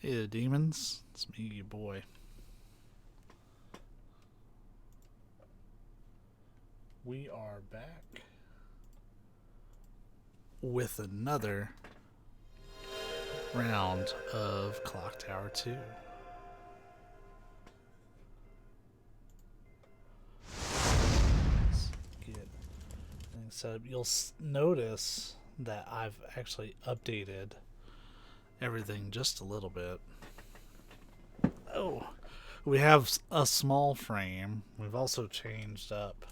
Hey the demons, it's me, your boy. We are back with another round of Clock Tower 2. Let's get things set up. You'll notice that I've actually updated everything just a little bit. Oh, we have a small frame. We've also changed up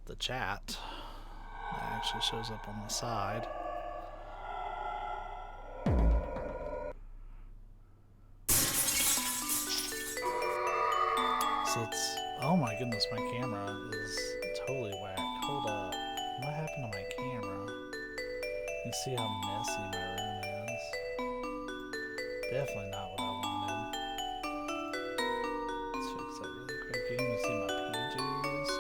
the chat. That actually shows up on the side. So it's, oh my goodness, my camera is totally whack. Hold up, what happened to my camera? You see how messy my room is? Definitely not what I wanted. Let's fix that really quick. You can even see my PJs.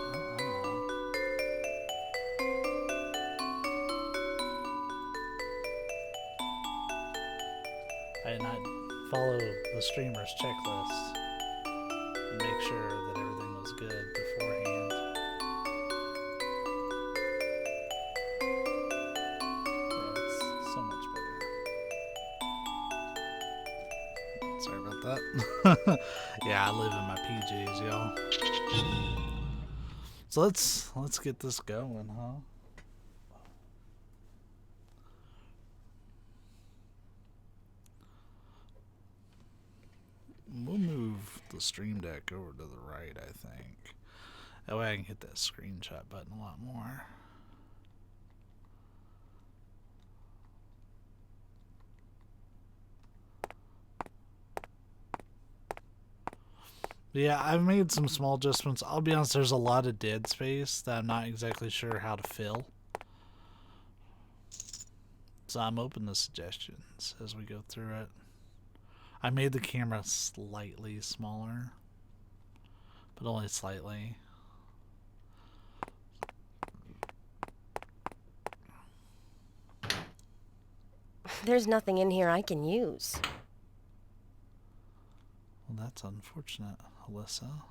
I did not follow the streamer's checklist and make sure that everything was good beforehand. That's so much better. Sorry about that. Yeah, I live in my PJs, y'all. So let's get this going, huh? We'll move the stream deck over to the right, I think. That way I can hit that screenshot button a lot more. Yeah, I've made some small adjustments. I'll be honest, there's a lot of dead space that I'm not exactly sure how to fill. So I'm open to suggestions as we go through it. I made the camera slightly smaller, but only slightly. There's nothing in here I can use. Well, that's unfortunate, Alyssa.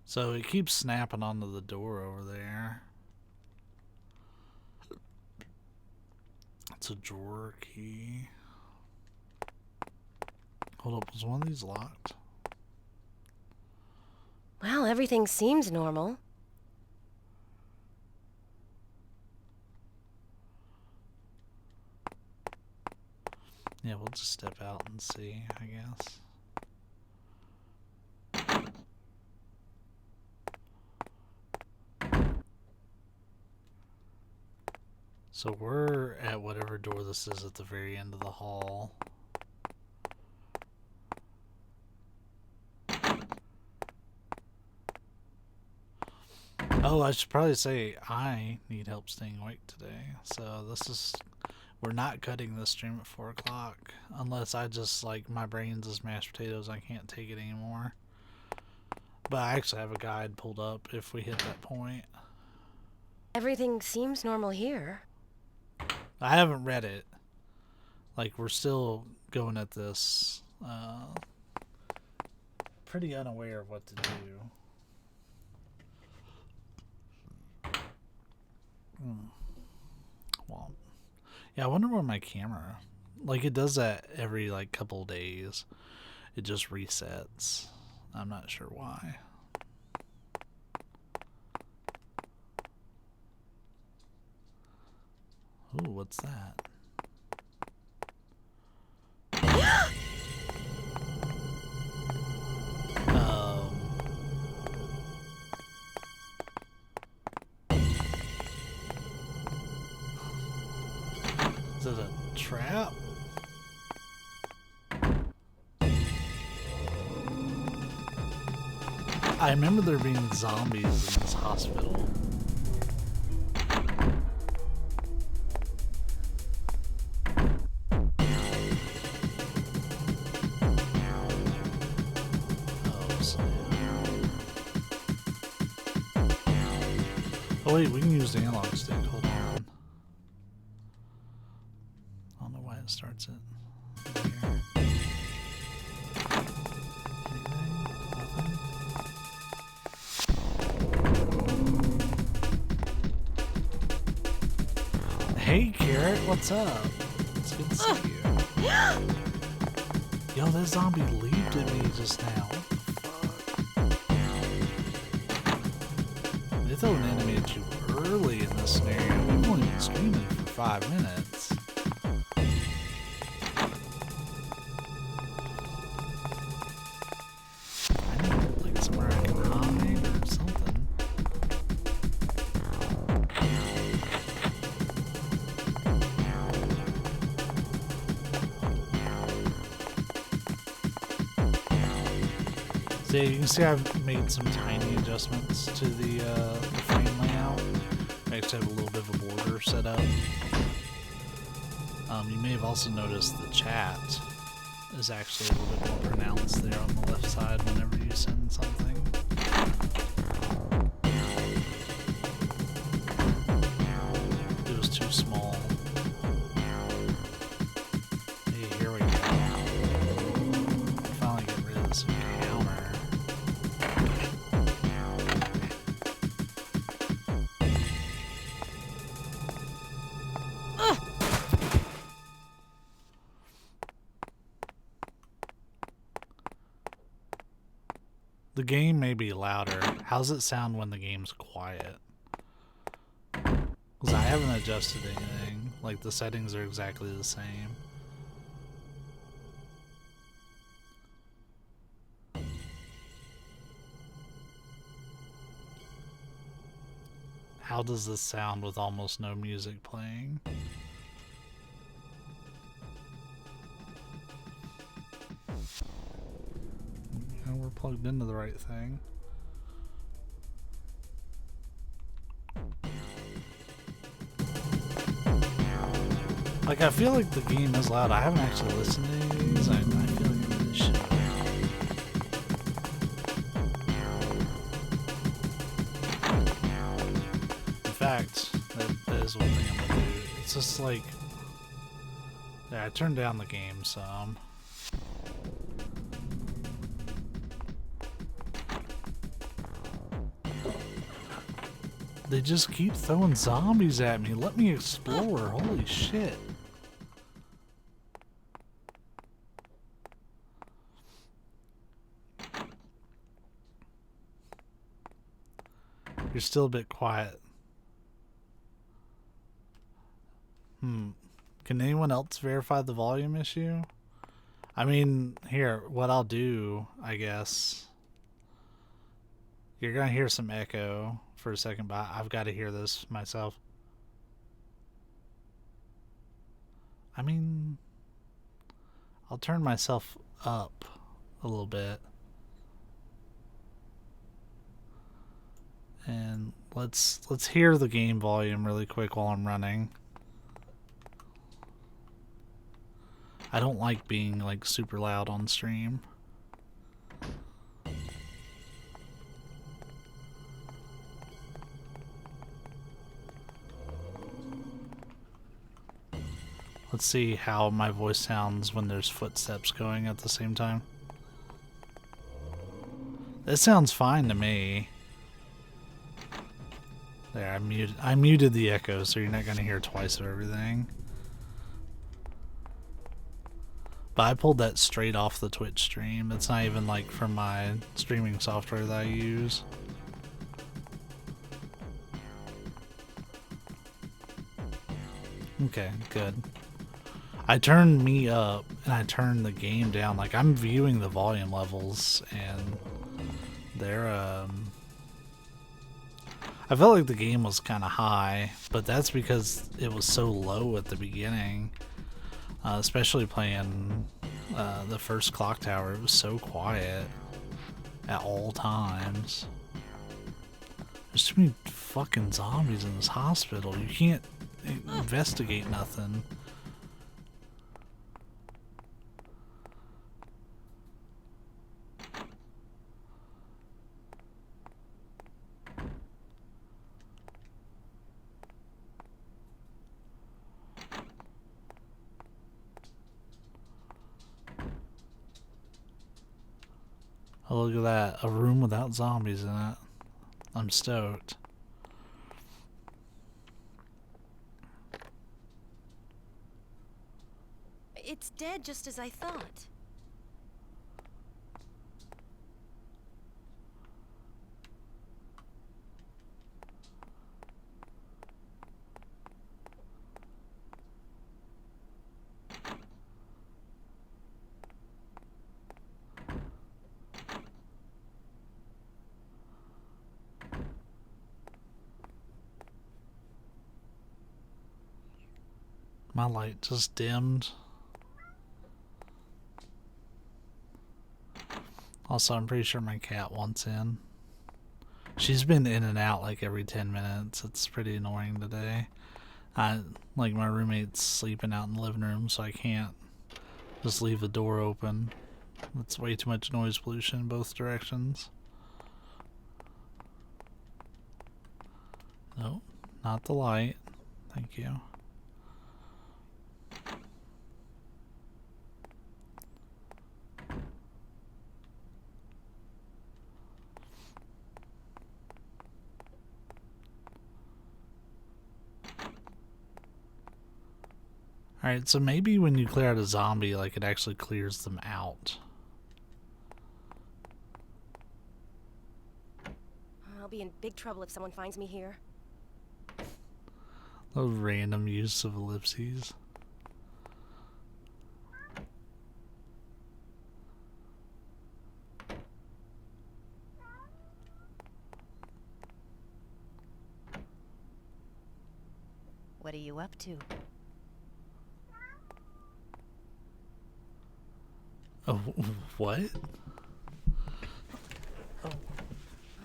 So it keeps snapping onto the door over there. It's a drawer key. Hold up, was one of these locked? Well, everything seems normal. Yeah, we'll just step out and see, I guess. So we're at whatever door this is at the very end of the hall. Oh, I should probably say I need help staying awake today. So this is, we're not cutting this stream at 4 o'clock. Unless I just, like, my brain's as mashed potatoes, I can't take it anymore. But I actually have a guide pulled up if we hit that point. Everything seems normal here. I haven't read it. Like, we're still going at this pretty unaware of what to do. Well, yeah, I wonder where my camera, like, it does that every like couple days. It just resets. I'm not sure why. Ooh, what's that? Is it a trap? I remember there being zombies in this hospital. Oh wait, we can use the analog stick. Hold on. I don't know why it starts it. Hey, Carrot, what's up? It's good to see you. Yo, that zombie leaped at me just now. What the fuck? They throw an enemy at you early in this scenario. We've only been streaming for 5 minutes. I need like somewhere I can hide or something. So yeah, you can see I've made some tiny adjustments to the frame layout. I actually have a little bit of a border set up. You may have also noticed the chat is actually a little bit more pronounced there on the left side whenever you send something. It was too small. Hey, here we go. Finally get rid of this encounter. The game may be louder. How's it sound when the game's quiet? Because I haven't adjusted anything. Like, the settings are exactly the same. How does this sound with almost no music playing? And we're plugged into the right thing. Like, I feel like the game is loud. I haven't actually listened to any of these. I feel like I really should. In fact, that is one thing I'm gonna do. It's just like, yeah, I turned down the game some. They just keep throwing zombies at me. Let me explore. Holy shit. You're still a bit quiet. Can anyone else verify the volume issue? I mean, here, what I'll do, I guess. You're gonna hear some echo for a second, but I've got to hear this myself. I mean, I'll turn myself up a little bit. And let's hear the game volume really quick while I'm running. I don't like being like super loud on stream. Let's see how my voice sounds when there's footsteps going at the same time. It sounds fine to me. There, I muted the echo, so you're not gonna hear twice of everything. But I pulled that straight off the Twitch stream. It's not even like from my streaming software that I use. Okay, good. I turned me up and I turned the game down. Like, I'm viewing the volume levels and they're I felt like the game was kind of high, but that's because it was so low at the beginning. Especially playing the first clock tower, it was so quiet at all times. There's too many fucking zombies in this hospital. You can't investigate nothing. Oh, look at that. A room without zombies in it. I'm stoked. It's dead just as I thought. My light just dimmed. Also, I'm pretty sure my cat wants in. She's been in and out like every 10 minutes. It's pretty annoying today. Like my roommate's sleeping out in the living room, so I can't just leave the door open. It's way too much noise pollution in both directions. Nope, not the light. Thank you. Alright, so maybe when you clear out a zombie, like it actually clears them out. I'll be in big trouble if someone finds me here. Those random use of ellipses. What are you up to? Oh, what?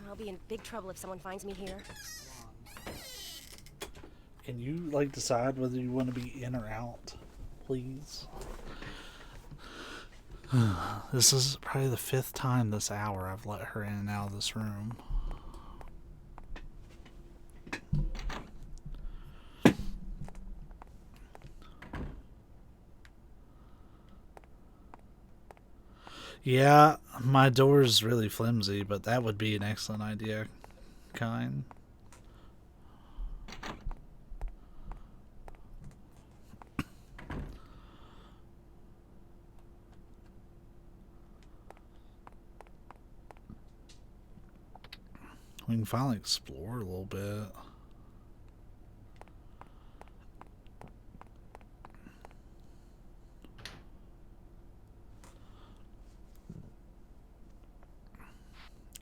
I'll be in big trouble if someone finds me here. Can you, like, decide whether you want to be in or out, please? This is probably the 5th time this hour I've let her in and out of this room. Yeah, my door's really flimsy, but that would be an excellent idea, kind. We can finally explore a little bit.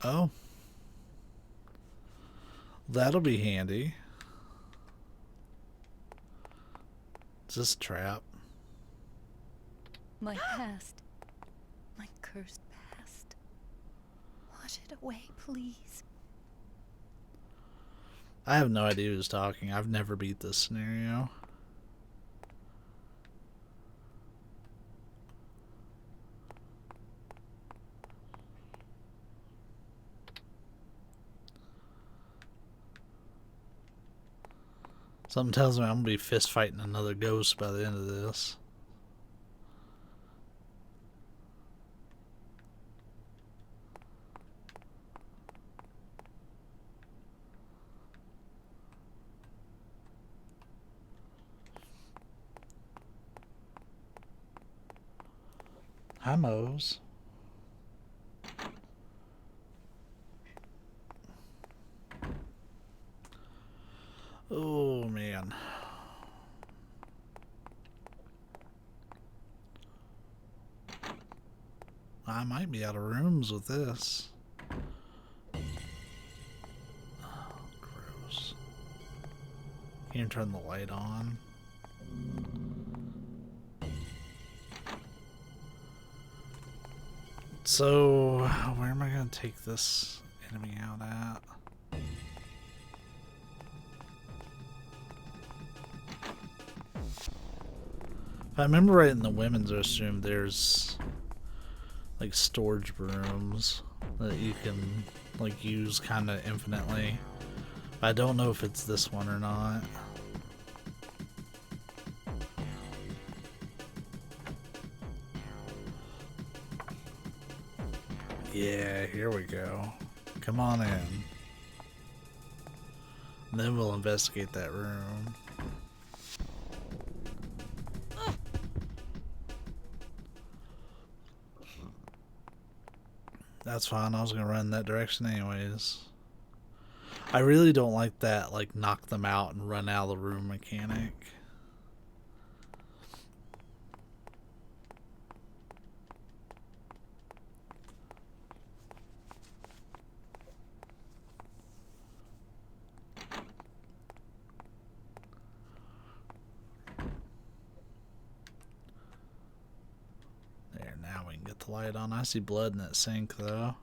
Oh. That'll be handy. Is this a trap? My past. My cursed past. Wash it away, please. I have no idea who's talking. I've never beat this scenario. Something tells me I'm gonna be fist fighting another ghost by the end of this. Hi, Mose. Oh, man. I might be out of rooms with this. Oh, gross. Can't turn the light on. So, where am I going to take this enemy out at? If I remember right, in the women's restroom, there's like storage rooms that you can like use kind of infinitely. But I don't know if it's this one or not. Yeah, here we go. Come on in. And then we'll investigate that room. That's fine, I was gonna run that direction anyways. I really don't like that, like, knock them out and run out of the room mechanic. There, now we can get the light on. I see blood in that sink, though.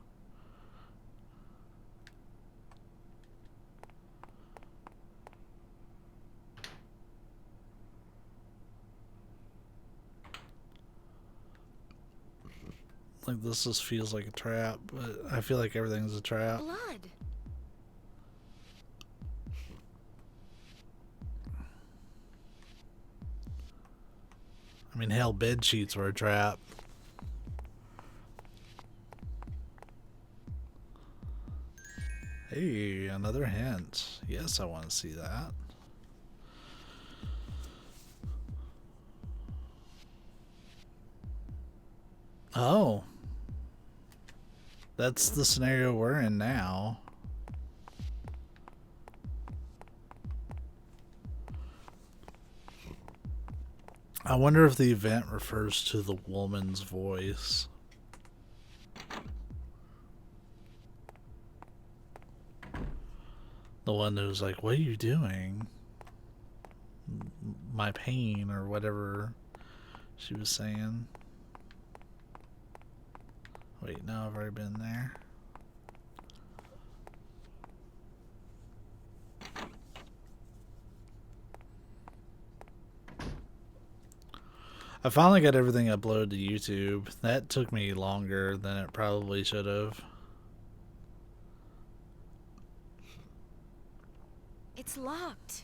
Like, this just feels like a trap, but I feel like everything's a trap. Blood. I mean, hell, bed sheets were a trap. Hey, another hint. Yes, I want to see that. Oh. That's the scenario we're in now. I wonder if the event refers to the woman's voice. The one who's like, what are you doing? My pain, or whatever she was saying. Wait, no, I've already been there. I finally got everything uploaded to YouTube. That took me longer than it probably should have. It's locked.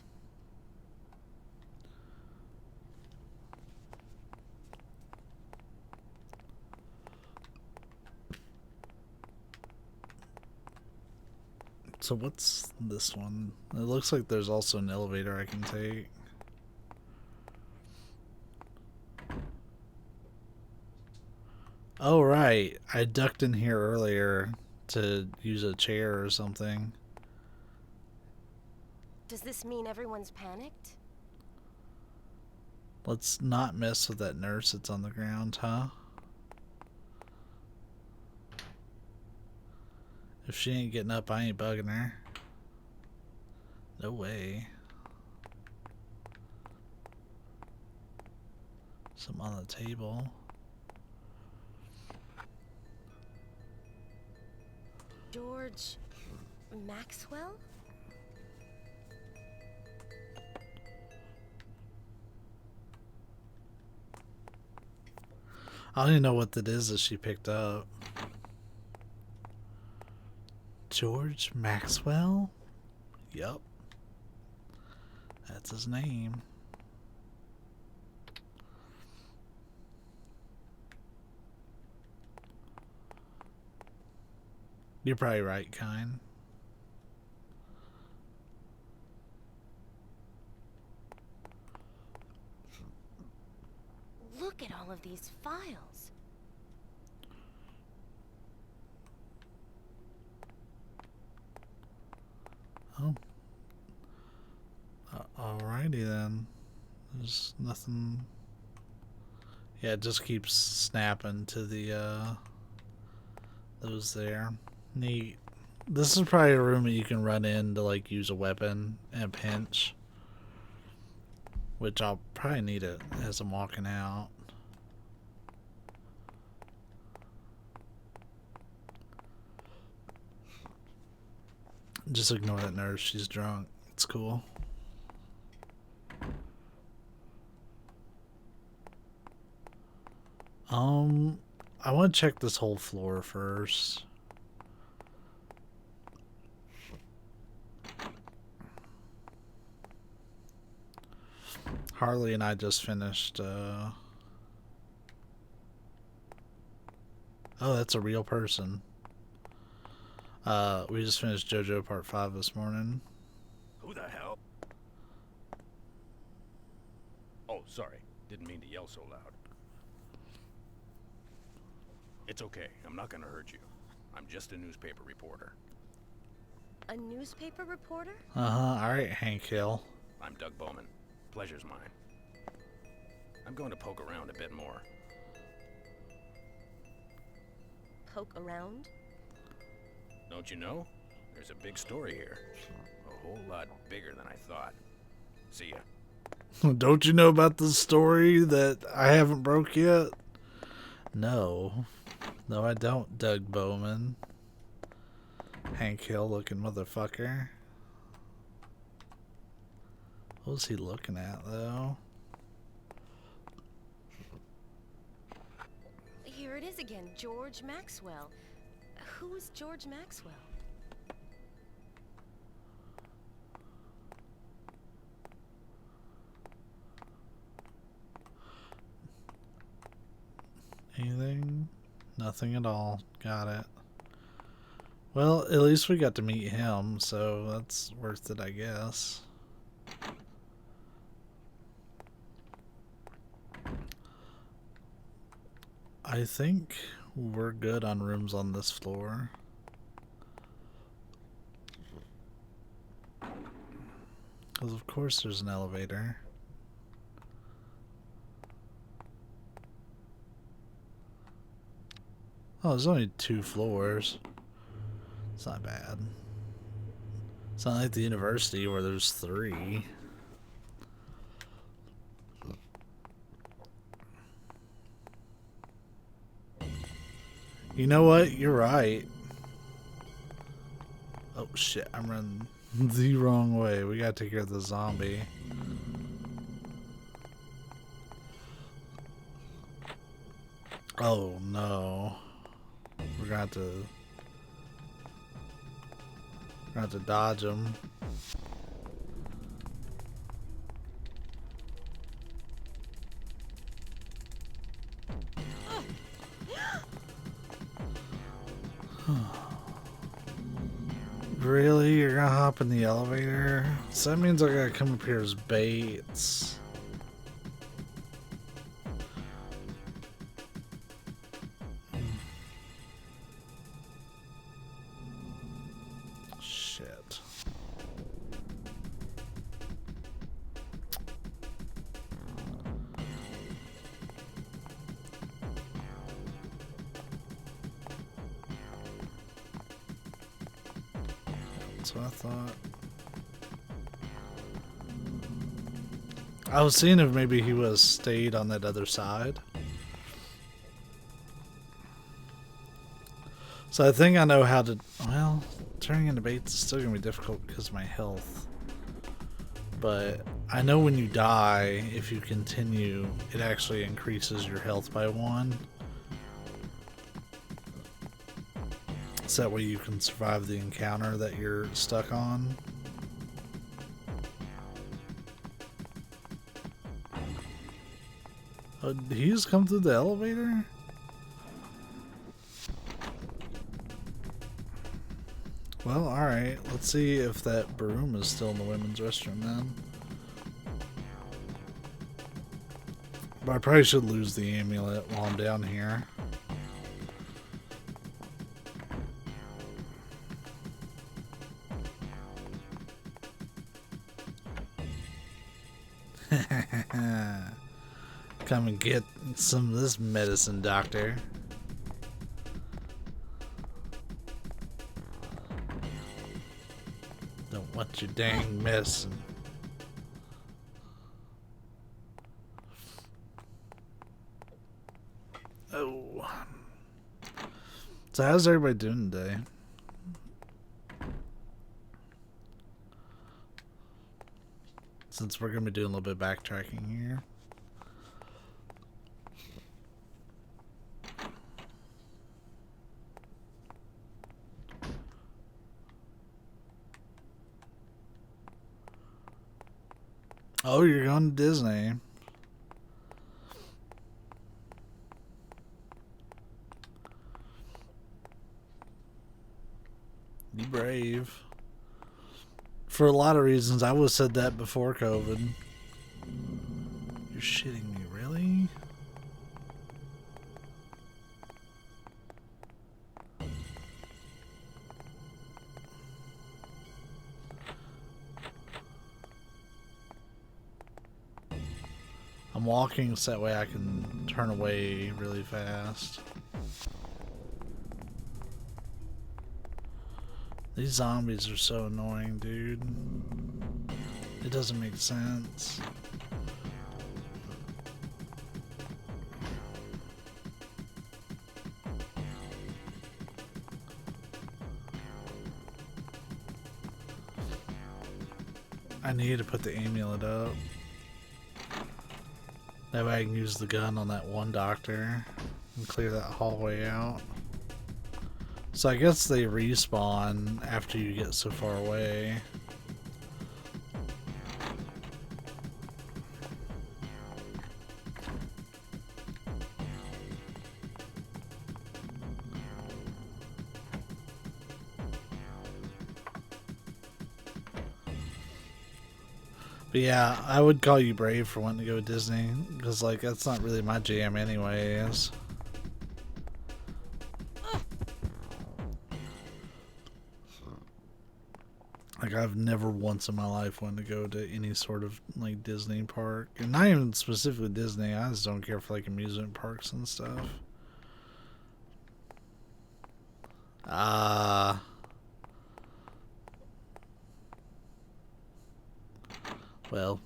So what's this one? It looks like there's also an elevator I can take. Oh, right. I ducked in here earlier to use a chair or something. Does this mean everyone's panicked? Let's not mess with that nurse that's on the ground, huh? If she ain't getting up, I ain't bugging her. No way. Something on the table. George Maxwell? I don't even know what that is that she picked up. George Maxwell? Yup. That's his name. You're probably right, Kine. Look at all of these files. Oh. Alrighty then. There's nothing. Yeah, it just keeps snapping to the, those there. Neat. This is probably a room that you can run in to, like, use a weapon in a pinch. Which I'll probably need it as I'm walking out. Just ignore that nurse. She's drunk. It's cool. I want to check this whole floor first. Harley and I just finished, Oh, that's a real person. We just finished JoJo Part 5 this morning. Who the hell? Oh, sorry. Didn't mean to yell so loud. It's okay. I'm not gonna hurt you. I'm just a newspaper reporter. A newspaper reporter? Alright, Hank Hill. I'm Doug Bowman. Pleasure's mine. I'm going to poke around a bit more. Poke around? Don't you know? There's a big story here. A whole lot bigger than I thought. See ya. Don't you know about the story that I haven't broke yet? No. No, I don't, Doug Bowman. Hank Hill looking motherfucker. What was he looking at, though? Here it is again, George Maxwell. Who is George Maxwell? Anything? Nothing at all. Got it. Well, at least we got to meet him, so that's worth it, I guess. I think we're good on rooms on this floor. Because of course there's an elevator. Oh, there's only 2 floors. It's not bad. It's not like the university where there's 3. You know what? You're right. Oh shit, I'm running the wrong way. We gotta take care of the zombie. Oh no. We're gonna have to dodge him. Really? You're gonna hop in the elevator? So that means I gotta come up here as Bates. Shit. That's what I thought. I was seeing if maybe he would have stayed on that other side. So I think I know how to... Well, turning into Bates is still going to be difficult because of my health. But I know when you die, if you continue, it actually increases your health by 1. So that way you can survive the encounter that you're stuck on. Oh, did he just come through the elevator? Well, alright. Let's see if that broom is still in the women's restroom then. But I probably should lose the amulet while I'm down here. Come and get some of this medicine, doctor. Don't want your dang medicine. Oh. So how's everybody doing today? Since we're going to be doing a little bit of backtracking here. Oh, you're going to Disney. brave. For a lot of reasons. I would have said that before COVID. You're shitting me, really? I'm walking so that way I can turn away really fast. These zombies are so annoying, dude. It doesn't make sense. I need to put the amulet up. That way I can use the gun on that one doctor and clear that hallway out. So I guess they respawn after you get so far away. But yeah, I would call you brave for wanting to go to Disney, because like that's not really my jam anyways. Like I've never once in my life wanted to go to any sort of like Disney park, and not even specifically Disney. I just don't care for like amusement parks and stuff. Well,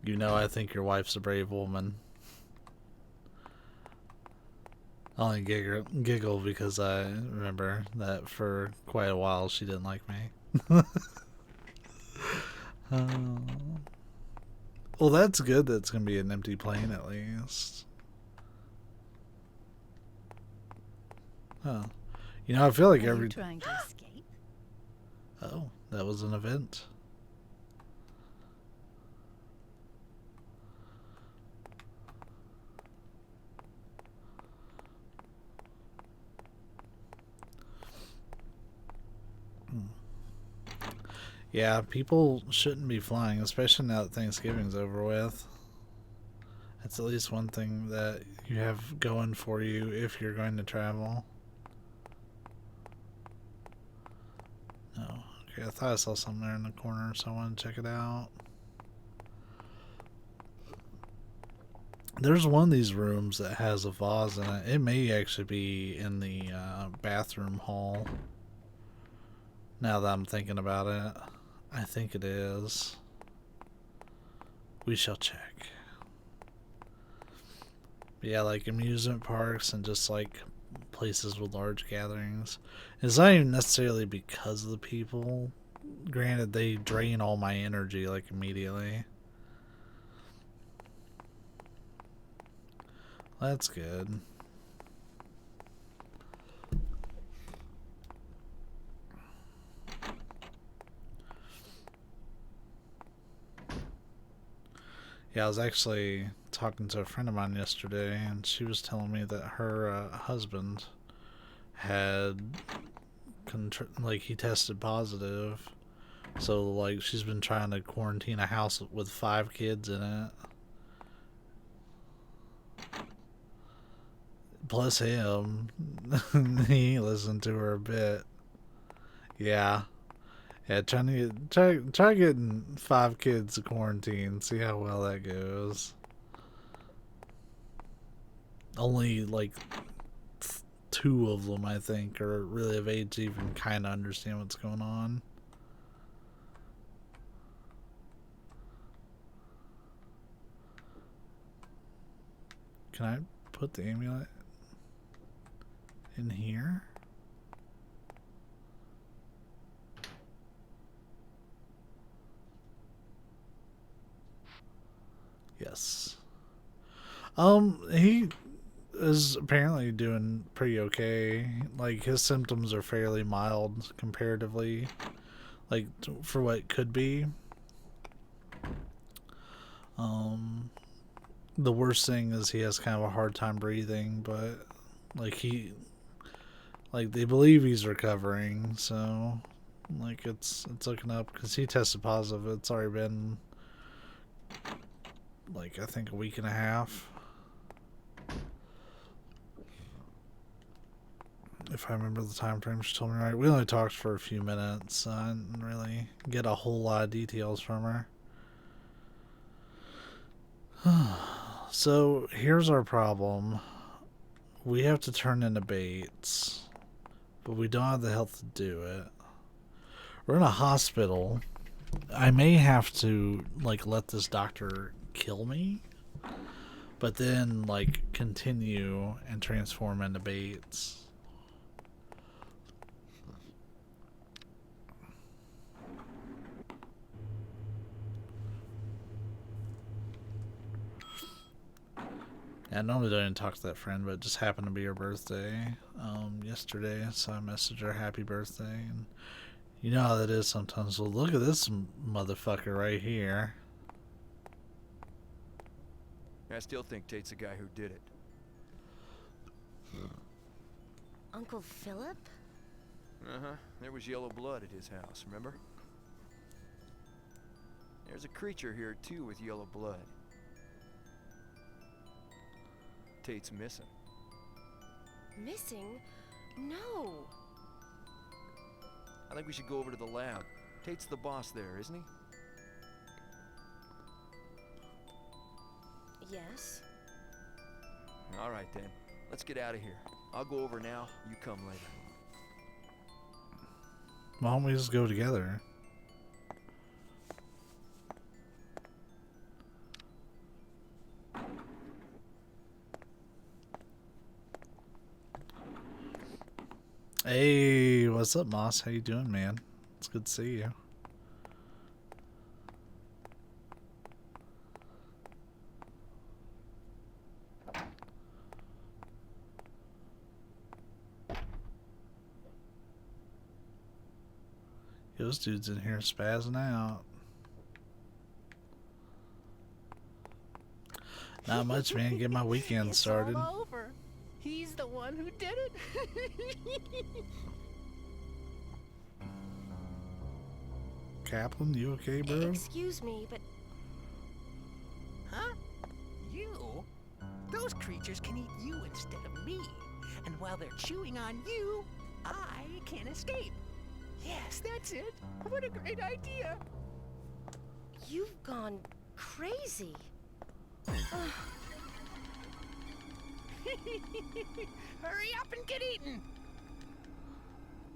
you know I think your wife's a brave woman. I only giggle because I remember that for quite a while she didn't like me. Well, that's good. That's gonna be an empty plane at least. Huh. You know, I feel like Are every... you trying to escape? Oh, that was an event. Yeah, people shouldn't be flying, especially now that Thanksgiving's over with. That's at least one thing that you have going for you if you're going to travel. No. Okay, I thought I saw something there in the corner, so I want to check it out. There's one of these rooms that has a vase in it. It may actually be in the bathroom hall. Now that I'm thinking about it. I think it is. We shall check. But yeah, like amusement parks and just like places with large gatherings. It's not even necessarily because of the people. Granted, they drain all my energy like immediately. That's good. Yeah, I was actually talking to a friend of mine yesterday, and she was telling me that her husband had, like, he tested positive. So, like, she's been trying to quarantine a house with 5 kids in it. Plus him. He listened to her a bit. Yeah. Yeah, trying to try getting 5 kids to quarantine, see how well that goes. Only like 2 of them, I think, are really of age to even kind of understand what's going on. Can I put the amulet in here? Yes. He is apparently doing pretty okay. Like, his symptoms are fairly mild comparatively, like, for what could be. The worst thing is he has kind of a hard time breathing, but, like, Like, they believe he's recovering, so like it's looking up because he tested positive. It's already been like I think a week and a half, if I remember the time frame she told me right. We only talked for a few minutes, so I didn't really get a whole lot of details from her. So here's our problem. We have to turn into baits, but we don't have the health to do it. We're in a hospital. I may have to like let this doctor kill me, but then like continue and transform into baits. I normally don't even talk to that friend, but it just happened to be her birthday yesterday, so I messaged her happy birthday. And you know how that is sometimes. Well, look at this motherfucker right here. I still think Tate's the guy who did it. Uncle Philip? Uh-huh. There was yellow blood at his house, remember? There's a creature here, too, with yellow blood. Tate's missing. Missing? No. I think we should go over to the lab. Tate's the boss there, isn't he? Yes. All right, then. Let's get out of here. I'll go over now. You come later. Why don't we just go together? Hey, what's up, Moss? How you doing, man? It's good to see you. Those dudes in here spazzing out. Not much, man. Get my weekend started. It's all over. He's the one who did it. Kaplan, you okay, bro? Excuse me, but Huh? You? Those creatures can eat you instead of me. And while they're chewing on you, I can escape. Yes, that's it. What a great idea. you've gone crazy. Hurry up and get eaten.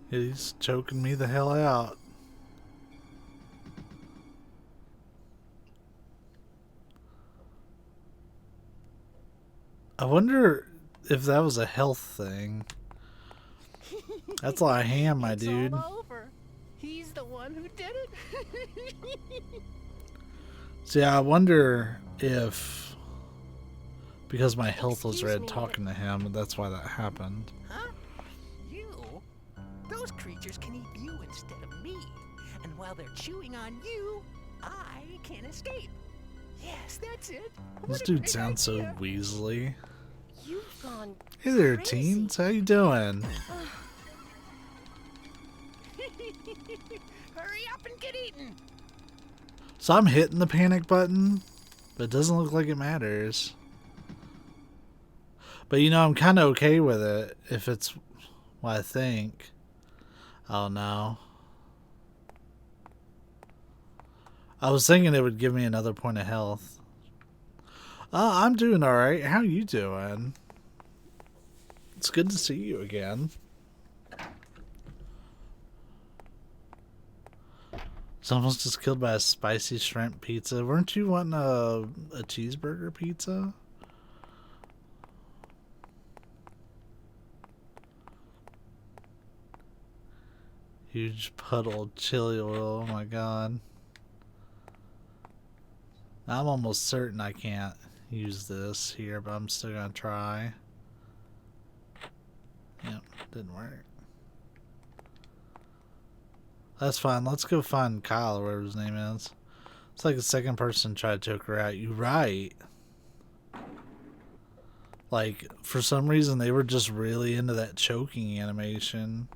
He's choking me the hell out. I wonder if that was a health thing. That's a lot of ham, my dude. It's all over. He's the one who did it. See, I wonder if because my health was Excuse red me, talking to him, that's why that happened. Huh? You? Those creatures can eat you instead of me. And while they're chewing on you, I can escape. Yes, that's it. This What a dude great sounds so idea. weaselly. You've gone Hey there, crazy. teens. How you doing? Hurry up and get eaten. So I'm hitting the panic button, but it doesn't look like it matters. But you know, I'm kind of okay with it if it's what I think. Oh no. I was thinking it would give me another point of health. I'm doing alright. How you doing? It's good to see you again. Someone's just killed by a spicy shrimp pizza. Weren't you wanting a cheeseburger pizza? Huge puddle of chili oil. Oh my god. I'm almost certain I can't use this here, but I'm still gonna try. Yep, didn't work. That's fine. Let's go find Kyle or whatever his name is. It's like the second person tried to choke her out. You right. Like, for some reason, they were just really into that choking animation.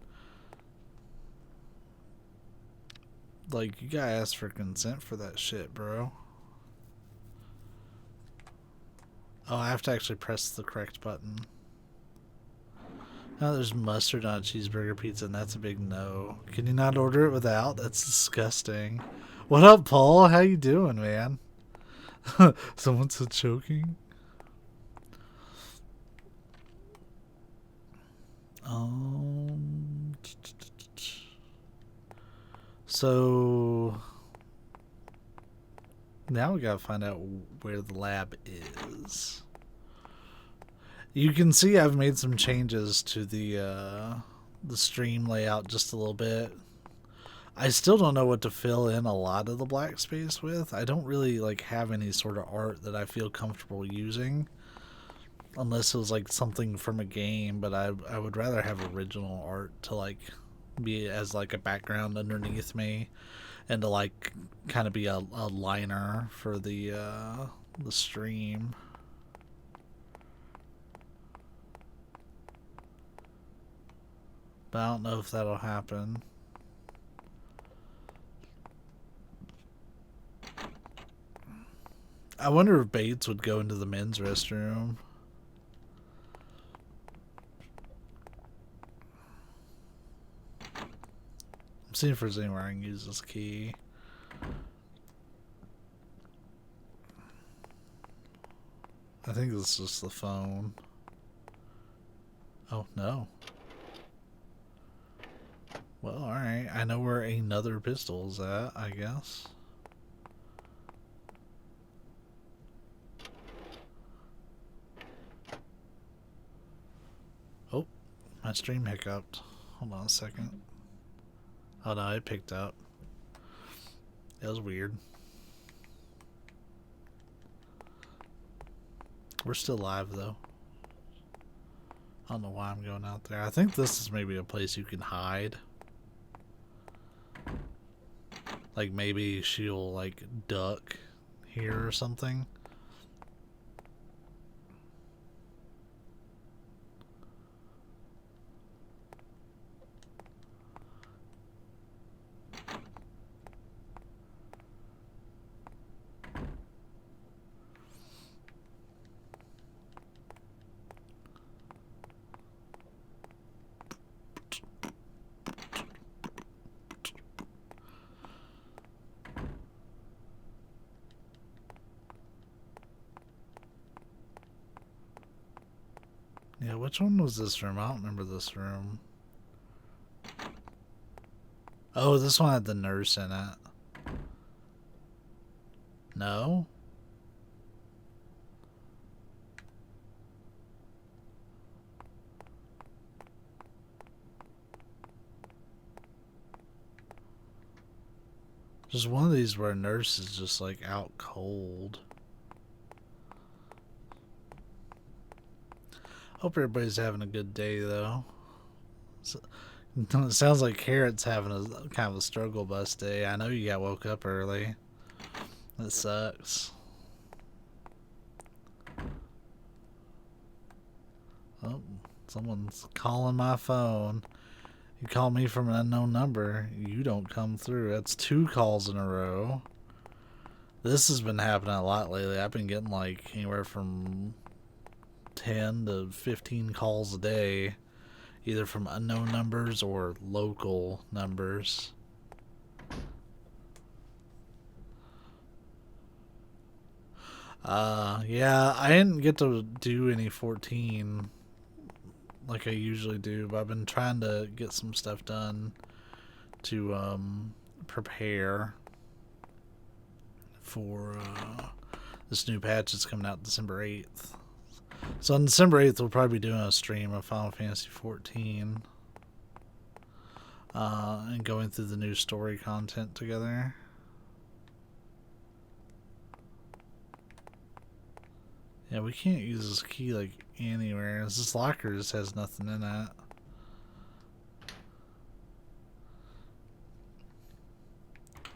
Like, you gotta ask for consent for that shit, bro. Oh, I have to actually press the correct button. Oh, there's mustard on a cheeseburger pizza, and that's a big no. Can you not order it without? That's disgusting. What up, Paul? How you doing, man? Someone said choking? So now we gotta find out where the lab is. You can see I've made some changes to the stream layout just a little bit. I still don't know what to fill in a lot of the black space with. I don't really like have any sort of art that I feel comfortable using. Unless it was like something from a game, but I would rather have original art to like be as like a background underneath me, and to like kind of be a liner for the stream. But I don't know if that'll happen. I wonder if Bates would go into the men's restroom. I'm seeing if there's anywhere I can use this key. I think this is just the phone. Oh, no. Well, alright. I know where another pistol is at, I guess. Oh, my stream hiccuped. Hold on a second. Oh no, it picked up. That was weird. We're still live though. I don't know why I'm going out there. I think this is maybe a place you can hide. Like maybe she'll like duck here or something. Yeah, which one was this room? I don't remember this room. Oh, this one had the nurse in it. No? Just one of these where a nurse is just like out cold. Hope everybody's having a good day though. So, it sounds like Carrot's having a kind of a struggle bus day. I know you got woke up early. That sucks. Oh, someone's calling my phone. You call me from an unknown number. You don't come through. That's 2 calls in a row. This has been happening a lot lately. I've been getting like anywhere from 10 to 15 calls a day, either from unknown numbers or local numbers. Yeah, I didn't get to do any 14 like I usually do, but I've been trying to get some stuff done to prepare for this new patch that's coming out December 8th. So on December 8th, we'll probably be doing a stream of Final Fantasy 14 and going through the new story content together. Yeah, we can't use this key like anywhere. This locker just has nothing in it.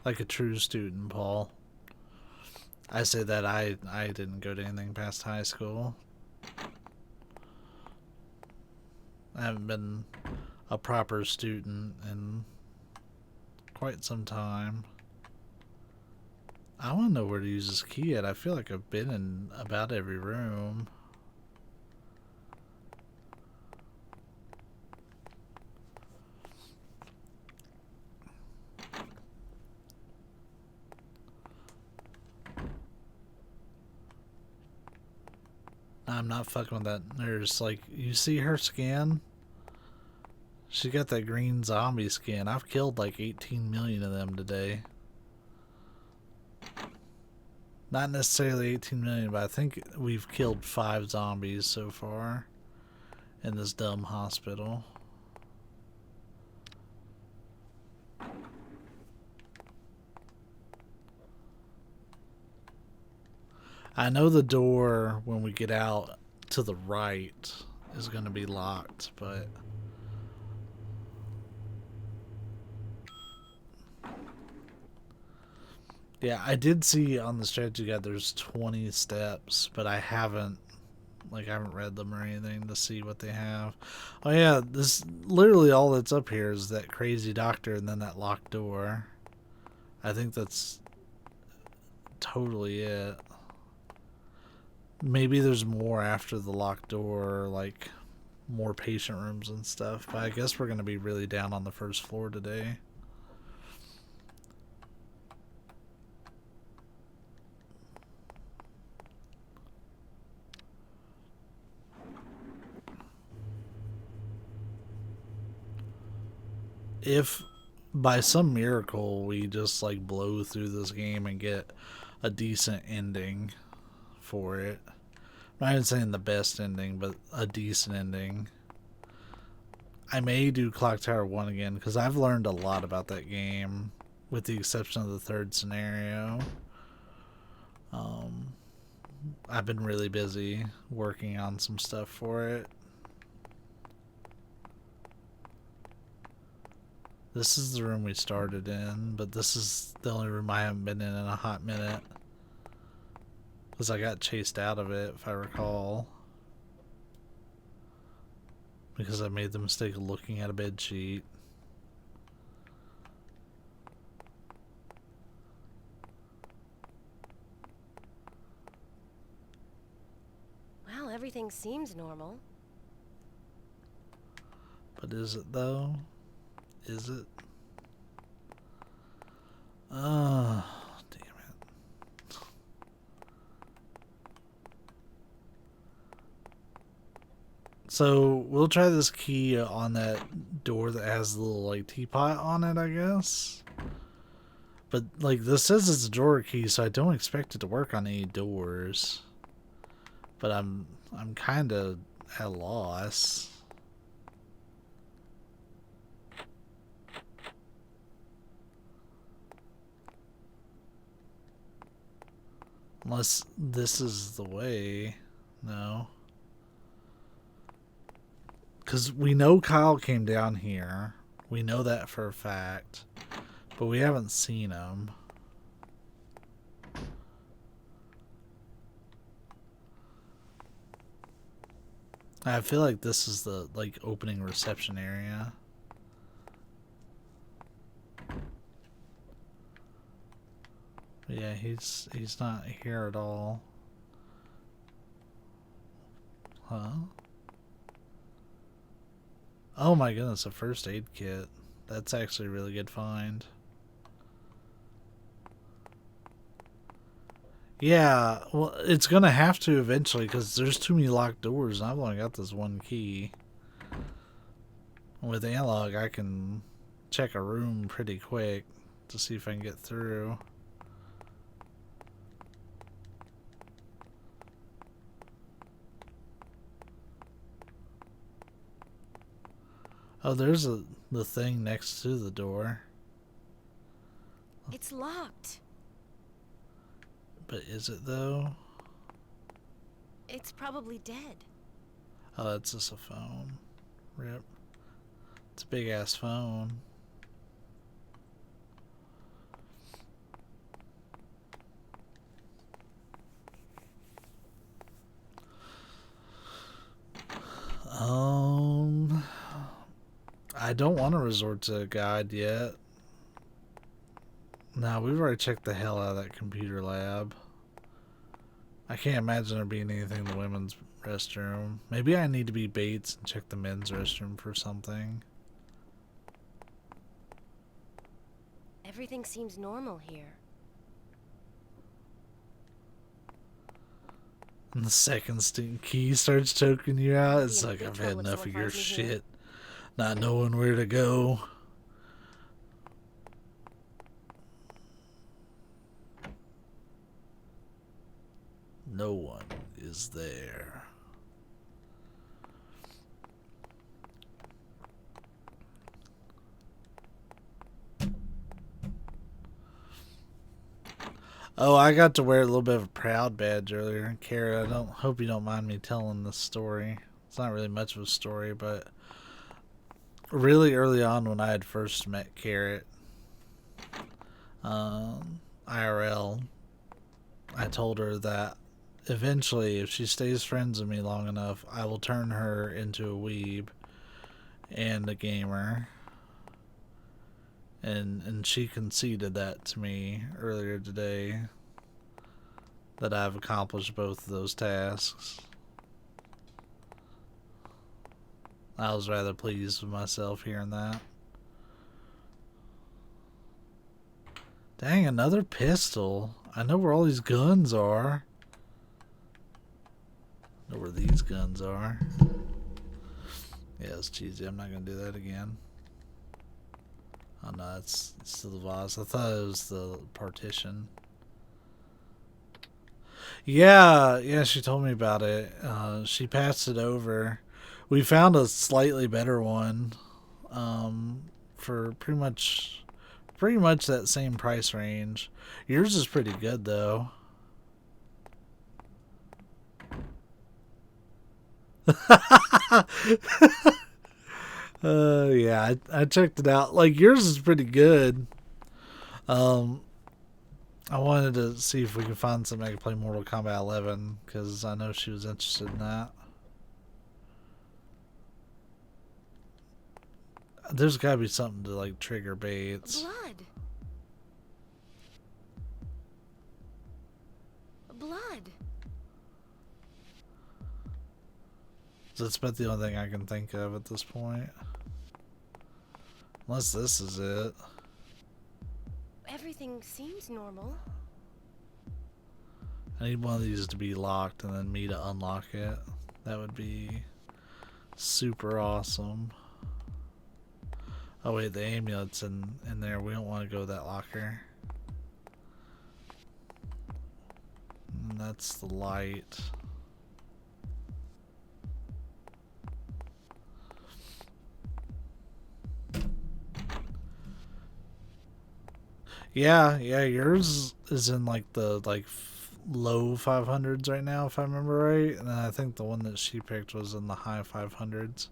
Like a true student, Paul. I say that I didn't go to anything past high school. I haven't been a proper student in quite some time. I want to know where to use this key at. I feel like I've been in about every room. I'm not fucking with that nurse. Like, you see her skin? She got that green zombie skin. I've killed like 18 million of them today. Not necessarily 18 million, but I think we've killed 5 zombies so far in this dumb hospital. I know the door when we get out to the right is going to be locked, but yeah, I did see on the strategy guide there's 20 steps, but I haven't read them or anything to see what they have. Oh yeah, this literally all that's up here is that crazy doctor and then that locked door. I think that's totally it. Maybe there's more after the locked door, like more patient rooms and stuff, but I guess we're going to be really down on the first floor today. If by some miracle we just like blow through this game and get a decent ending for it, I'm not even saying the best ending, but a decent ending, I may do Clock Tower 1 again, because I've learned a lot about that game, with the exception of the third scenario. I've been really busy working on some stuff for it. This is the room we started in, but this is the only room I haven't been in a hot minute. Because I got chased out of it, if I recall. Because I made the mistake of looking at a bed sheet. Well, everything seems normal. But is it though? Is it? Oh, damn it. So we'll try this key on that door that has the little like teapot on it, I guess. But like this says it's a drawer key, so I don't expect it to work on any doors. But I'm kind of at a loss. Unless this is the way. No. Because we know Kyle came down here. We know that for a fact. But we haven't seen him. I feel like this is the like opening reception area. Yeah, he's not here at all. Huh? Oh my goodness, a first aid kit. That's actually a really good find. Yeah, well, it's gonna have to eventually because there's too many locked doors and I've only got this one key. With analog, I can check a room pretty quick to see if I can get through. Oh, there's the thing next to the door. It's locked. But is it though? It's probably dead. Oh, that's just a phone. Rip. It's a big ass phone. don't want to resort to a guide yet. No, we've already checked the hell out of that computer lab. I can't imagine there being anything in the women's restroom. Maybe I need to be Bates and check the men's restroom for something. Everything seems normal here. And the second key starts choking you out. It's in like, big I've had trouble if enough of someone your finds me here. shit. Not knowing where to go. No one is there. Oh, I got to wear a little bit of a proud badge earlier. Kara, I don't hope you don't mind me telling this story. It's not really much of a story, but really early on when I had first met Carrot, IRL, I told her that eventually, if she stays friends with me long enough, I will turn her into a weeb and a gamer. And she conceded that to me earlier today, that I've accomplished both of those tasks. I was rather pleased with myself hearing that. Dang, another pistol. I know where all these guns are. I know where these guns are. Yeah, it's cheesy. I'm not going to do that again. Oh no, it's still the vase. I thought it was the partition. Yeah, she told me about it. She passed it over. We found a slightly better one for pretty much that same price range. Yours is pretty good though. Yeah, I checked it out. Like, yours is pretty good. I wanted to see if we could find something I could play Mortal Kombat 11, because I know she was interested in that. There's gotta be something to, like, trigger Bates. Blood. That's about the only thing I can think of at this point. Unless this is it. Everything seems normal. I need one of these to be locked and then me to unlock it. That would be super awesome. Oh wait, the amulet's in there. We don't want to go that locker. And that's the light. Yeah, yours is in like the low 500s right now, if I remember right. And then I think the one that she picked was in the high 500s.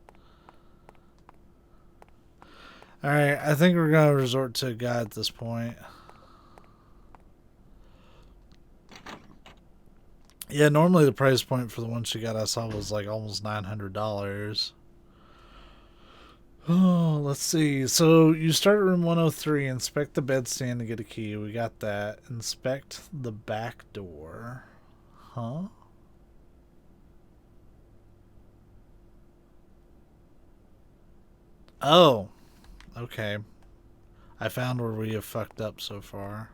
Alright, I think we're going to resort to a guide at this point. Yeah, normally the price point for the one she got I saw was like almost $900. Oh, let's see. So you start at room 103, inspect the bedstand to get a key. We got that. Inspect the back door. Huh? Oh. Okay. I found where we have fucked up so far.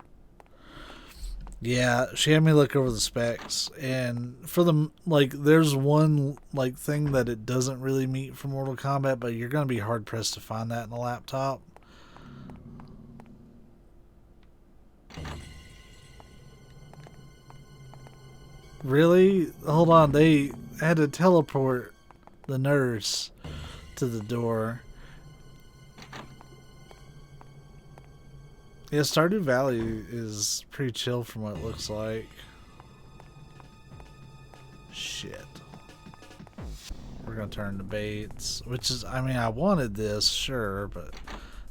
Yeah, she had me look over the specs, and for the there's one thing that it doesn't really meet for Mortal Kombat, but you're gonna be hard pressed to find that in a laptop. Really? Hold on, they had to teleport the nurse to the door. Yeah, Stardew Valley is pretty chill from what it looks like. Shit. We're gonna turn to Bates, which is, I mean, I wanted this, sure, but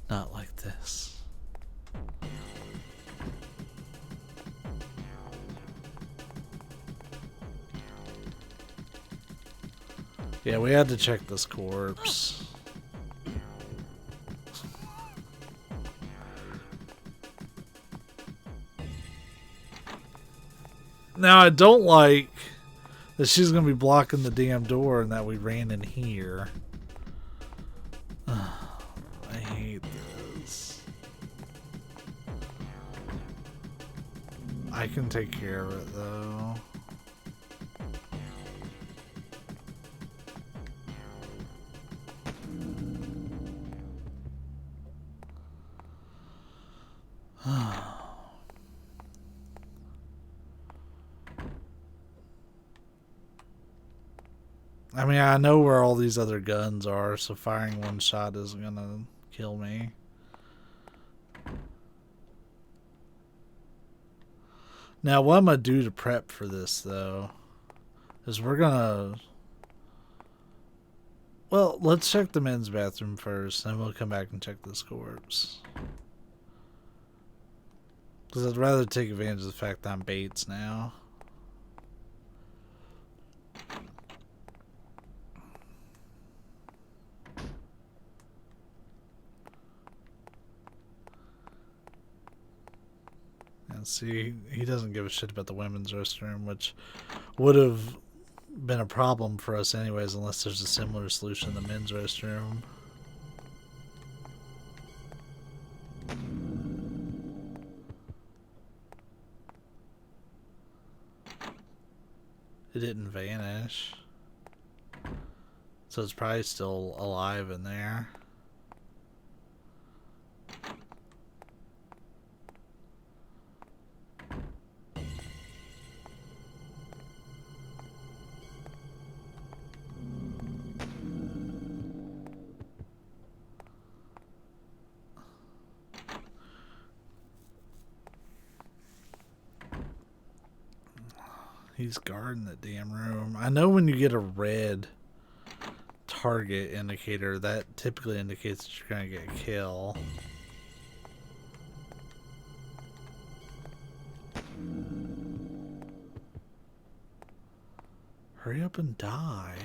not like this. Yeah, we had to check this corpse. Now, I don't like that she's going to be blocking the damn door and that we ran in here. I hate this. I can take care of it, though. I mean, I know where all these other guns are, so firing one shot isn't gonna kill me. Now, what I'm gonna do to prep for this, though, is we're gonna... Well, let's check the men's bathroom first, then we'll come back and check this corpse. Because I'd rather take advantage of the fact that I'm Bates now. And see, he doesn't give a shit about the women's restroom, which would have been a problem for us anyways, unless there's a similar solution in the men's restroom. It didn't vanish. So it's probably still alive in there. He's guarding the damn room. I know when you get a red target indicator, that typically indicates that you're going to get a kill. Hurry up and die.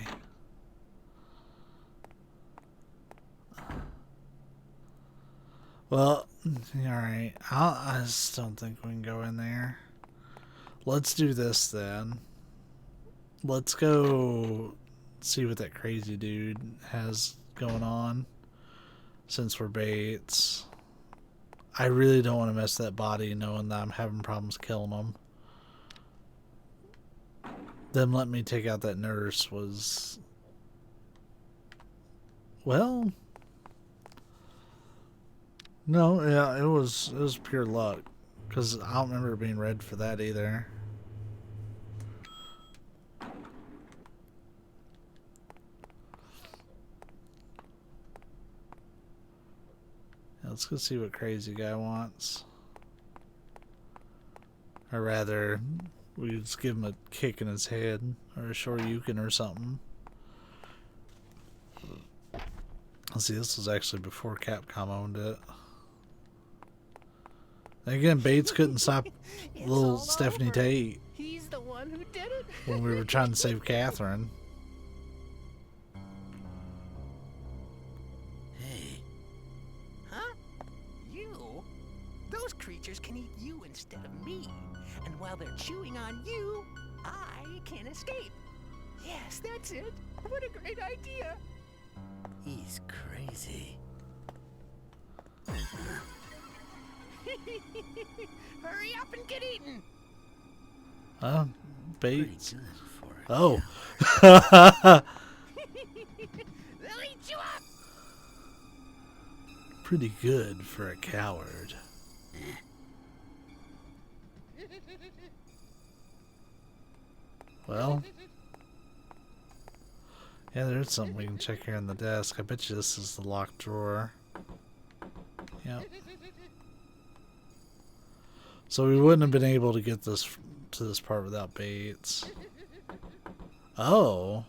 Well, alright. I just don't think we can go in there. Let's do this then. Let's go see what that crazy dude has going on. Since we're Bates. I really don't want to mess that body knowing that I'm having problems killing him. Them letting me take out that nurse was... Well... No, yeah, it was pure luck. Because I don't remember being red for that either. Let's go see what crazy guy wants. Or rather, we just give him a kick in his head. Or a shoryuken or something. Let's see, this was actually before Capcom owned it. And again, Bates couldn't stop little Stephanie over. Tate He's the one who did it. when we were trying to save Catherine. Hey. Huh? You? Those creatures can eat you instead of me. And while they're chewing on you, I can escape. Yes, that's it. What a great idea. He's crazy. Hurry up and get eaten. Bates. Pretty good for it. Oh. They'll eat you up. Pretty good for a coward. Well. Yeah, there's something we can check here on the desk. I bet you this is the locked drawer. Yep. So we wouldn't have been able to get this to this part without Bates. Oh.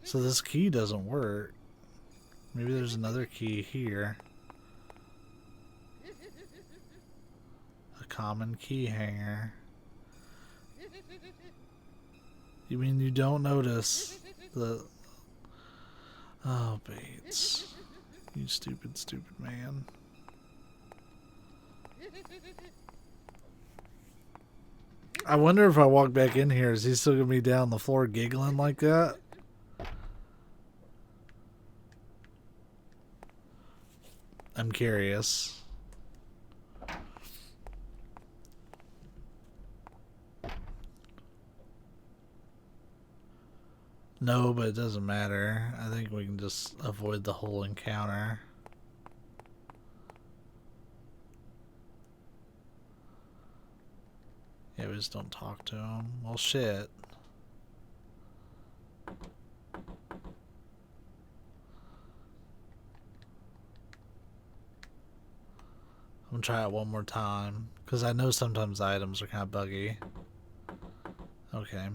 So this key doesn't work. Maybe there's another key here. A common key hanger. You mean you don't notice the... Oh, Bates. You stupid, stupid man. I wonder if I walk back in here, is he still gonna be down on the floor giggling like that? I'm curious. No, but it doesn't matter. I think we can just avoid the whole encounter. Yeah, we just don't talk to him. Well, shit. I'm gonna try it one more time, because I know sometimes items are kind of buggy. Okay.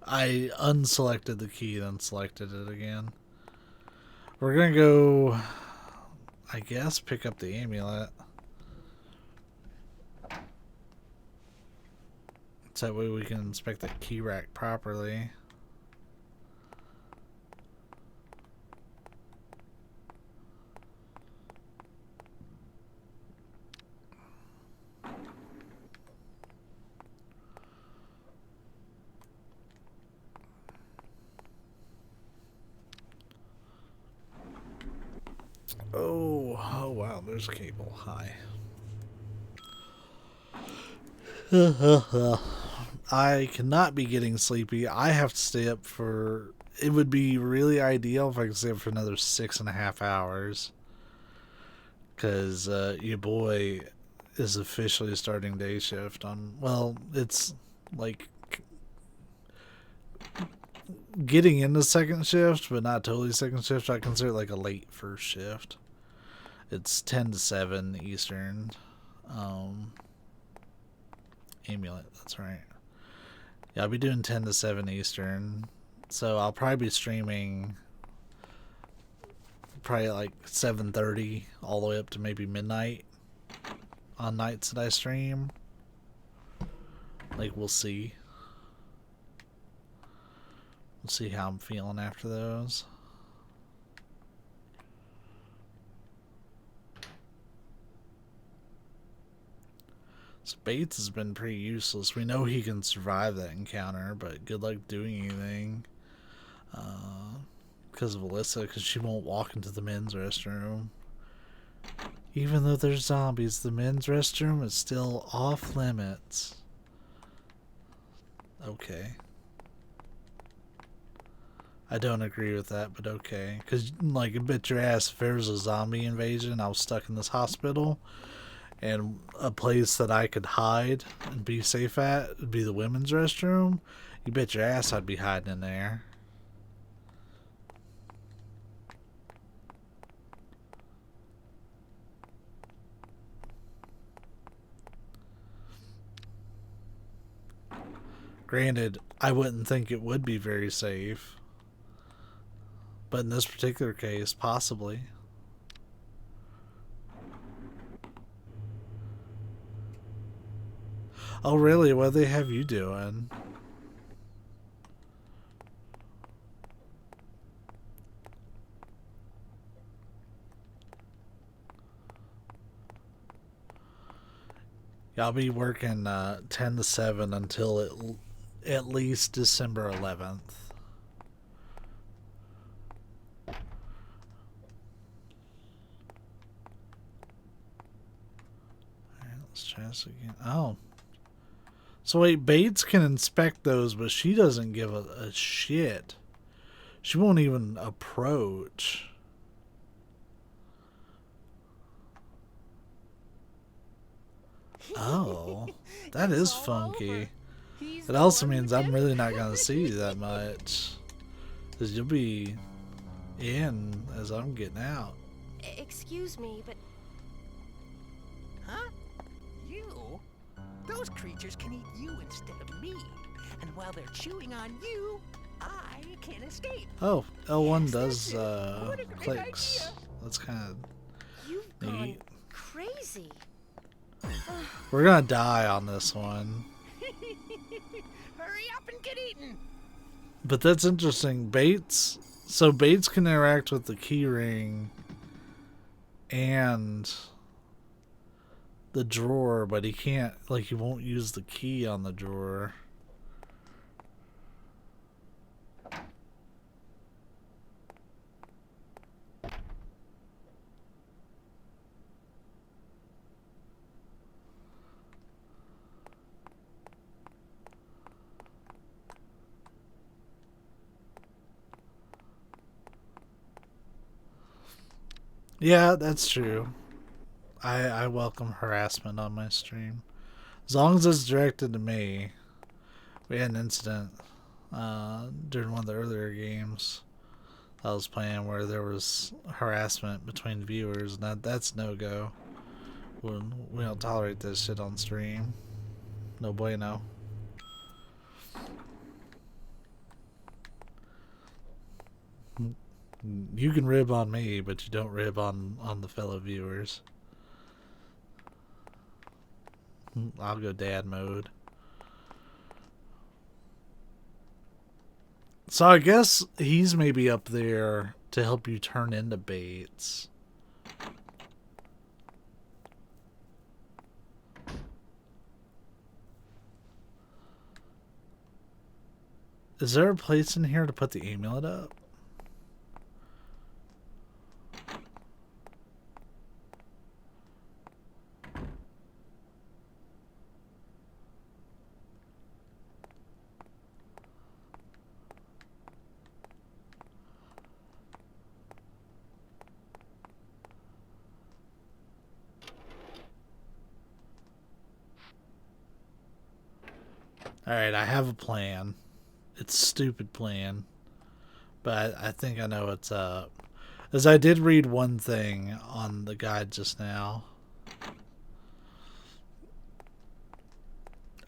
I unselected the key, then selected it again. We're gonna go, I guess, pick up the amulet. So that way we can inspect the key rack properly. Oh wow, there's a cable. Hi. I cannot be getting sleepy. I have to stay up for... It would be really ideal if I could stay up for another 6.5 hours. Because your boy is officially starting day shift on... Well, it's like... getting into second shift, but not totally second shift. I consider it like a late first shift. It's 10 to 7 Eastern. Amulet, that's right. Yeah, I'll be doing 10 to 7 Eastern. So I'll probably be streaming probably like 7:30 all the way up to maybe midnight on nights that I stream. Like, we'll see. We'll see how I'm feeling after those. So Bates has been pretty useless. We know he can survive that encounter, but good luck doing anything. Because of Alyssa, because she won't walk into the men's restroom. Even though there's zombies, the men's restroom is still off limits. Okay. I don't agree with that, but okay. Because, like, I bet your ass if there was a zombie invasion, I was stuck in this hospital, and a place that I could hide and be safe at would be the women's restroom, you bet your ass I'd be hiding in there. Granted, I wouldn't think it would be very safe. But in this particular case, possibly. Oh, really? What do they have you doing? Yeah, I'll be working 10 to 7 until at least December 11th. Alright, let's try this again. Oh. So wait, Bates can inspect those, but she doesn't give a shit. She won't even approach. Oh, that is funky. It also means I'm really not going to see you that much. Because you'll be in as I'm getting out. Excuse me, but Huh? You? Those creatures can eat you instead of me. And while they're chewing on you, I can't escape. Oh, L1 Yes, does that's it. What a great clicks. idea. That's kind you've of gone neat. crazy. We're going to die on this one. Hurry up and get eaten. But that's interesting. Bates. So Bates can interact with the key ring and the drawer, but he can't, like, he won't use the key on the drawer. Yeah, that's true. I welcome harassment on my stream. As long as it's directed to me. We had an incident during one of the earlier games I was playing where there was harassment between viewers, and that's no-go. We don't tolerate this shit on stream. No bueno. You can rib on me, but you don't rib on the fellow viewers. I'll go dad mode. So I guess he's maybe up there to help you turn into baits. Is there a place in here to put the amulet up? Alright, I have a plan. It's a stupid plan. But I think I know what's up. As I did read one thing on the guide just now.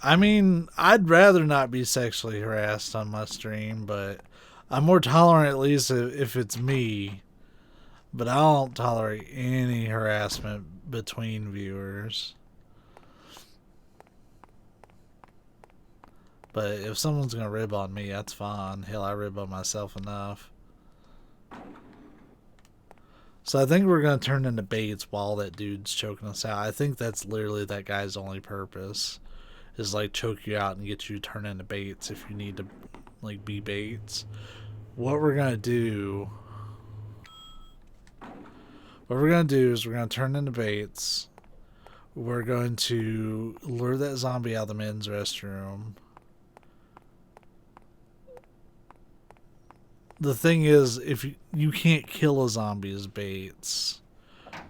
I mean, I'd rather not be sexually harassed on my stream, but I'm more tolerant at least if it's me. But I don't tolerate any harassment between viewers. But if someone's gonna rib on me, that's fine. Hell, I rib on myself enough. So I think we're gonna turn into baits while that dude's choking us out. I think that's literally that guy's only purpose. Is like choke you out and get you to turn into baits if you need to like be baits. What we're gonna do is we're gonna turn into baits. We're going to lure that zombie out of the men's restroom. The thing is, if you can't kill a zombie as baits,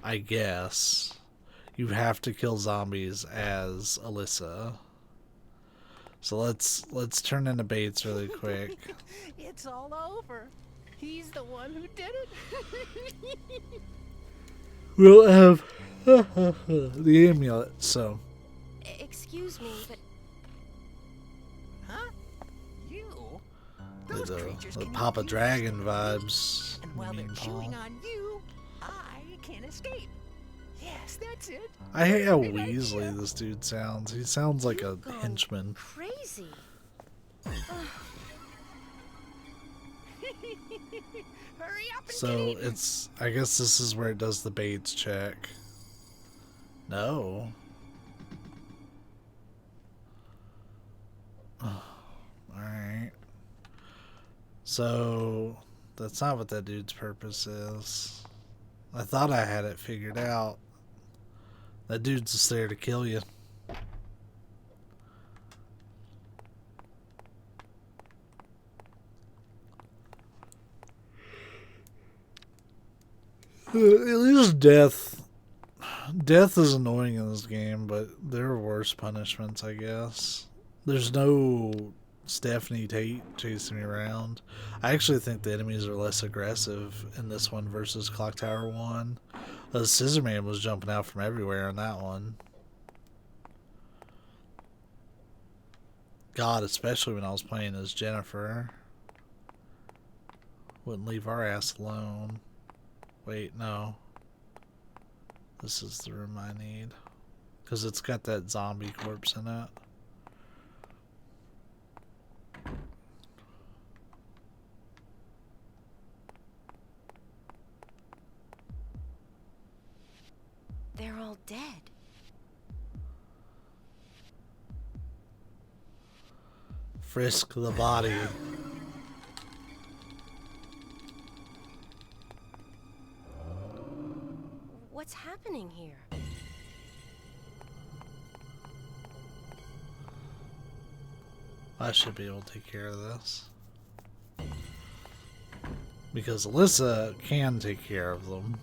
I guess you have to kill zombies as Alyssa. So let's turn into baits really quick. It's all over. He's the one who did it. We'll have the amulet. So Excuse me, but Huh? You? Those creatures the can Papa eat you Dragon instead of me. vibes. And while they're Mean chewing Paul. on you, I can't escape. Yes, that's it. I hate how Great Weasley idea. this dude sounds. He sounds like a you've gone henchman. crazy. Hurry up and So get eaten. it's, I guess this is where it does the baits check. No. Alright. So that's not what that dude's purpose is. I thought I had it figured out. That dude's just there to kill you. At least death is annoying in this game, but there are worse punishments, I guess. There's no Stephanie Tate chasing me around. I actually think the enemies are less aggressive in this one versus Clock Tower 1. The Scissorman was jumping out from everywhere in that one. God, especially when I was playing as Jennifer. Wouldn't leave our ass alone. Wait, no. This is the room I need. Because it's got that zombie corpse in it. They're all dead. Frisk the body. What's happening here? I should be able to take care of this. Because Alyssa can take care of them.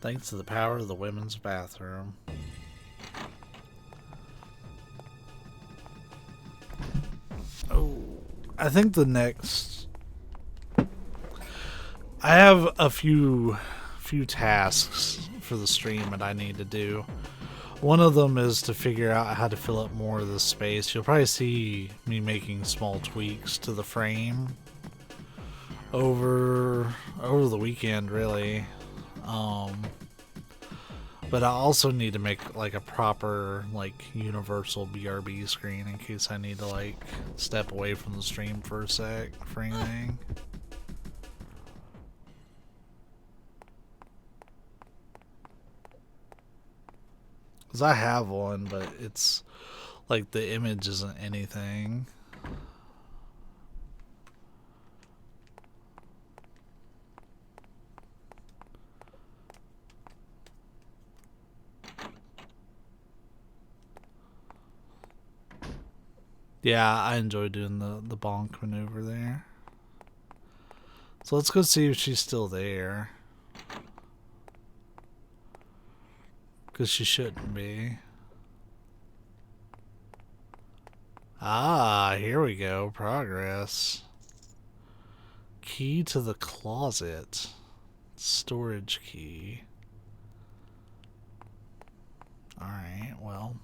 Thanks to the power of the women's bathroom. Oh, I think the next... I have a few tasks for the stream that I need to do. One of them is to figure out how to fill up more of the space. You'll probably see me making small tweaks to the frame over the weekend, really. But I also need to make like a proper like universal BRB screen in case I need to like step away from the stream for a sec for anything. Because I have one, but it's like the image isn't anything. Yeah, I enjoy doing the bonk maneuver there. So let's go see if she's still there. Because she shouldn't be. Ah, here we go. Progress. Key to the closet. Storage key. Alright, well.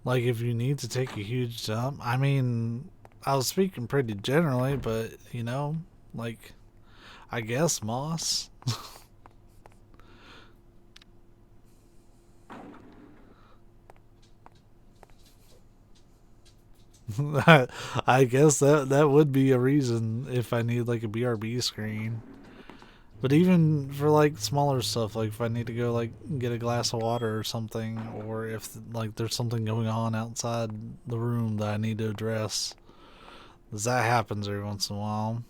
Like, if you need to take a huge jump. I mean, I was speaking pretty generally, but, you know, like, I guess, Moss. I guess that would be a reason if I need like a BRB screen. But even for like smaller stuff, like if I need to go like get a glass of water or something, or if like there's something going on outside the room that I need to address, 'cause that happens every once in a while.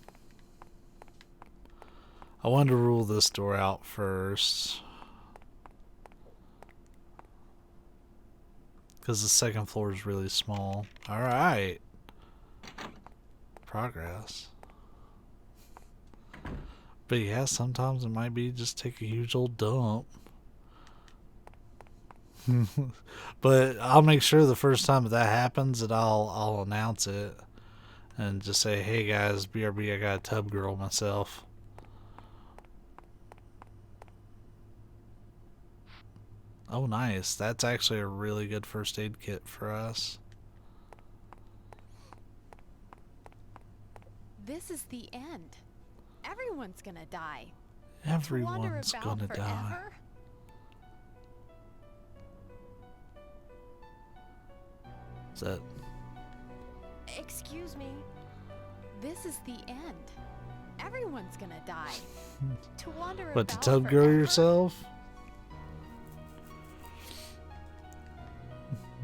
I wanted to rule this door out first. Because the second floor is really small. Alright. Progress. But yeah, sometimes it might be just take a huge old dump. But I'll make sure the first time that happens that I'll announce it. And just say, hey guys, BRB, I got a tub girl myself. Oh, nice. That's actually a really good first aid kit for us. This is the end. Everyone's gonna die. Everyone's gonna die. Is that... Excuse me. This is the end. Everyone's gonna die. To wander What, to about tub girl forever? yourself?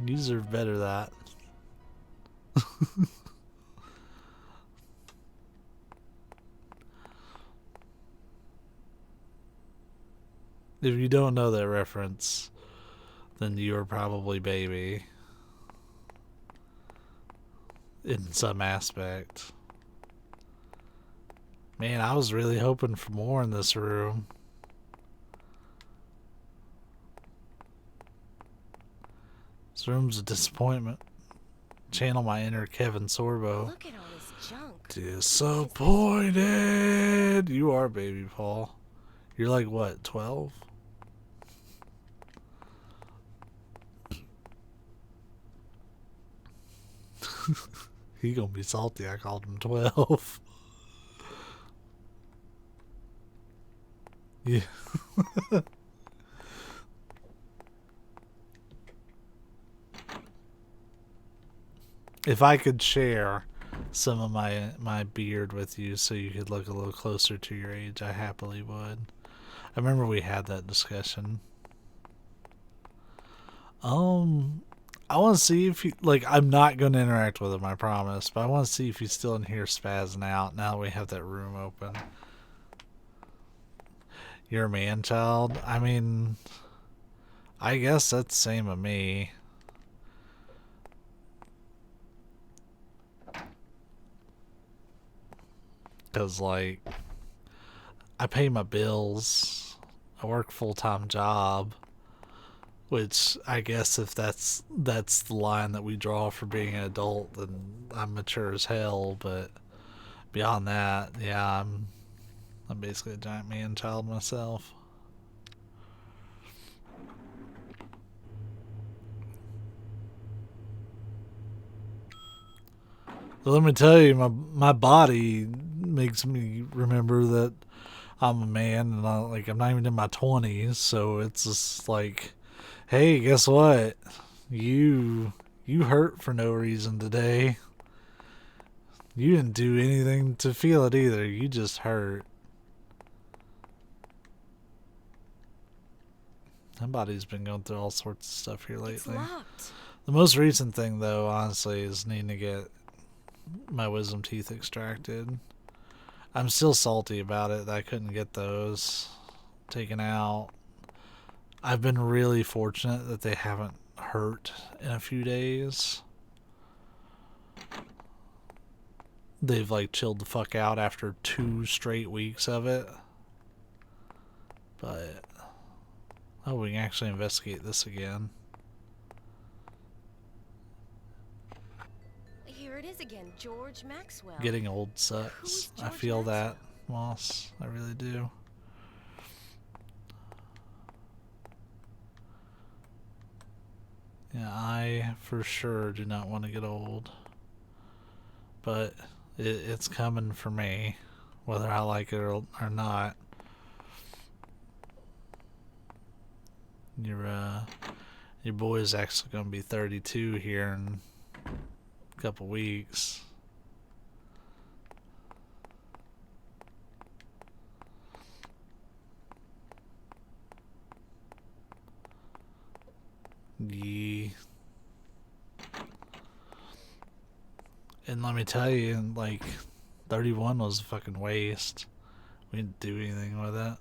You deserve better that. If you don't know that reference, then you are probably baby. In some aspect. Man, I was really hoping for more in this room. This room's a disappointment. Channel my inner Kevin Sorbo. Look at all this junk. Disappointed. You are baby Paul. You're like what, 12? He gonna be salty. I called him 12. Yeah. If I could share some of my beard with you so you could look a little closer to your age, I happily would. I remember we had that discussion. I want to see if he, like, I'm not going to interact with him, I promise, but I want to see if he's still in here spazzing out now that we have that room open. You're a man-child? I mean, I guess that's the same of me. Because, like, I pay my bills. I work a full-time job. Which, I guess if that's the line that we draw for being an adult, then I'm mature as hell. But beyond that, yeah, I'm basically a giant man-child myself. So let me tell you, my body makes me remember that I'm a man, and I'm not even in my 20s, so it's just like, hey, guess what? You hurt for no reason today. You didn't do anything to feel it either. You just hurt. My body's been going through all sorts of stuff here lately. It's locked. The most recent thing, though, honestly, is needing to get my wisdom teeth extracted. I'm still salty about it that I couldn't get those taken out. I've been really fortunate that they haven't hurt in a few days. They've like chilled the fuck out after 2 straight weeks of it. But oh, we can actually investigate this again. Here it is again, George Maxwell. Getting old sucks. Who's I George feel Maxwell? that, Moss. I really do. Yeah, I for sure do not want to get old. But it's coming for me, whether I like it or not. Your boy's actually going to be 32 here in a couple weeks. Yeah. And let me tell you, like, 31 was a fucking waste. We didn't do anything with it.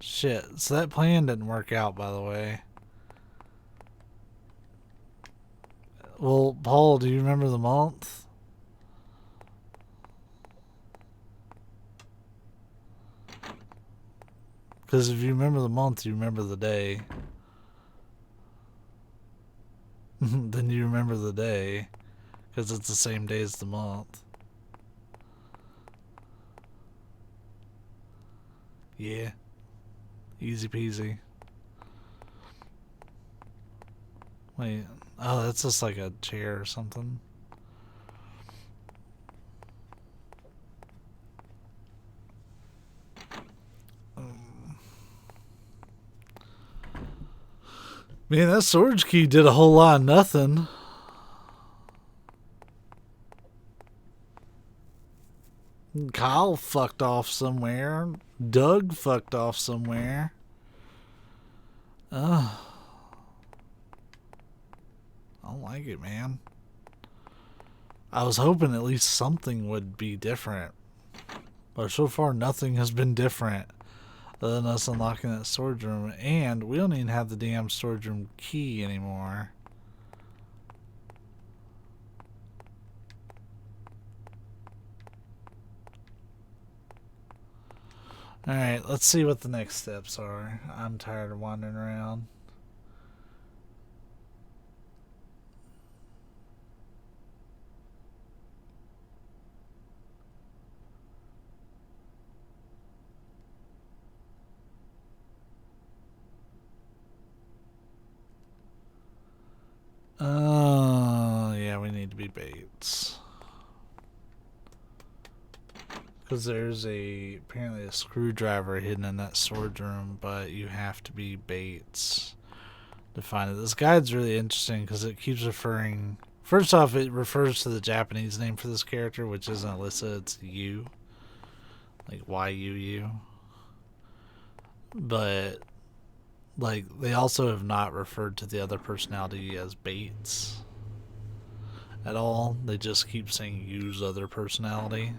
Shit. So that plan didn't work out, by the way. Well, Paul, do you remember the month? Because if you remember the month, you remember the day. Then you remember the day. Because it's the same day as the month. Yeah. Easy peasy. Wait. Oh, that's just like a chair or something. Man, that storage key did a whole lot of nothing. Kyle fucked off somewhere. Doug fucked off somewhere. Ugh. I don't like it, man. I was hoping at least something would be different. But so far, nothing has been different. Other than us unlocking that storage room. And we don't even have the damn storage room key anymore. Alright, let's see what the next steps are. I'm tired of wandering around. Yeah, we need to be Bates. Because there's apparently a screwdriver hidden in that storage room, but you have to be Bates to find it. This guide's really interesting because it keeps referring... First off, it refers to the Japanese name for this character, which isn't Alyssa, it's Yu. Like Y-U-U. But like, they also have not referred to the other personality as Bates at all. They just keep saying use other personality.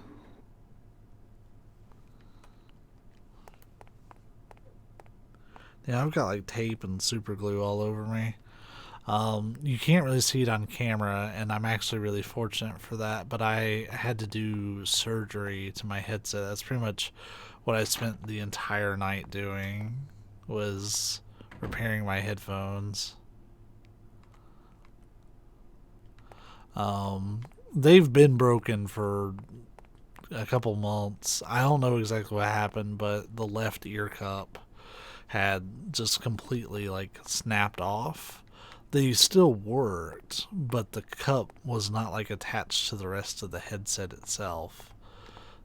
Yeah, I've got like tape and super glue all over me. You can't really see it on camera, and I'm actually really fortunate for that, but I had to do surgery to my headset. That's pretty much what I spent the entire night doing, was repairing my headphones. They've been broken for a couple months. I don't know exactly what happened, but the left ear cup had just completely like snapped off. They still worked, but the cup was not like attached to the rest of the headset itself.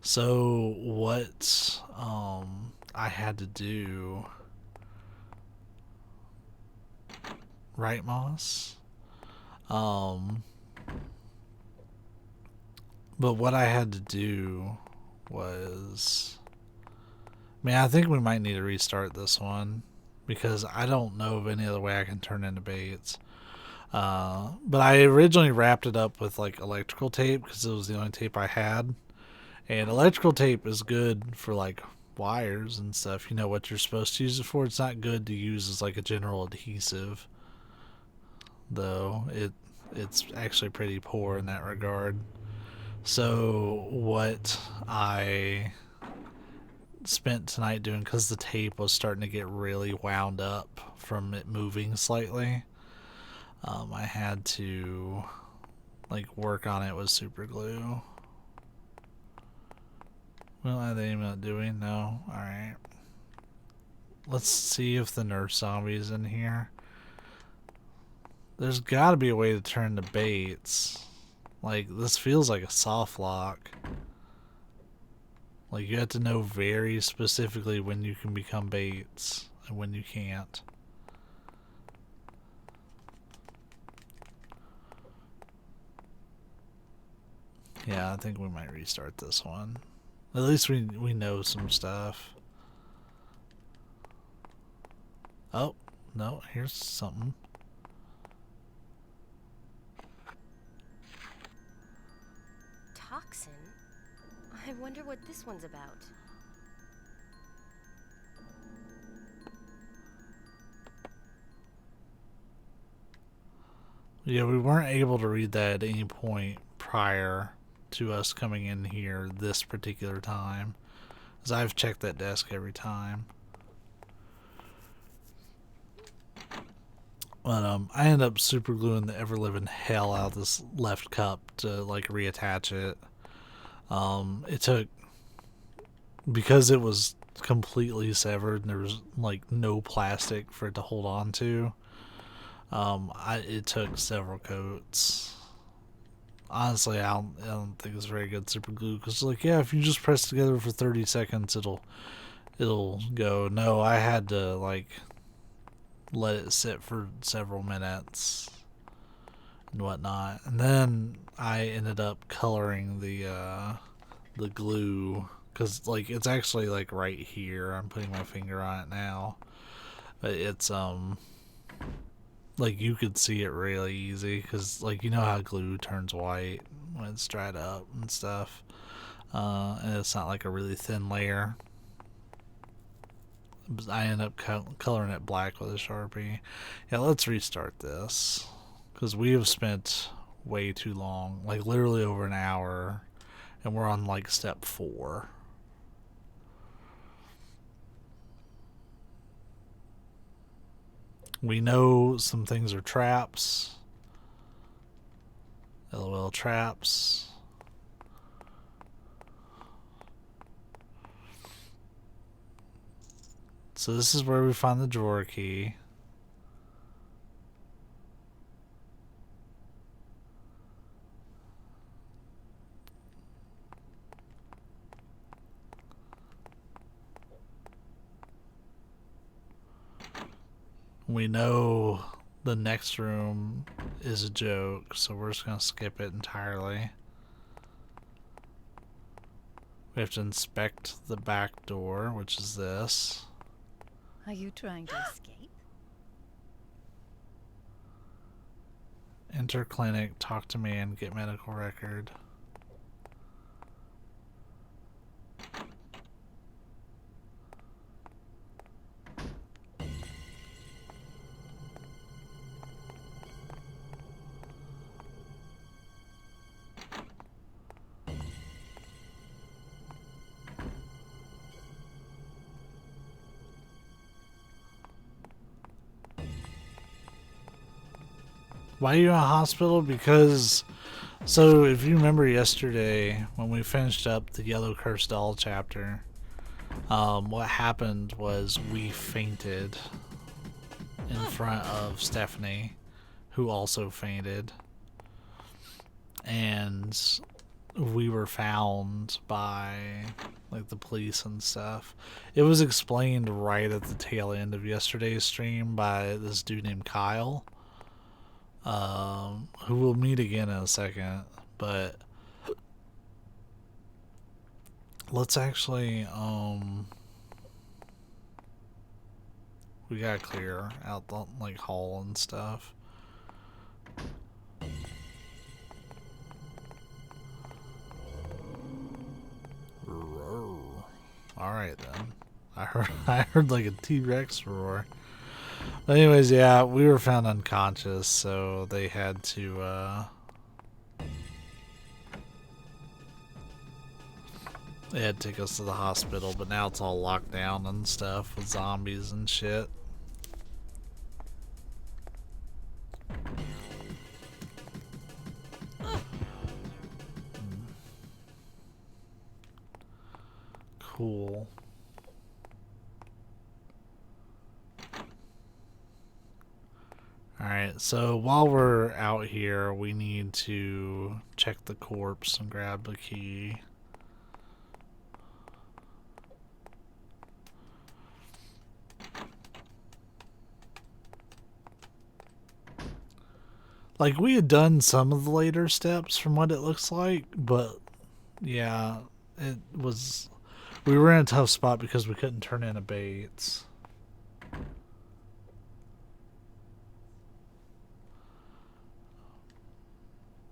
So what I had to do, right, Moss? But what I had to do was, man, I think we might need to restart this one because I don't know of any other way I can turn into Bates. But I originally wrapped it up with like electrical tape because it was the only tape I had. And electrical tape is good for like wires and stuff. You know what you're supposed to use it for. It's not good to use as like a general adhesive, though. It's actually pretty poor in that regard. So what I spent tonight doing, because the tape was starting to get really wound up from it moving slightly, I had to like work on it with super glue. Well, are they not doing? No. Alright. Let's see if the nurse zombie is in here. There's gotta be a way to turn the Bates. Like, this feels like a soft lock. Like, you have to know very specifically when you can become Bates and when you can't. Yeah, I think we might restart this one. At least we know some stuff. Oh, no, here's something. Toxin? I wonder what this one's about. Yeah, we weren't able to read that at any point prior to us coming in here this particular time, as I've checked that desk every time. But I ended up super gluing the ever living hell out of this left cup to like reattach it. It took, because it was completely severed and there was like no plastic for it to hold on to. It took several coats. Honestly, I don't think it's very good super glue, because like, yeah, if you just press together for 30 seconds, it'll go. No, I had to like let it sit for several minutes and whatnot, and then I ended up coloring the glue, because like it's actually like right here. I'm putting my finger on it now, but it's like you could see it really easy, because like, you know how glue turns white when it's dried up and stuff, and it's not like a really thin layer. But I end up coloring it black with a Sharpie. Yeah, let's restart this, because we have spent way too long, like literally over an hour, and we're on like step 4. We know some things are traps. LOL traps. So this is where we find the drawer key. We know the next room is a joke, so we're just going to skip it entirely. We have to inspect the back door, which is this. Are you trying to escape? Enter clinic, talk to man, get medical record. Why are you in a hospital? Because, so if you remember yesterday when we finished up the Yellow Cursed Doll chapter, what happened was we fainted in front of Stephanie, who also fainted, and we were found by like the police and stuff. It was explained right at the tail end of yesterday's stream by this dude named Kyle. Who we'll meet again in a second, but let's actually, we gotta clear out the, like, hall and stuff. Alright then. I heard like a T-Rex roar. But anyways, yeah, we were found unconscious, so they had to, they had to take us to the hospital, but now it's all locked down and stuff with zombies and shit. Cool. Alright, so while we're out here, we need to check the corpse and grab the key. Like, we had done some of the later steps from what it looks like, but yeah, it was... We were in a tough spot because we couldn't turn in a Bates.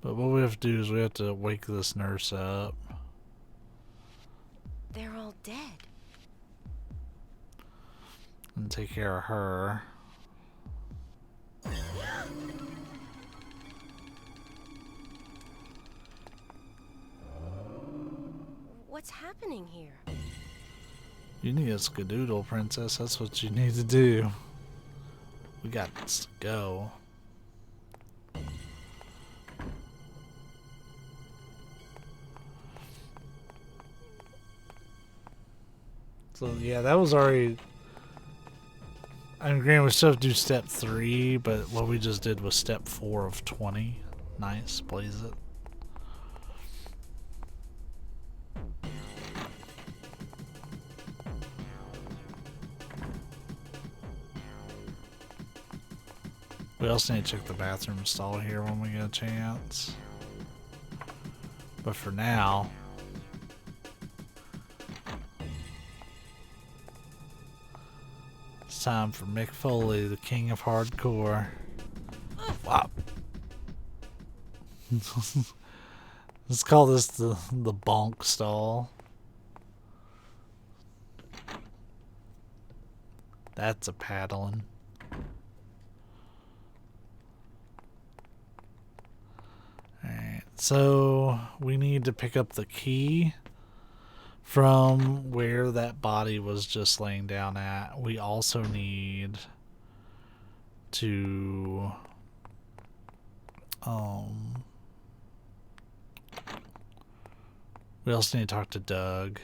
But what we have to do is we have to wake this nurse up. They're all dead. And take care of her. What's happening here? You need a skadoodle, princess. That's what you need to do. We got to go. So yeah, that was already... I mean, granted, we still have to do step 3, but what we just did was step 4 of 20. Nice, blaze it. We also need to check the bathroom stall here when we get a chance. But for now... It's time for Mick Foley, the king of hardcore. Wow. Let's call this the bonk stall. That's a paddling. Alright, so we need to pick up the key from where that body was just laying down at. We also need to we also need to talk to Doug.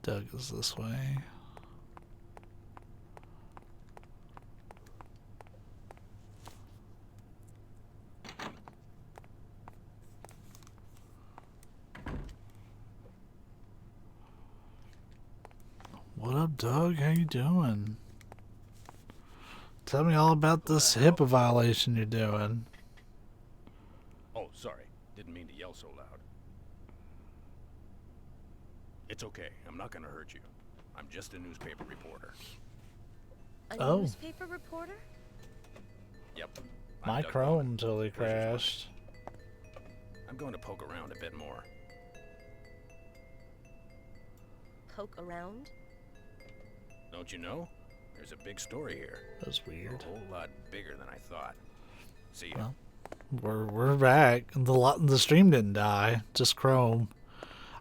Doug is this way. up, Doug? How you doing? Tell me all about this HIPAA violation you're doing. Oh, sorry. Didn't mean to yell so loud. It's okay. I'm not gonna hurt you. I'm just a newspaper reporter. A newspaper reporter? Yep. My I'm Doug Chrome Bowman. totally Where's your crashed. I'm going to poke around a bit more. Poke around? Don't you know? There's a big story here. That's A weird. whole lot bigger than I thought. See ya. Well, we're back. The stream didn't die, just Chrome.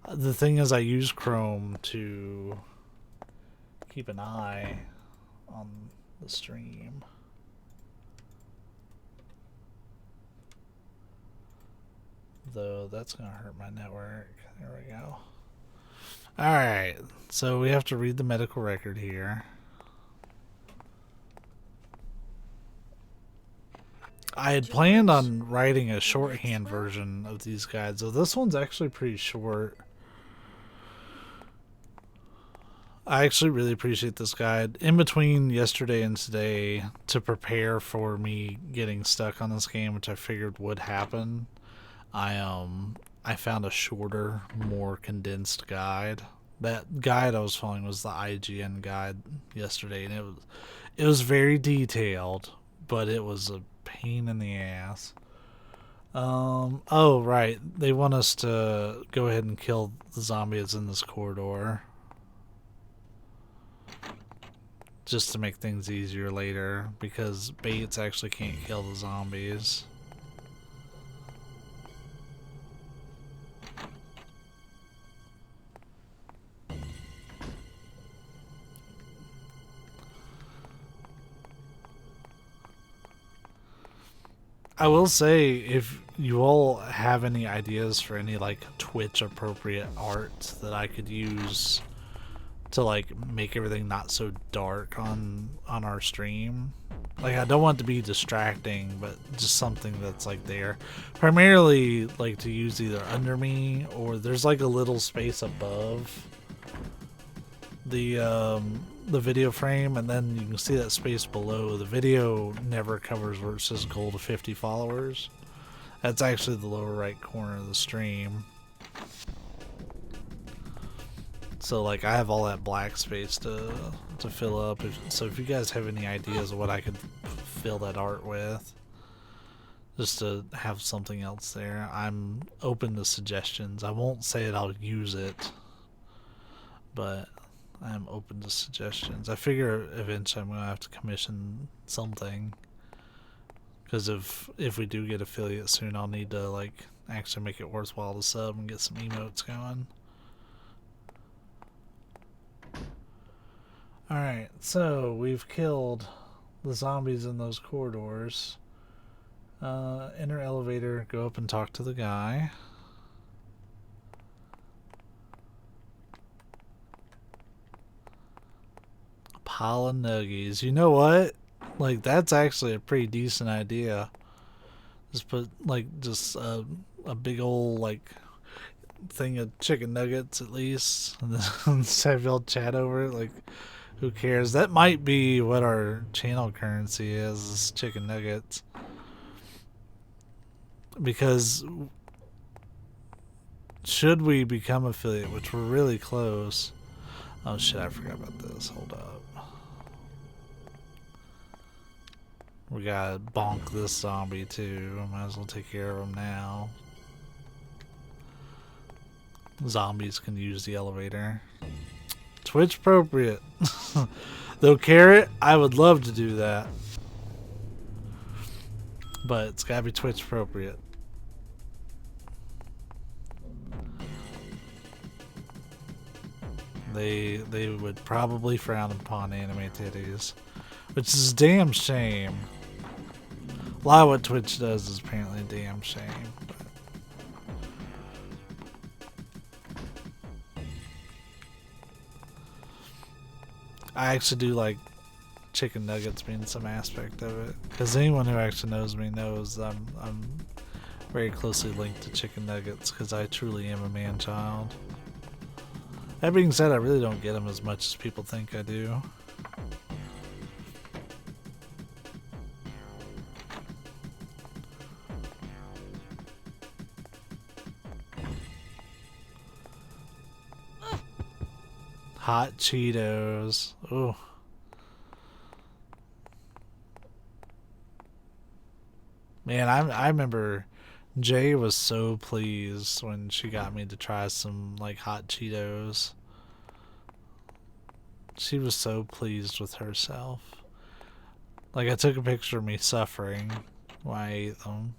The thing is, I use Chrome to keep an eye on the stream. Though that's gonna hurt my network. There we go. Alright, so we have to read the medical record here. I had planned on writing a shorthand version of these guides, so this one's actually pretty short. I actually really appreciate this guide. In between yesterday and today, to prepare for me getting stuck on this game, which I figured would happen, I found a shorter, more condensed guide. That guide I was following was the IGN guide yesterday, and it was very detailed, but it was a pain in the ass. Oh right, they want us to go ahead and kill the zombies in this corridor, just to make things easier later, because Bates actually can't kill the zombies. I will say, if you all have any ideas for any like Twitch appropriate art that I could use to like make everything not so dark on our stream, like I don't want it to be distracting, but just something that's like there, primarily like to use either under me, or there's like a little space above the video frame, and then you can see that space below. The video never covers where it says goal to 50 followers. That's actually the lower right corner of the stream. So like I have all that black space to fill up. So if you guys have any ideas of what I could fill that art with, just to have something else there, I'm open to suggestions. I won't say that I'll use it, but I'm open to suggestions. I figure eventually I'm going to have to commission something, because if we do get affiliate soon, I'll need to like actually make it worthwhile to sub and get some emotes going. Alright, so we've killed the zombies in those corridors. Enter elevator, go up and talk to the guy. Pile of nuggies. You know what? Like, that's actually a pretty decent idea. Just put, like, just a big old, like, thing of chicken nuggets at least. And then just have y'all chat over it. Like, who cares? That might be what our channel currency is chicken nuggets. Because should we become affiliate, which we're really close. Oh shit, I forgot about this. Hold up. We gotta bonk this zombie too. Might as well take care of him now. Zombies can use the elevator. Twitch appropriate. Though Carrot, I would love to do that. But it's gotta be Twitch appropriate. They would probably frown upon anime titties, which is a damn shame. A lot of what Twitch does is apparently a damn shame. But I actually do like chicken nuggets being some aspect of it, because anyone who actually knows me knows I'm very closely linked to chicken nuggets, because I truly am a man-child. That being said, I really don't get them as much as people think I do. Hot Cheetos. Ooh. Man, I remember Jay was so pleased when she got me to try some like hot Cheetos. She was so pleased with herself. Like I took a picture of me suffering while I ate them.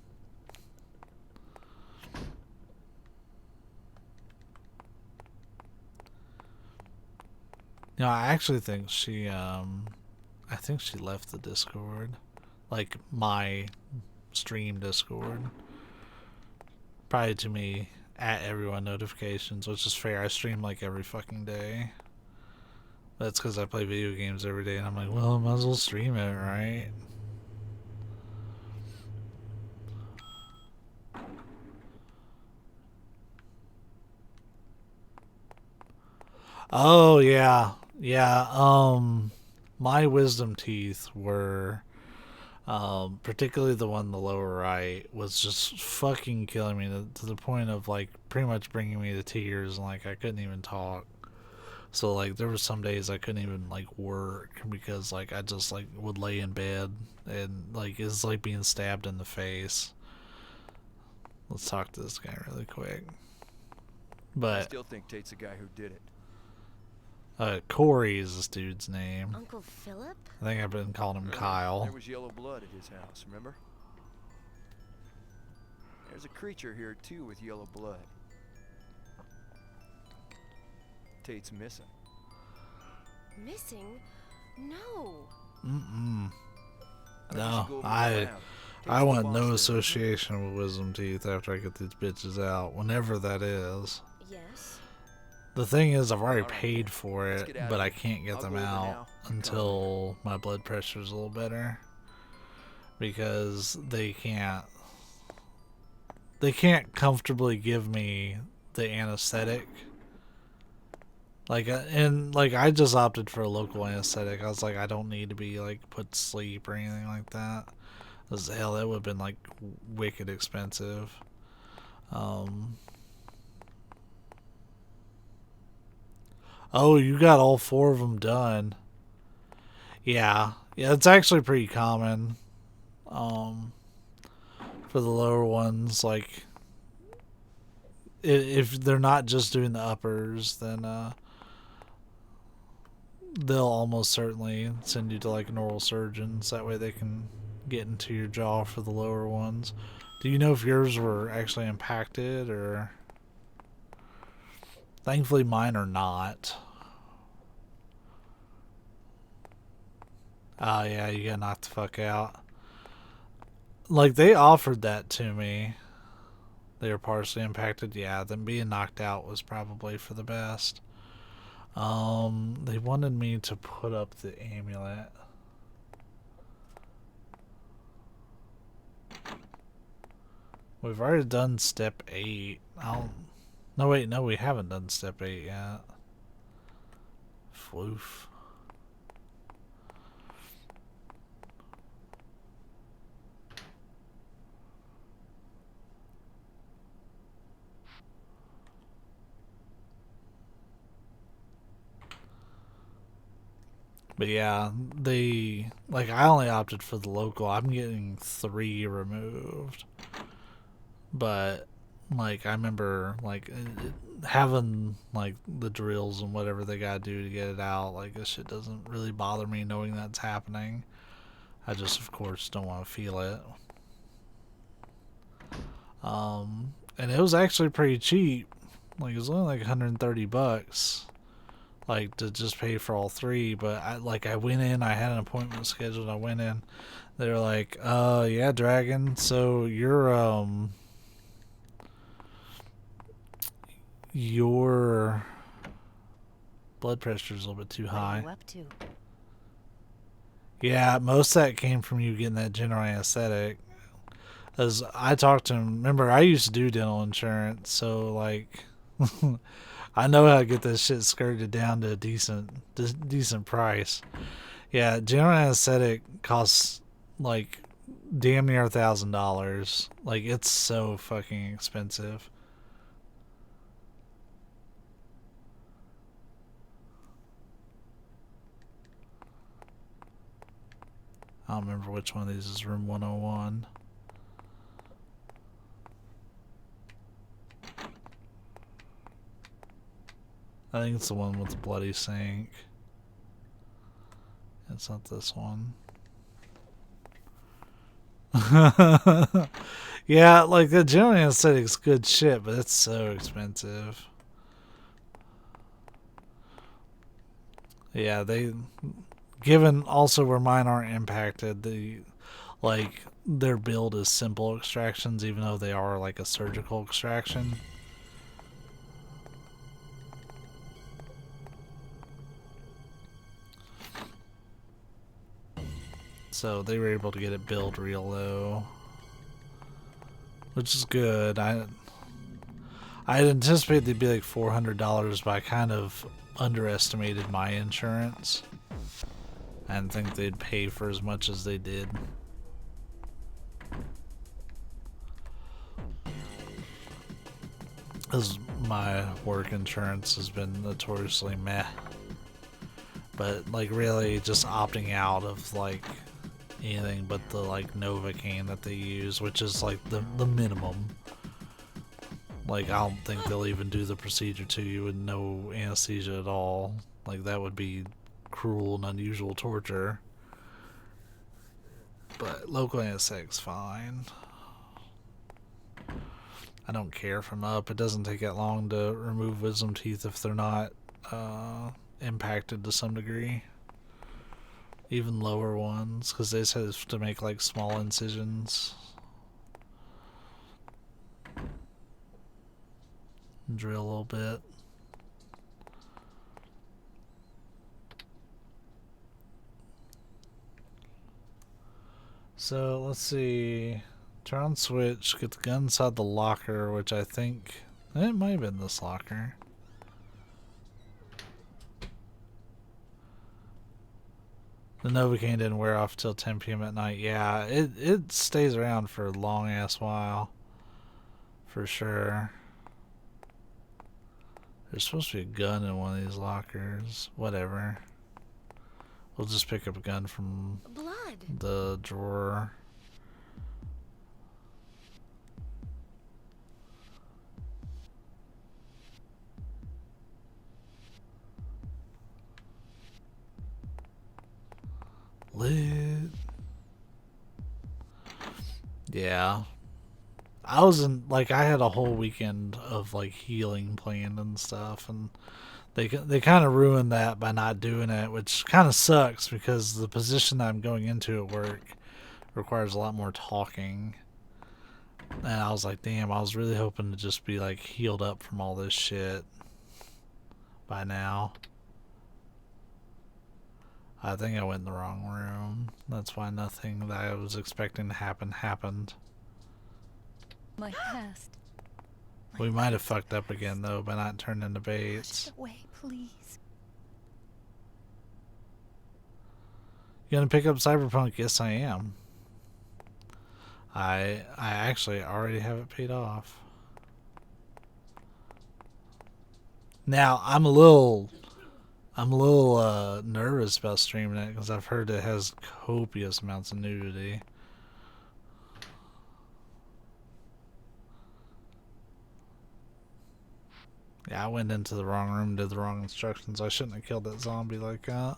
No, I actually think she left the Discord. Like my stream Discord. Probably to me at everyone notifications, which is fair. I stream like every fucking day. That's because I play video games every day and I'm like, well, I might as well stream it, right? Oh yeah. Yeah, my wisdom teeth were, particularly the one in the lower right, was just fucking killing me to the point of like pretty much bringing me to tears, and like I couldn't even talk. So like there were some days I couldn't even like work because like I just like would lay in bed and like it's like being stabbed in the face. Let's talk to this guy really quick. I But still think Tate's the guy who did it. Corey is this dude's name. Uncle Philip? I think I've been calling him There Kyle. was yellow blood at his house, remember? There's a creature here too with yellow blood. Tate's missing. Missing? No. Mm-mm. I think we No, should go over I and around. Tate's I the want boss no there. association with wisdom teeth after I get these bitches out, whenever that is. Yes. The thing is, I've already Alright, paid for let's it, get out but of I here. can't get I'll them go over out now. You come until my blood pressure's a little better. Because they can't comfortably give me the anesthetic. Like, and like I just opted for a local anesthetic. I was like, I don't need to be like put to sleep or anything like that. Because hell, that would have been like wicked expensive. Oh, you got all 4 of them done. Yeah, it's actually pretty common. For the lower ones, like if they're not just doing the uppers, then they'll almost certainly send you to like neural surgeons. That way they can get into your jaw for the lower ones. Do you know if yours were actually impacted or? Thankfully mine are not. Oh yeah, you got knocked the fuck out. Like they offered that to me. They were partially impacted. Yeah, them being knocked out was probably for the best. They wanted me to put up the amulet. We've already done step 8. No wait, no, we haven't done step 8 yet. Floof. But yeah, I only opted for the local. I'm getting 3 removed. But like I remember like having like the drills and whatever they gotta do to get it out. Like this shit doesn't really bother me knowing that's happening. I just of course don't want to feel it. And it was actually pretty cheap. Like it was only like 130 bucks. Like to just pay for all 3, but I went in, I had an appointment scheduled, I went in, they were like, yeah, Dragon, so your blood pressure is a little bit too What are high. you up to? Yeah, most of that came from you getting that general anesthetic. As I talked to him, remember I used to do dental insurance, so like I know how to get this shit skirted down to a decent price. Yeah, general anesthetic costs like damn near $1,000. Like, it's so fucking expensive. I don't remember which one of these is room 101. I think it's the one with the bloody sink. It's not this one. Yeah, like the general anesthetic's good shit, but it's so expensive. Yeah, given also where mine aren't impacted, their build is simple extractions, even though they are like a surgical extraction. So they were able to get it built real low, which is good. I'd anticipate they'd be like $400, but I kind of underestimated my insurance. I didn't think they'd pay for as much as they did. Because my work insurance has been notoriously meh. But like really just opting out of like anything but the like Novocaine that they use, which is like the minimum. Like I don't think they'll even do the procedure to you with no anesthesia at all. Like that would be cruel and unusual torture. But local anesthetic's fine. I don't care if I'm up. It doesn't take that long to remove wisdom teeth if they're not impacted to some degree. Even lower ones, because they just have to make like small incisions. Drill a little bit. So let's see. Turn on switch, get the gun inside the locker, which I think it might have been this locker. The Novocaine didn't wear off till 10 p.m. at night. Yeah, it stays around for a long ass while. For sure. There's supposed to be a gun in one of these lockers. Whatever. We'll just pick up a gun from Blood. the drawer. Lit. Yeah. I had a whole weekend of like healing planned and stuff, and they kind of ruined that by not doing it, which kind of sucks because the position that I'm going into at work requires a lot more talking. And I was like, damn, I was really hoping to just be like healed up from all this shit by now. I think I went in the wrong room. That's why nothing that I was expecting to happen happened. My past. We might have fucked up again though by not turning into baits. Put it away, please. You gonna pick up Cyberpunk? Yes, I am. I actually already have it paid off. Now I'm a little nervous about streaming it because I've heard it has copious amounts of nudity. Yeah, I went into the wrong room, did the wrong instructions. I shouldn't have killed that zombie like that.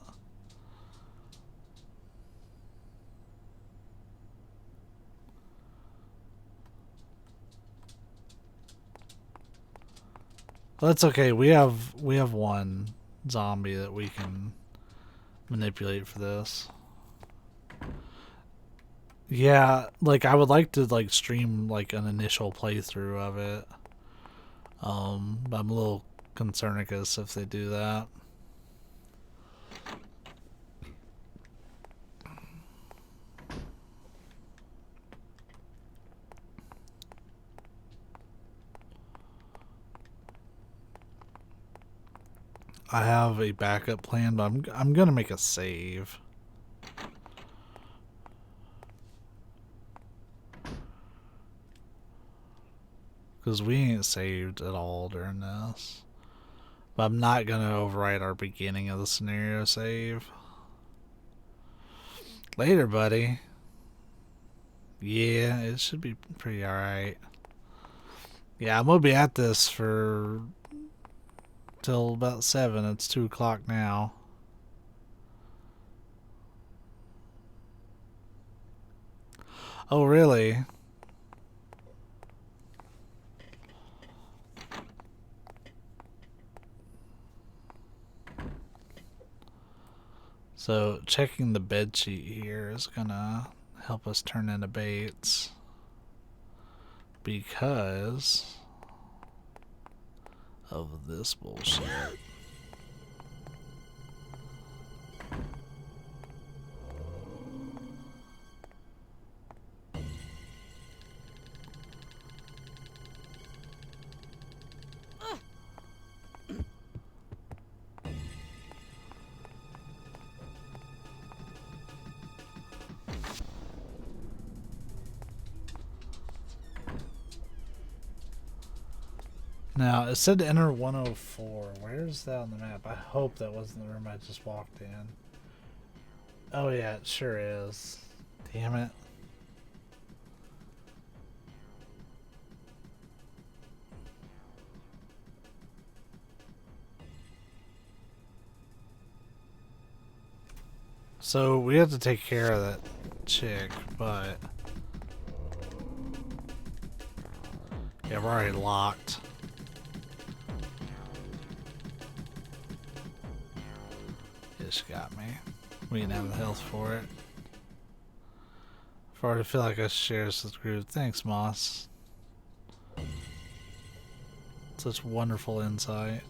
That's okay. We have one zombie that we can manipulate for this. Yeah, like I would like to like stream like an initial playthrough of it. But I'm a little concernicus if they do that. I have a backup plan, but I'm gonna make a save. Because we ain't saved at all during this. But I'm not gonna overwrite our beginning of the scenario save. Later, buddy. Yeah, it should be pretty alright. Yeah, I'm gonna be at this for till about 7. It's 2 o'clock now. Oh, really? So checking the bed sheet here is gonna help us turn into baits because of this bullshit. Now, it said enter 104. Where's that on the map? I hope that wasn't the room I just walked in. Oh yeah, it sure is. Damn it. So, we have to take care of that chick, but... yeah, we're already locked. She got me. We didn't have the health for it. I already feel like I share this with the group. Thanks, Moss. Such wonderful insight.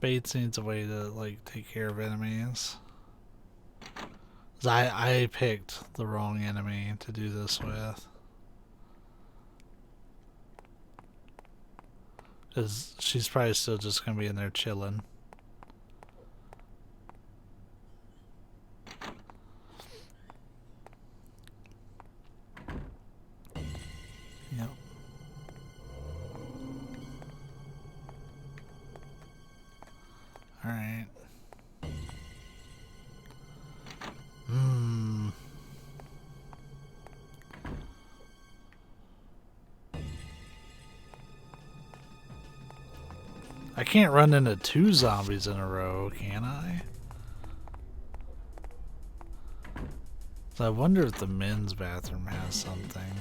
Bates needs a way to like take care of enemies. 'Cause I picked the wrong enemy to do this with. 'Cause she's probably still just gonna be in there chilling. Yep. Alright. I can't run into 2 zombies in a row, can I? So I wonder if the men's bathroom has something.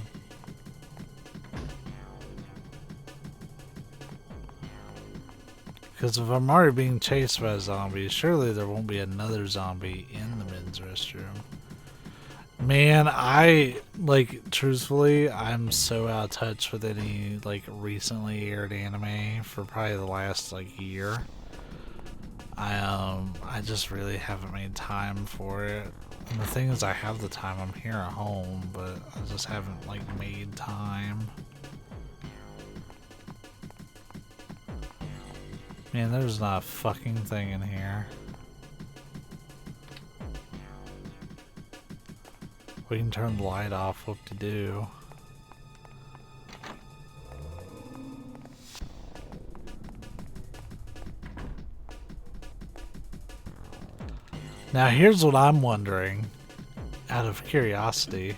Because if I'm already being chased by zombies, surely there won't be another zombie in the men's restroom. Man, truthfully, I'm so out of touch with any, recently aired anime for probably the last, year. I just really haven't made time for it. And the thing is, I have the time. I'm here at home, but I just haven't, made time. Man, there's not a fucking thing in here. We can turn the light off, whoop-de-doo. Now here's what I'm wondering, out of curiosity.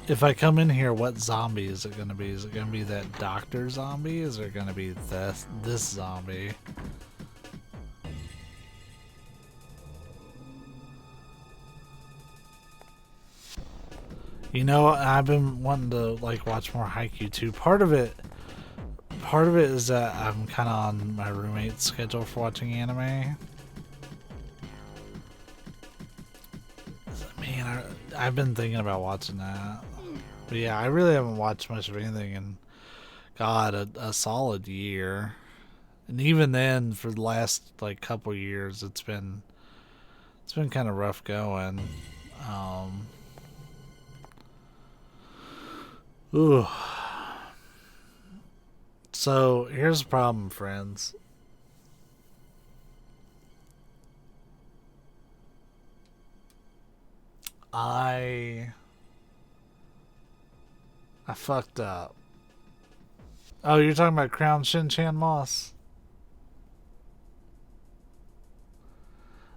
If I come in here, what zombie is it gonna be? Is it gonna be that doctor zombie? Is it gonna be this zombie? I've been wanting to watch more Haikyuu too. Part of part of it is that I'm kind of on my roommate's schedule for watching anime. Man, I've been thinking about watching that. But yeah, I really haven't watched much of anything in, God, a solid year. And even then, for the last like couple years, it's been kind of rough going. Ooh. So here's the problem, friends. I fucked up. Oh, you're talking about Crown Shin-Chan Moss?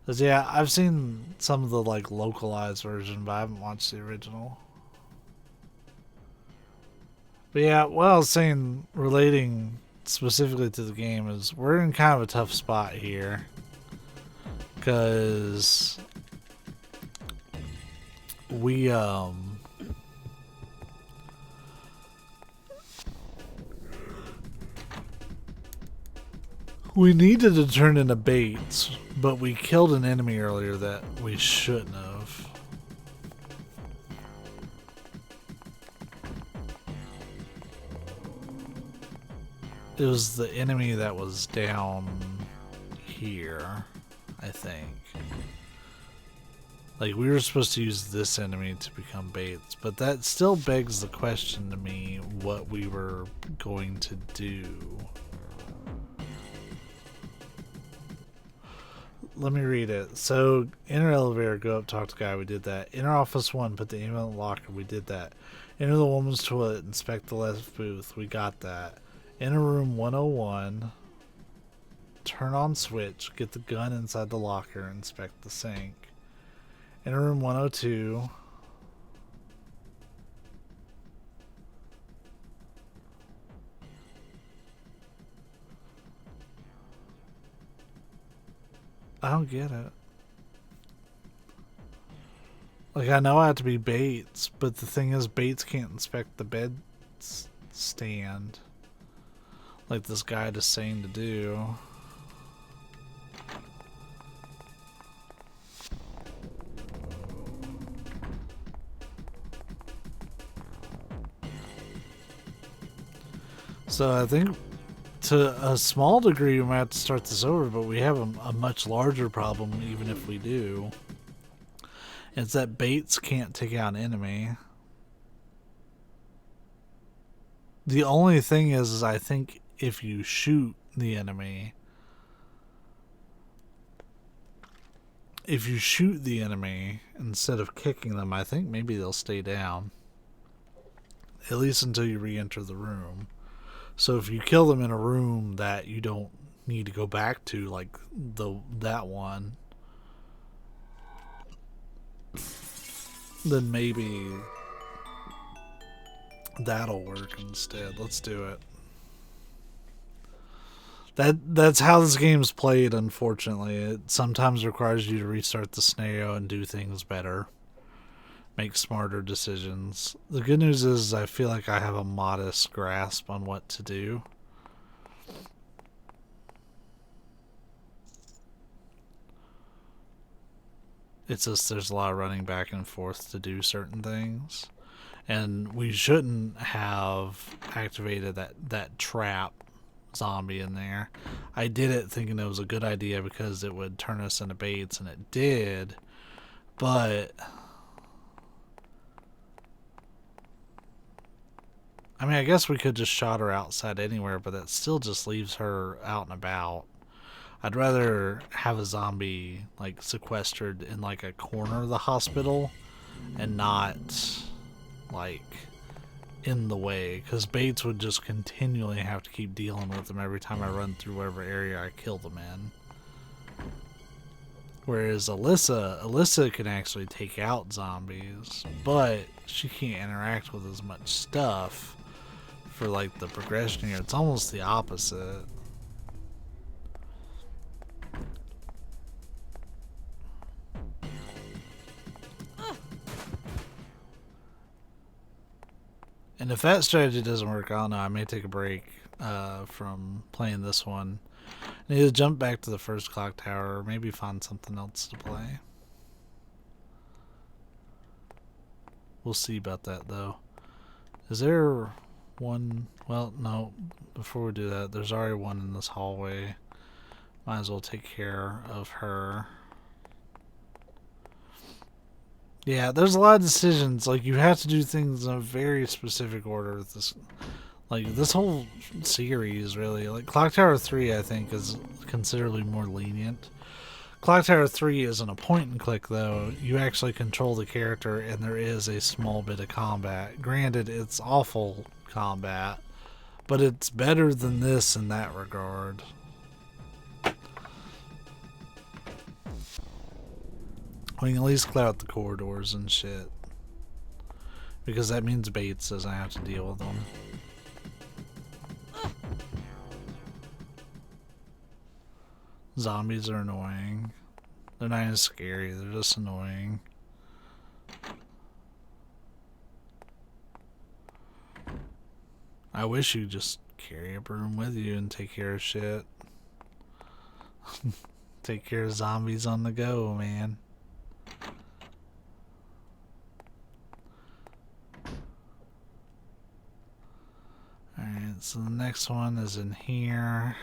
'Cause yeah, I've seen some of the like localized version, but I haven't watched the original. But yeah, what I was saying relating specifically to the game is we're in kind of a tough spot here. Because we we needed to turn into baits, but we killed an enemy earlier that we shouldn't have. It was the enemy that was down here, I think. Like, we were supposed to use this enemy to become baits, but that still begs the question to me what we were going to do. Let me read it. So, enter elevator, go up, talk to guy, we did that. Enter office 1, put the email in the locker, we did that. Enter the woman's toilet, inspect the left booth, we got that. Enter room 101, turn on switch, get the gun inside the locker, inspect the sink. Enter room 102. I don't get it. Like, I know I have to be Bates, but the thing is, Bates can't inspect the bed stand like this guide is saying to do. So I think to a small degree we might have to start this over, but we have a much larger problem even if we do. It's that Bates can't take out an enemy. The only thing is I think if you shoot the enemy, instead of kicking them, I think maybe they'll stay down. At least until you re-enter the room. So if you kill them in a room that you don't need to go back to, like that one, then maybe that'll work instead. Let's do it. That's how this game's played, unfortunately. It sometimes requires you to restart the scenario and do things better. Make smarter decisions. The good news is I feel like I have a modest grasp on what to do. It's just there's a lot of running back and forth to do certain things. And we shouldn't have activated that trap zombie in there. I did it thinking it was a good idea because it would turn us into baits, and it did. But I mean, I guess we could just shot her outside anywhere, but that still just leaves her out and about. I'd rather have a zombie like sequestered in like a corner of the hospital and not like in the way, because Bates would just continually have to keep dealing with them every time I run through whatever area I kill them in. Whereas Alyssa can actually take out zombies, but she can't interact with as much stuff for like the progression here. It's almost the opposite. And if that strategy doesn't work, I don't know, I may take a break. from playing this one. I need to jump back to the first clock tower or maybe find something else to play. We'll see about that though. Is there one? Well, no. Before we do that, there's already one in this hallway. Might as well take care of her. Yeah, there's a lot of decisions. Like, you have to do things in a very specific order with this. Like, this whole series, really. Like, Clock Tower 3, I think, is considerably more lenient. Clock Tower 3 isn't a point and click, though. You actually control the character, and there is a small bit of combat. Granted, it's awful combat, but it's better than this in that regard. We can at least clear out the corridors and shit. Because that means Bates doesn't have to deal with them. Zombies are annoying. They're not even scary, they're just annoying. I wish you just carry a broom with you and take care of shit. Take care of zombies on the go, man. Alright, so the next one is in here.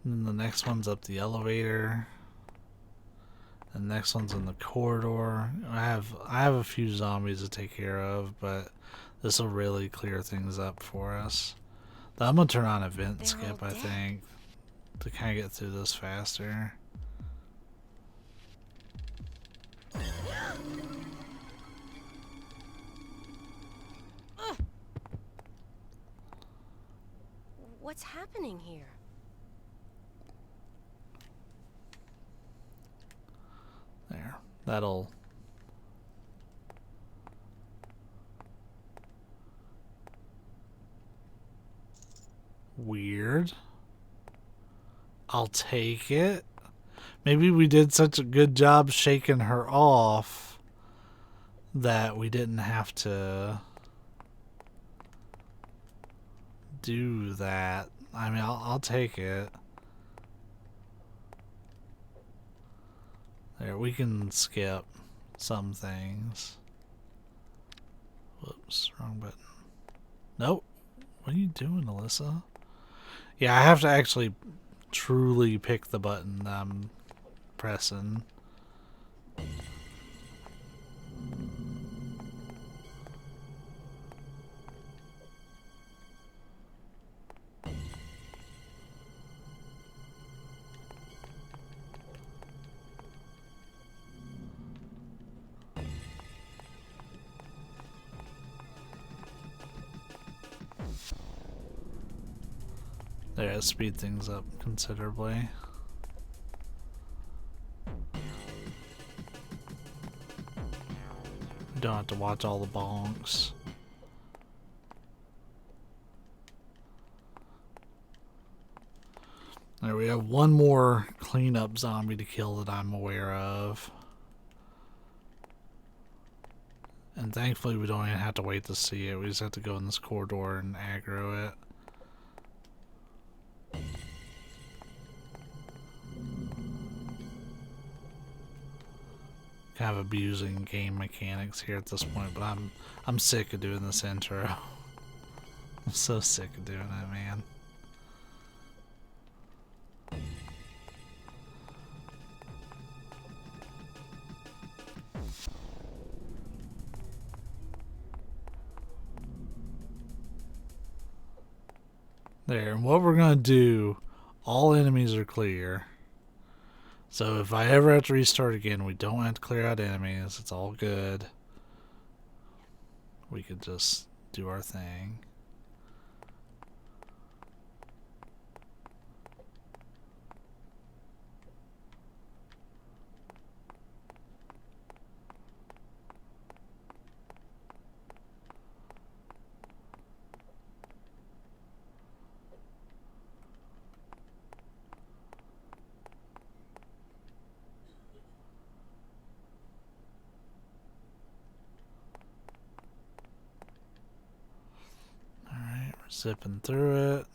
And the next one's up the elevator. And the next one's in the corridor. I have a few zombies to take care of, but this will really clear things up for us. I'm gonna turn on event They're skip, all I dead. think, to kind of get through this faster. What's happening here? There. That'll... Weird. I'll take it. Maybe we did such a good job shaking her off that we didn't have to do that. I mean, I'll take it. There, we can skip some things. Whoops, wrong button. Nope. What are you doing, Alyssa? Yeah, I have to actually truly pick the button that I'm pressing. There, it speed things up considerably. You don't have to watch all the bonks. There, we have one more cleanup zombie to kill that I'm aware of. And thankfully we don't even have to wait to see it. We just have to go in this corridor and aggro it. Kind of abusing game mechanics here at this point, but I'm sick of doing this intro. I'm so sick of doing it, man. There, and what we're gonna do, all enemies are clear. So if I ever have to restart again, we don't have to clear out enemies. It's all good. We could just do our thing. Zipping through it.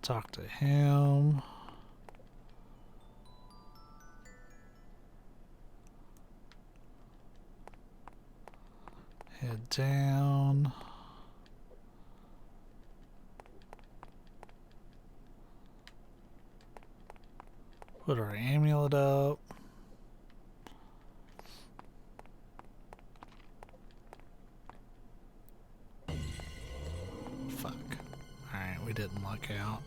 Talk to him. Head down. Put our amulet up. Fuck. Alright, we didn't luck out.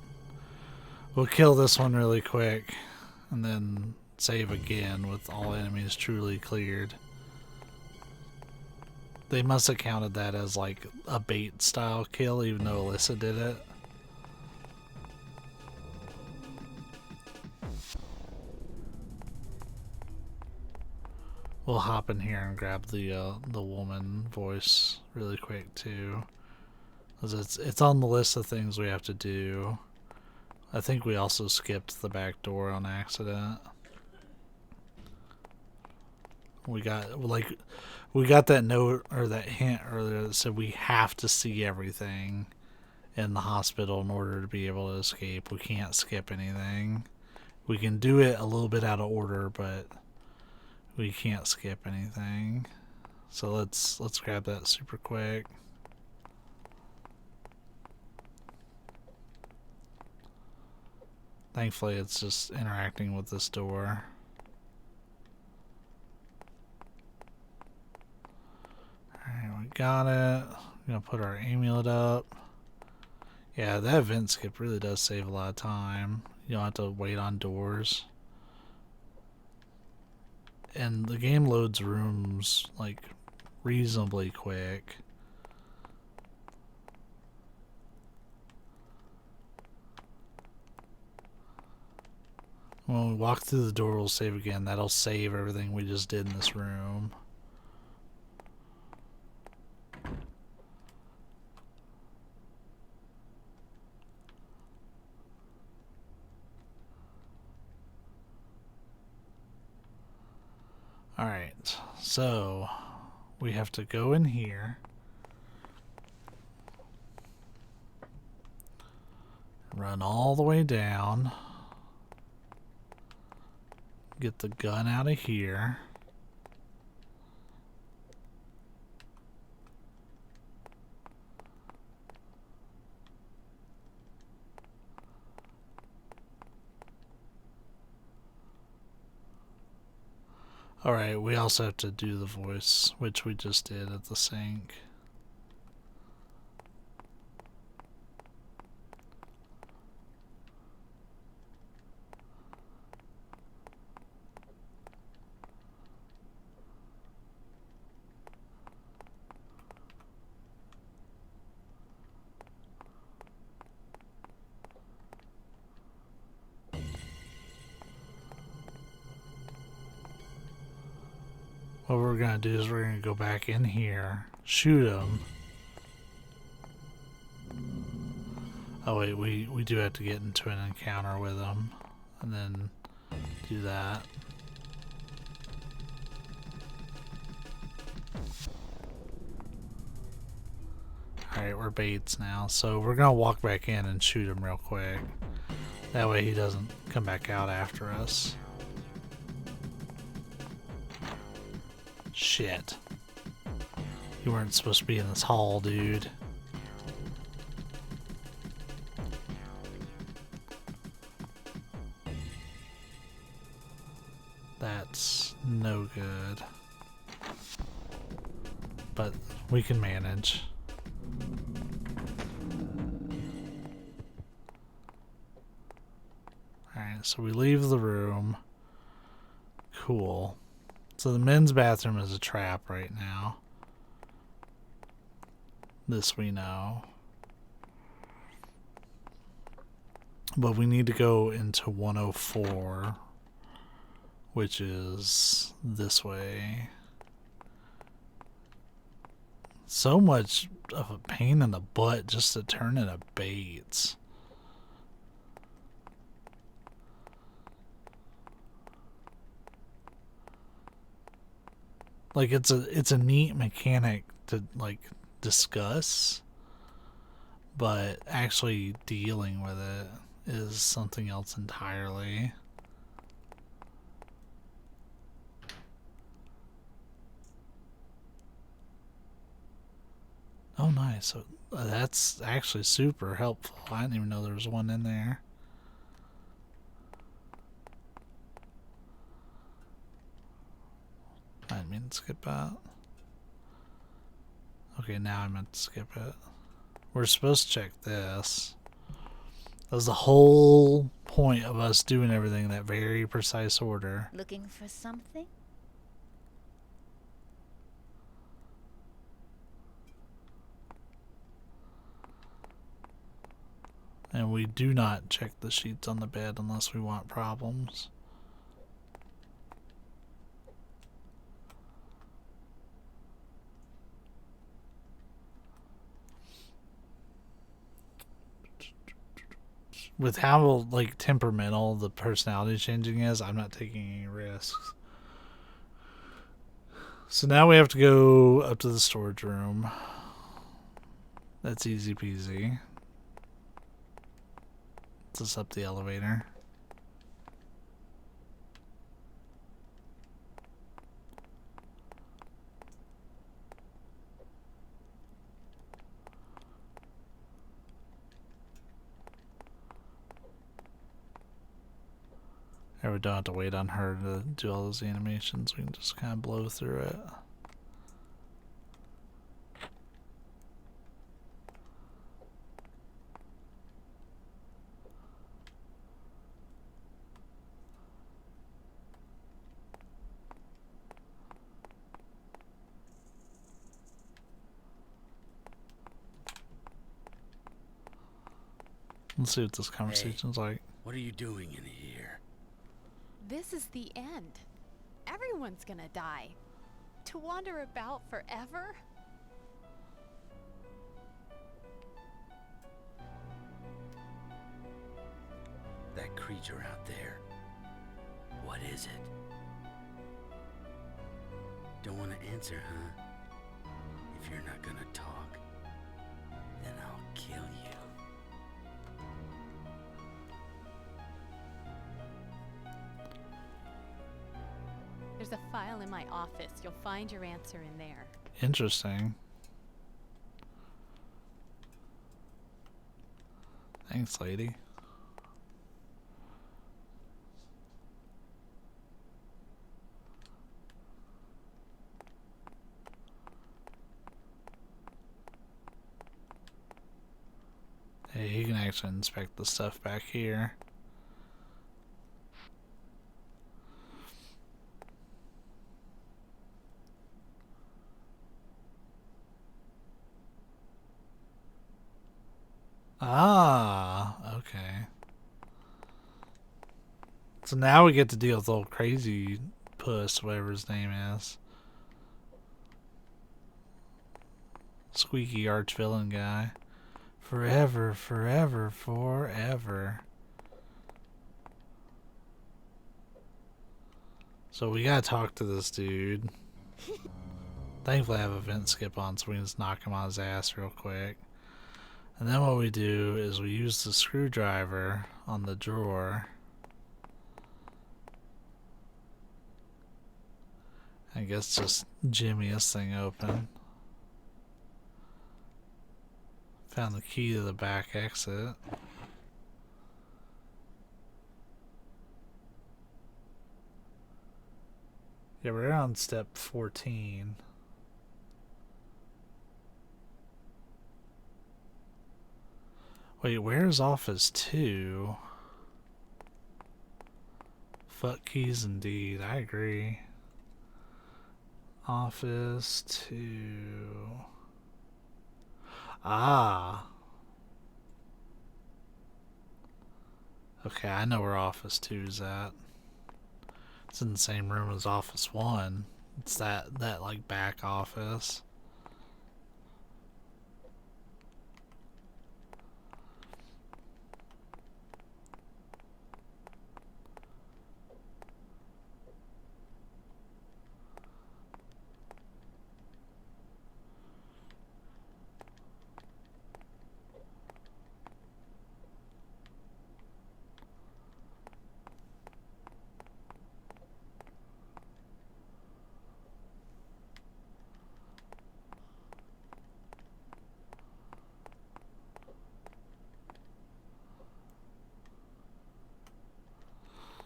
We'll kill this one really quick and then save again with all enemies truly cleared. They must have counted that as like a bait style kill even though Alyssa did it. We'll hop in here and grab the woman voice really quick too. 'Cause it's on the list of things we have to do. I think we also skipped the back door on accident. We got that note or that hint earlier that said we have to see everything in the hospital in order to be able to escape. We can't skip anything. We can do it a little bit out of order, but we can't skip anything. So let's grab that super quick. Thankfully, it's just interacting with this door. Alright, we got it. We're gonna put our amulet up. Yeah, that event skip really does save a lot of time. You don't have to wait on doors. And the game loads rooms, like, reasonably quick. When we walk through the door, we'll save again. That'll save everything we just did in this room. Alright, so we have to go in here. Run all the way down. Get the gun out of here. Alright, we also have to do the voice, which we just did at the sink. What we're gonna do is we're gonna go back in here, shoot him. Oh wait, we do have to get into an encounter with him, and then do that. Alright, we're Bates now, so we're gonna walk back in and shoot him real quick. That way he doesn't come back out after us. Shit. You weren't supposed to be in this hall, dude. That's no good. But we can manage. Alright, so we leave the room. Cool. So the men's bathroom is a trap right now. This we know. But we need to go into 104, which is this way. So much of a pain in the butt just to turn into Bates. Like it's a neat mechanic to like discuss, but actually dealing with it is something else entirely. Oh, nice. So that's actually super helpful. I didn't even know there was one in there. I didn't mean to skip that. Okay, now I meant to skip it. We're supposed to check this. That was the whole point of us doing everything in that very precise order. Looking for something? And we do not check the sheets on the bed unless we want problems. With how like temperamental the personality changing is, I'm not taking any risks. So now we have to go up to the storage room. That's easy peasy. Just up the elevator. Or we don't have to wait on her to do all those animations. We can just kind of blow through it. Let's see what this conversation's like. What are you doing in here? This is the end. Everyone's gonna die. To wander about forever? That creature out there. What is it? Don't want to answer, huh? If you're not gonna talk, then I'll kill you. There's a file in my office. You'll find your answer in there. Interesting. Thanks, lady. Hey, he can actually inspect the stuff back here. Ah, okay. So now we get to deal with old crazy puss, whatever his name is. Squeaky arch villain guy. Forever, forever, forever. So we gotta talk to this dude. Thankfully I have a vent skip on so we can just knock him on his ass real quick. And then what we do is we use the screwdriver on the drawer. I guess just jimmy this thing open. Found the key to the back exit. Yeah, we're on step 14. Wait, where's office 2? Fuck keys indeed, I agree. Office 2. Ah. Okay, I know where Office 2 is at. It's in the same room as Office 1. It's that like back office.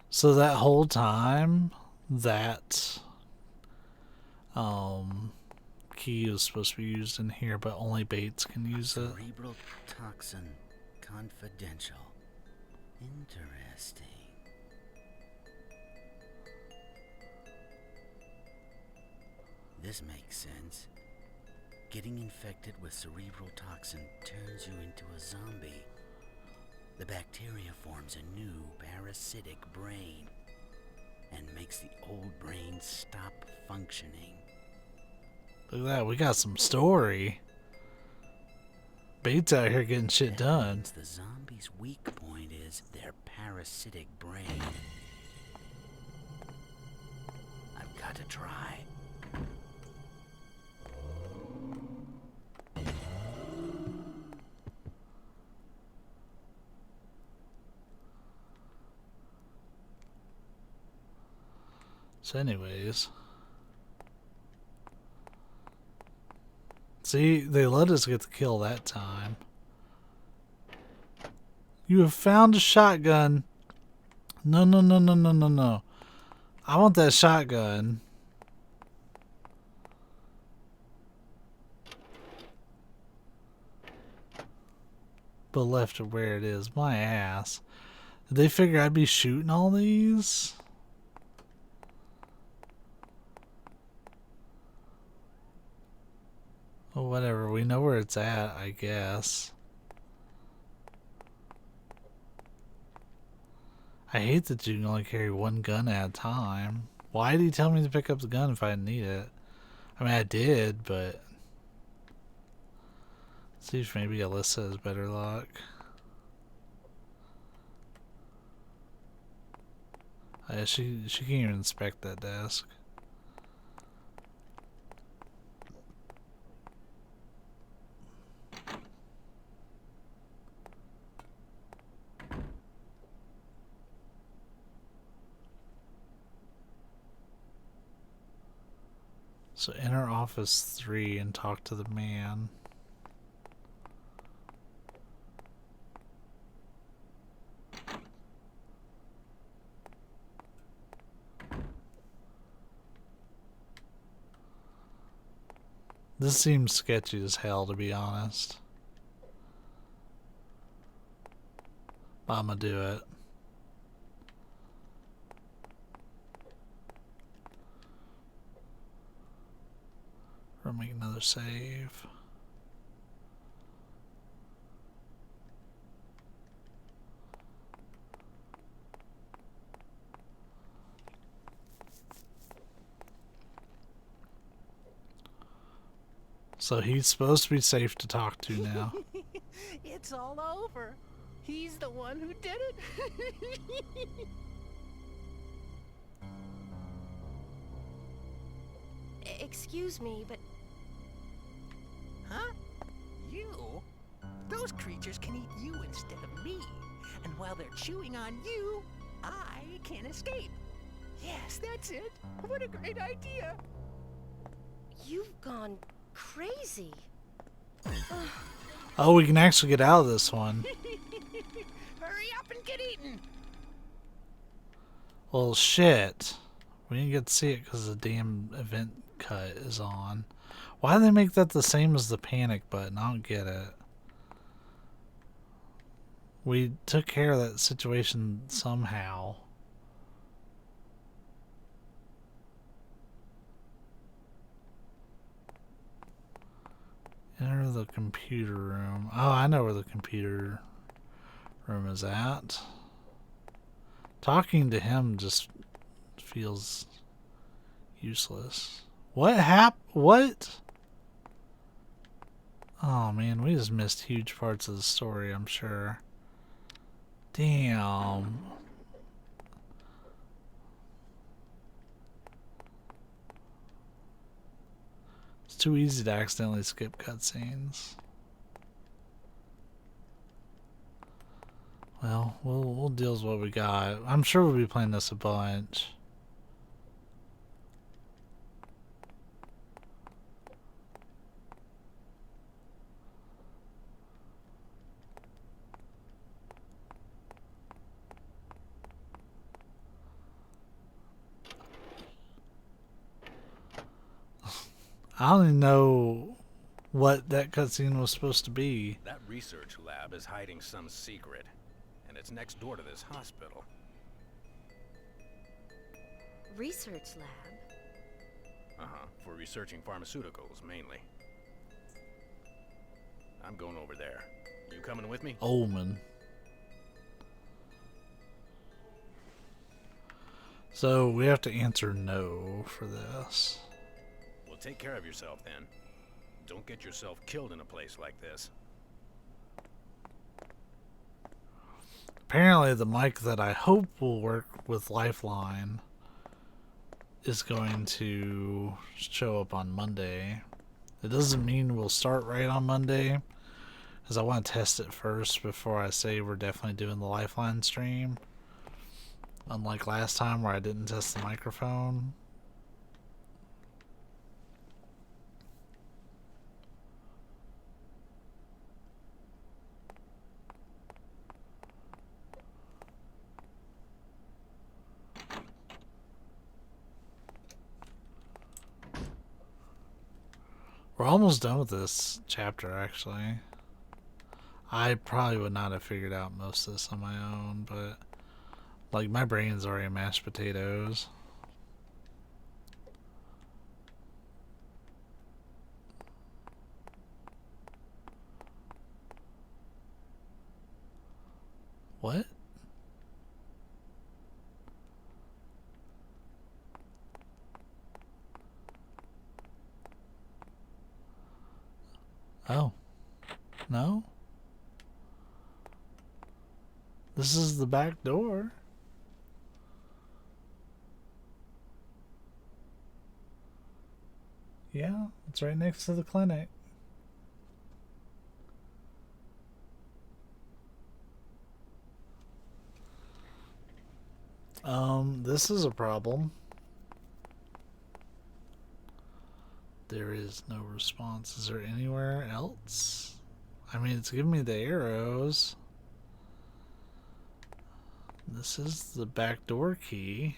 So that whole time, that key is supposed to be used in here, but only Bates can use it. Cerebral toxin confidential. Interesting. This makes sense. Getting infected with cerebral toxin turns you into a zombie. The bacteria forms a new parasitic brain and makes the old brain stop functioning. Look at that, we got some story. Bates out here getting shit That done. means the zombie's weak point is their parasitic brain. I've got to try. So anyways. See, they let us get the kill that time. You have found a shotgun. No, no, no, no, no, no, no. I want that shotgun. But left it where it is. My ass. Did they figure I'd be shooting all these? Well, whatever. We know where it's at, I guess. I hate that you can only carry one gun at a time. Why did he tell me to pick up the gun if I didn't need it? I mean, I did, but... Let's see if maybe Alyssa has better luck. She can't even inspect that desk. So enter office 3 and talk to the man. This seems sketchy as hell, to be honest. But I'm gonna do it. Or make another save. So he's supposed to be safe to talk to now. It's all over. He's the one who did it. Excuse me, but Huh? You? Those creatures can eat you instead of me. And while they're chewing on you, I can escape. Yes, that's it. What a great idea. you've gone crazy. Oh, we can actually get out of this one. Hurry up and get eaten. Well, shit. We didn't get to see it because the damn event cut is on. Why do they make that the same as the panic button? I don't get it. We took care of that situation somehow. Enter the computer room. Oh, I know where the computer room is at. Talking to him just feels useless. What? Oh man, we just missed huge parts of the story, I'm sure. Damn. It's too easy to accidentally skip cutscenes. Well, we'll deal with what we got. I'm sure we'll be playing this a bunch. I don't even know what that cutscene was supposed to be. That research lab is hiding some secret, and it's next door to this hospital. Research lab? Uh-huh, for researching pharmaceuticals, mainly. I'm going over there. You coming with me? Omen. So we have to answer no for this. Well, take care of yourself then. Don't get yourself killed in a place like this. Apparently the mic that I hope will work with Lifeline is going to show up on Monday. It doesn't mean we'll start right on Monday, because I want to test it first before I say we're definitely doing the Lifeline stream. Unlike last time where I didn't test the microphone. We're almost done with this chapter, actually. I probably would not have figured out most of this on my own, but like my brain's already mashed potatoes. What? Oh. No? This is the back door. Yeah, it's right next to the clinic. This is a problem. There is no response. Is there anywhere else? I mean, it's giving me the arrows. This is the back door key.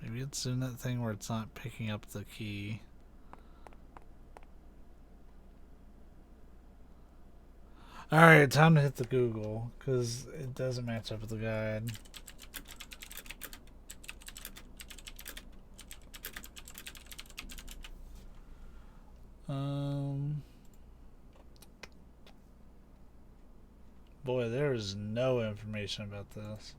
Maybe it's doing that thing where it's not picking up the key. Alright, time to hit the Google, because it doesn't match up with the guide. Boy, there is no information about this.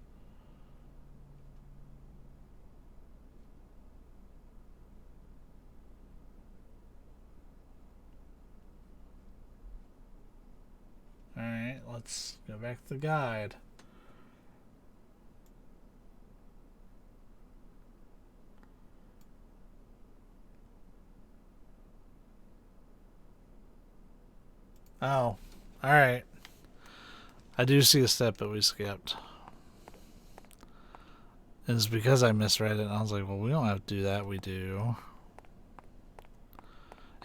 Alright, let's go back to the guide. Oh, alright. I do see a step that we skipped. And it's because I misread it and I was like, well, we don't have to do that, we do.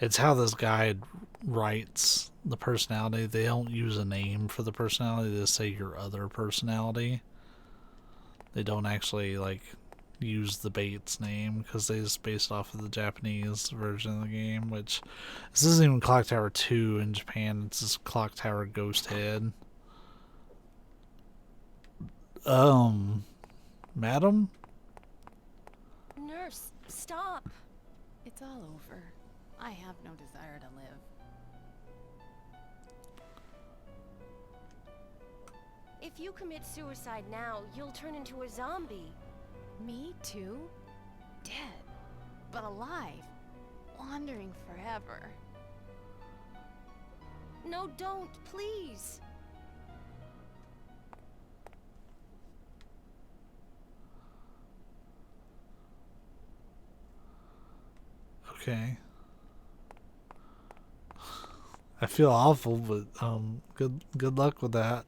It's how this guide writes the personality. They don't use a name for the personality, they just say your other personality. They don't actually like use the Bates name because they just based off of the Japanese version of the game, which this isn't even Clock Tower 2 in Japan, it's just Clock Tower Ghost Head. Madam? Nurse, stop. It's all over. I have no desire to live. If If you commit suicide now, you'll turn into a zombie. Me too? Dead, but alive, wandering forever. No, don't, please. Okay. I feel awful, but good luck with that.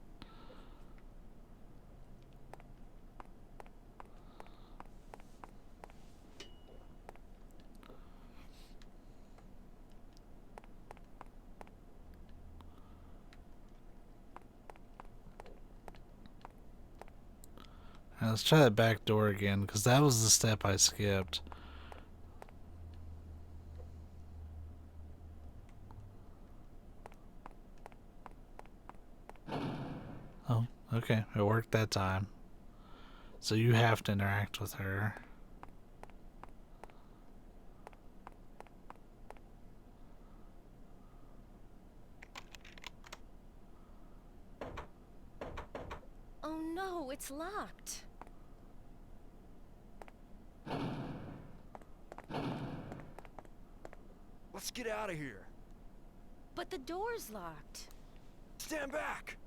Now let's try that back door again, because that was the step I skipped. Oh, okay. It worked that time. So you have to interact with her. Oh no, it's locked. Let's get out of here. But the door's locked. Stand back.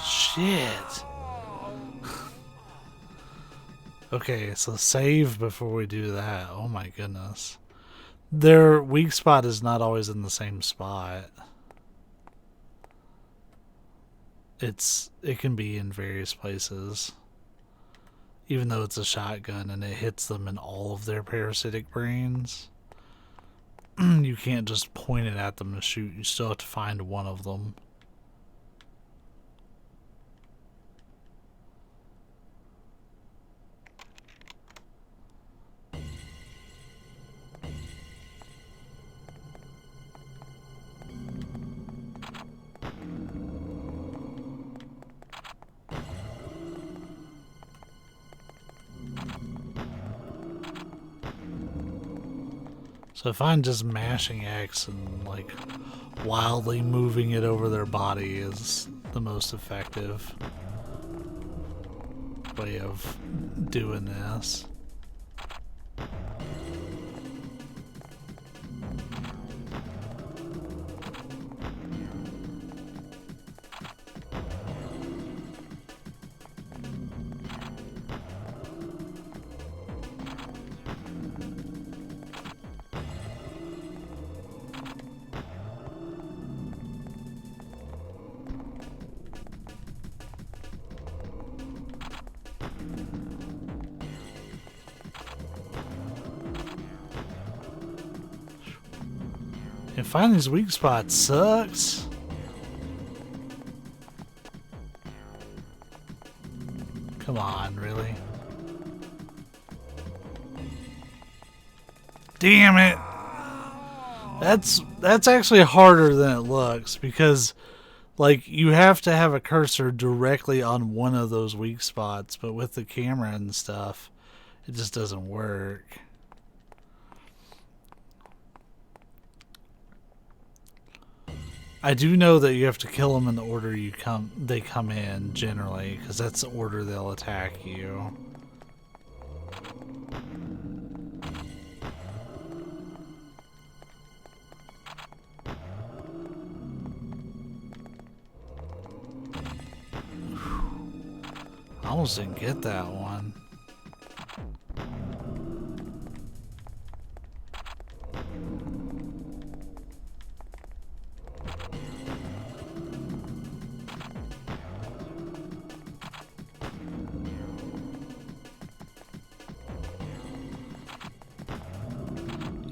Shit. Okay, so save before we do that. Oh my goodness. Their weak spot is not always in the same spot. It can be in various places. Even though it's a shotgun and it hits them in all of their parasitic brains. You can't just point it at them to shoot. You still have to find one of them. So I find just mashing X and like wildly moving it over their body is the most effective way of doing this. And finding these weak spots sucks. Come on, really? Damn it! That's actually harder than it looks because like you have to have a cursor directly on one of those weak spots, but with the camera and stuff, it just doesn't work. I do know that you have to kill them in the order they come in generally, because that's the order they'll attack you. I almost didn't get that one.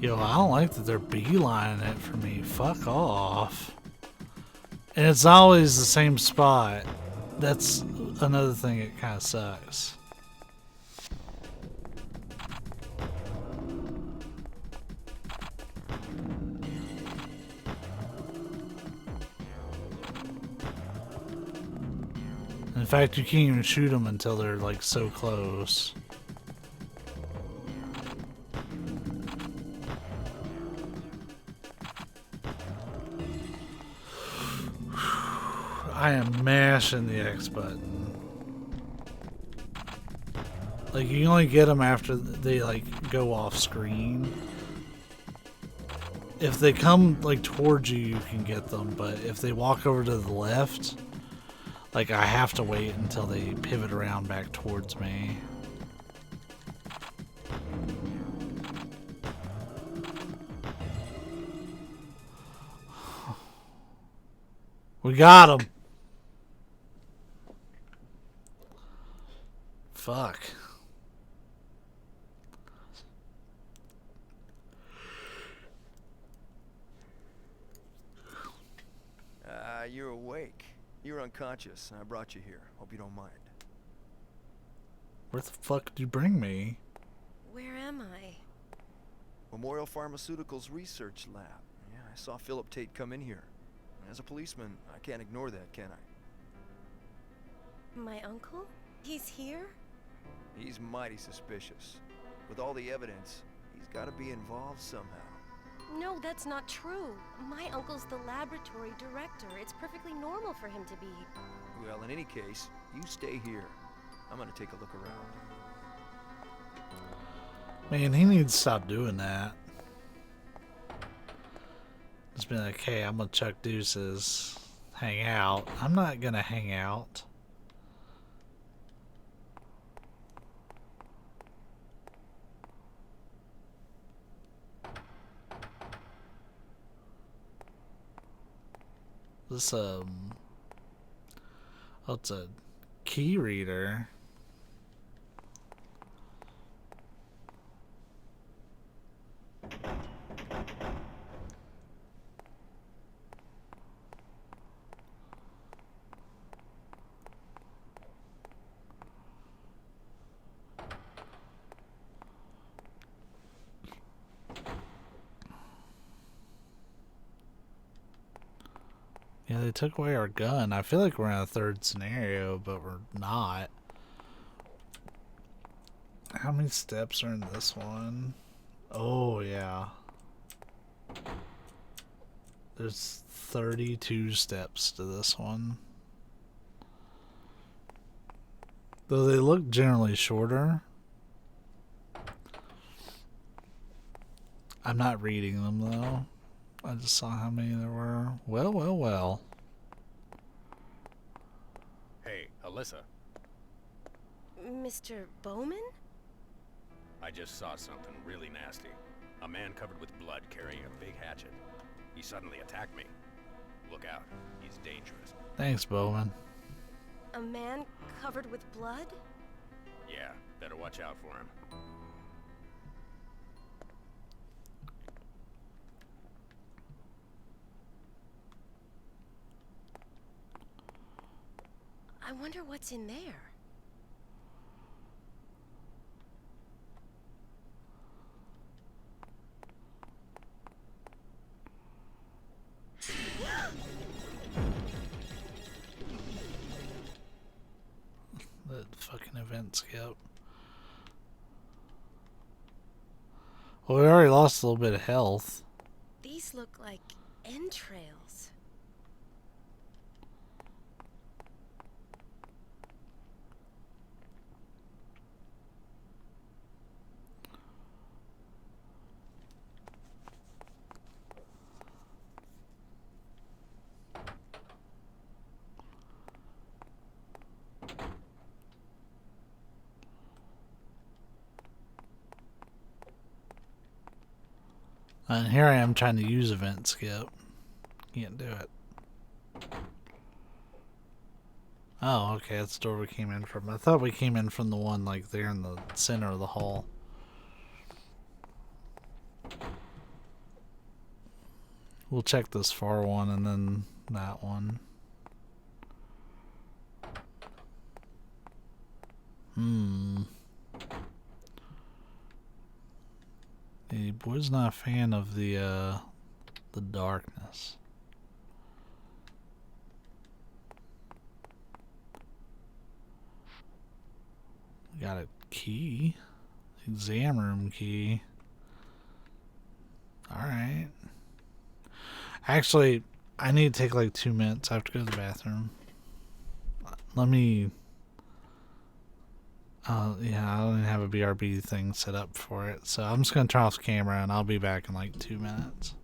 Yo, I don't like that they're beelining it for me. Fuck off. And it's always the same spot. That's another thing that kind of sucks. In fact, you can't even shoot them until they're like so close. I am mashing the X button. Like, you can only get them after they like go off screen. If they come like towards you, you can get them, but if they walk over to the left, like, I have to wait until they pivot around back towards me. We got him. Fuck. You're awake. You're unconscious, and I brought you here. Hope you don't mind. Where the fuck did you bring me? Where am I? Memorial Pharmaceuticals Research Lab. Yeah, I saw Philip Tate come in here. As a policeman, I can't ignore that, can I? My uncle? He's here? He's mighty suspicious. With all the evidence, he's got to be involved somehow. No, that's not true. My uncle's the laboratory director. It's perfectly normal for him to be. Well, in any case, you stay here. I'm gonna take a look around. Man, he needs to stop doing that. Just be like, hey, I'm gonna chuck deuces. Hang out. I'm not gonna hang out. This, oh, it's a key reader. Yeah, they took away our gun. I feel like we're in a third scenario, but we're not. How many steps are in this one? Oh, yeah. There's 32 steps to this one. Though they look generally shorter. I'm not reading them, though. I just saw how many there were. Well, well, well. Hey, Alyssa, Mr. Bowman? I just saw something really nasty. A man covered with blood carrying a big hatchet. He suddenly attacked me. Look out, he's dangerous. Thanks, Bowman. A man covered with blood? Yeah, better watch out for him. I wonder what's in there. That fucking event skip. Well, we already lost a little bit of health. These look like entrails. And here I am trying to use event skip. Can't do it. Oh, okay, that's the door we came in from. I thought we came in from the one like there in the center of the hall. We'll check this far one and then that one. The boy's not a fan of the darkness. We got a key. Exam room key. Alright. Actually, I need to take like 2 minutes. I have to go to the bathroom. Let me... yeah, I don't even have a BRB thing set up for it. So I'm just going to turn off the camera and I'll be back in like 2 minutes.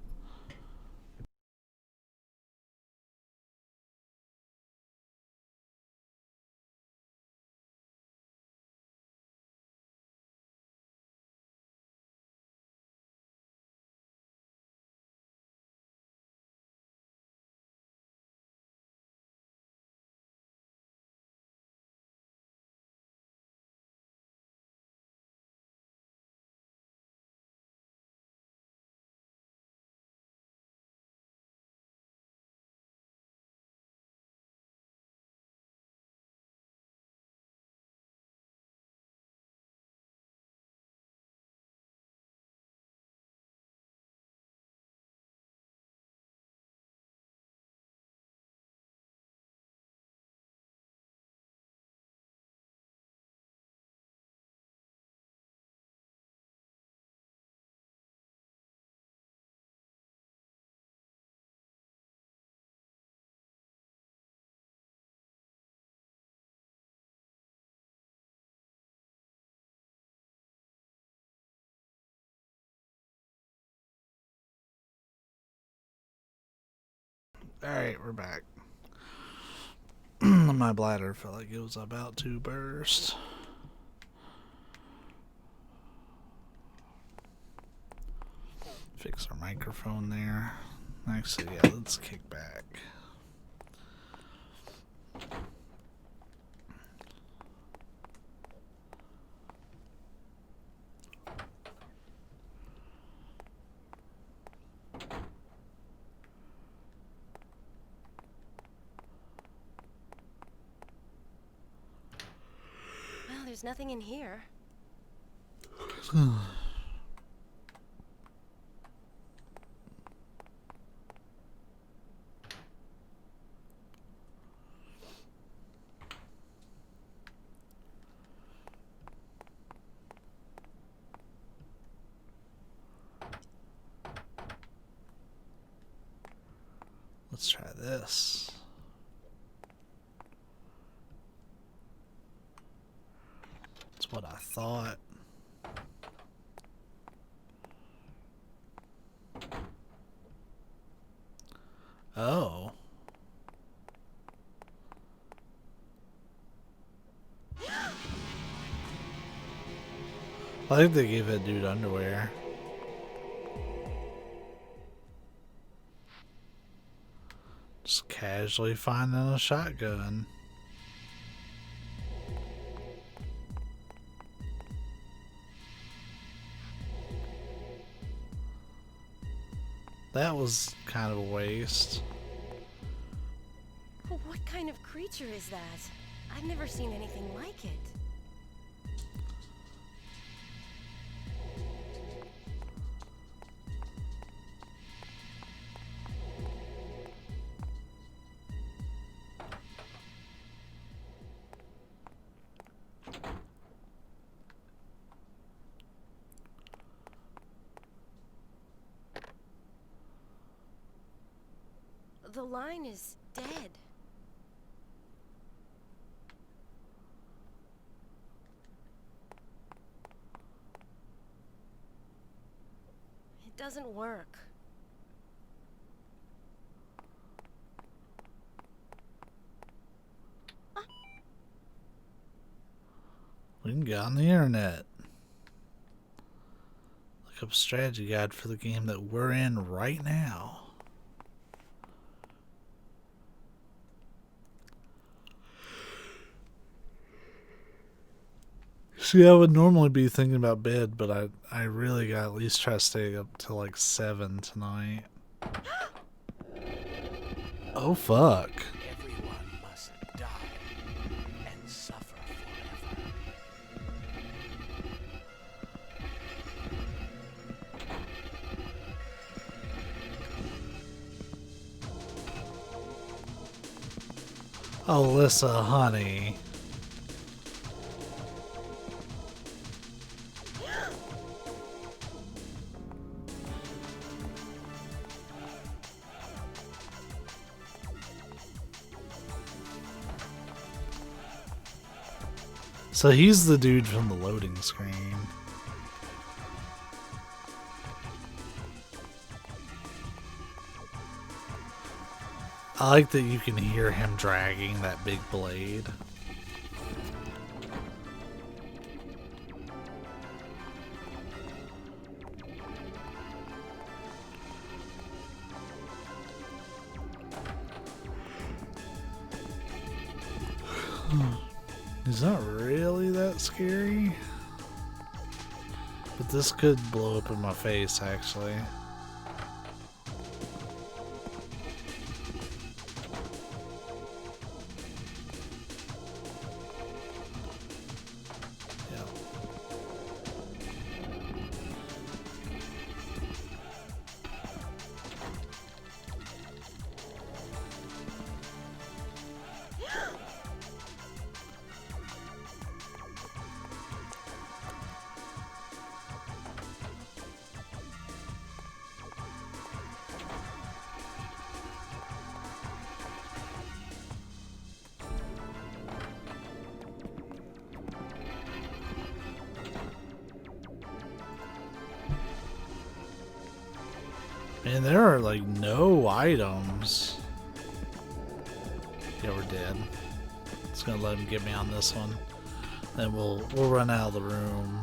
Alright, we're back. My bladder felt like it was about to burst. Fix our microphone there. Actually, yeah, let's kick back. Well, there's nothing in here. Let's try this. That's what I thought. Oh. I think they gave that dude underwear. Just casually finding a shotgun. That was kind of a waste. What kind of creature is that? I've never seen anything like it. The line is dead. It doesn't work. We can get on the internet. Look up a strategy guide for the game that we're in right now. See, I would normally be thinking about bed, but I really gotta at least try to stay up till like 7 tonight. Oh fuck. Everyone must die and suffer forever. Alyssa, honey. So he's the dude from the loading screen. I like that you can hear him dragging that big blade. He's not really that scary. But this could blow up in my face, actually. Yeah. Man, there are like no items. Yeah, we're dead. It's gonna let him get me on this one. Then we'll run out of the room.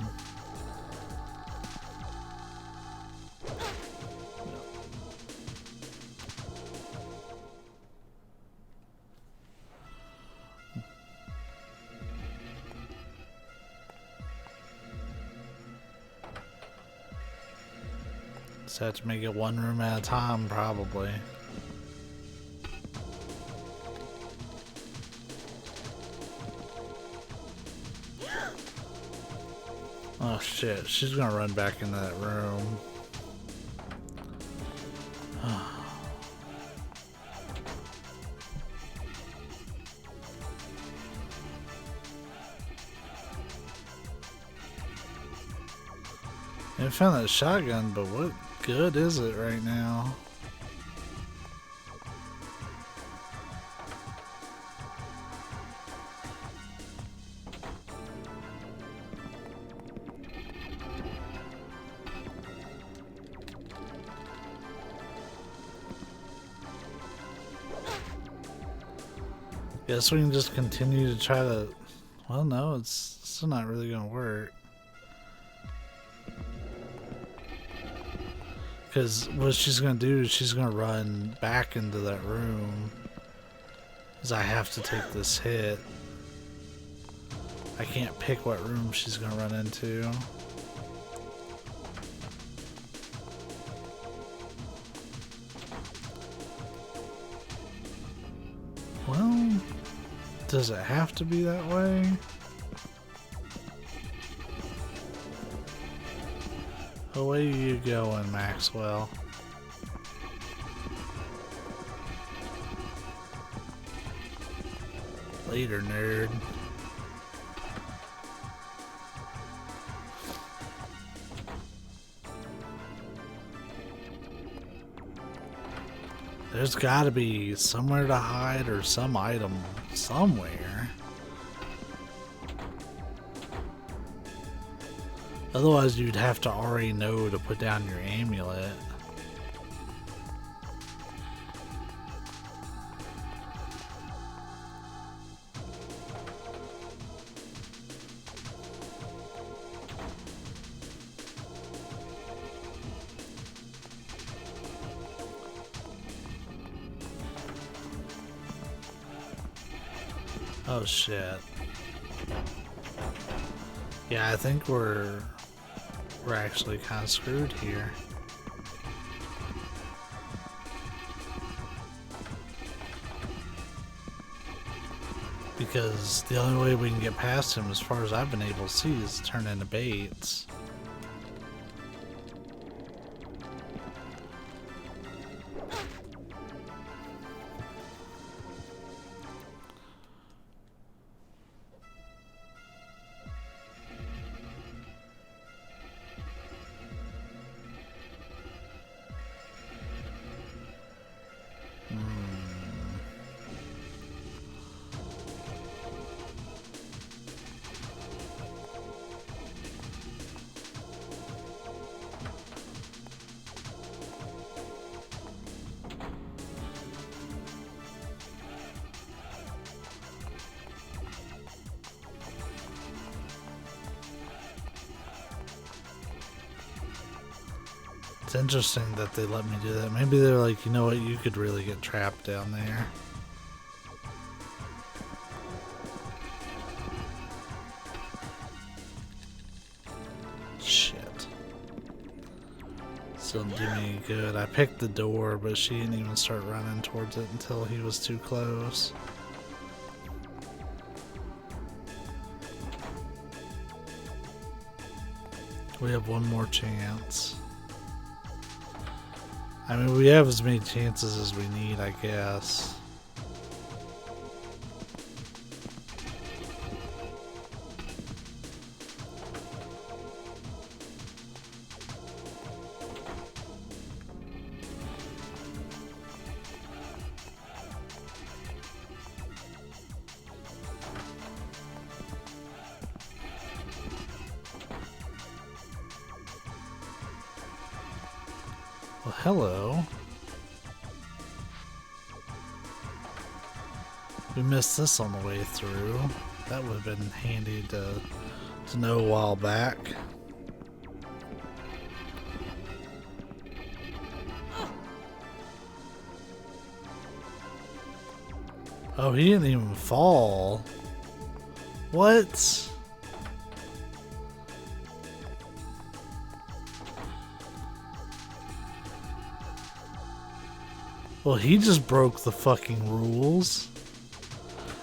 Just have to make it one room at a time, probably. Oh shit, she's gonna run back into that room. I found that shotgun, but what good is it right now? Guess we can just continue to try to... Well, no, it's still not really gonna work. Because what she's going to do is she's going to run back into that room. Because I have to take this hit. I can't pick what room she's going to run into. Well, does it have to be that way? Away you going, Maxwell. Later, nerd. There's gotta be somewhere to hide or some item somewhere. Otherwise, you'd have to already know to put down your amulet. Oh shit. Yeah, I think we're actually kind of screwed here. Because the only way we can get past him, as far as I've been able to see, is to turn into baits. It's interesting that they let me do that. Maybe they're like, you know what, you could really get trapped down there. Shit. Still didn't do me any good. I picked the door, but she didn't even start running towards it until he was too close. We have one more chance. I mean, we have as many chances as we need, I guess. Well, hello. We missed this on the way through. That would have been handy to know a while back. Oh, he didn't even fall. What? Well, he just broke the fucking rules.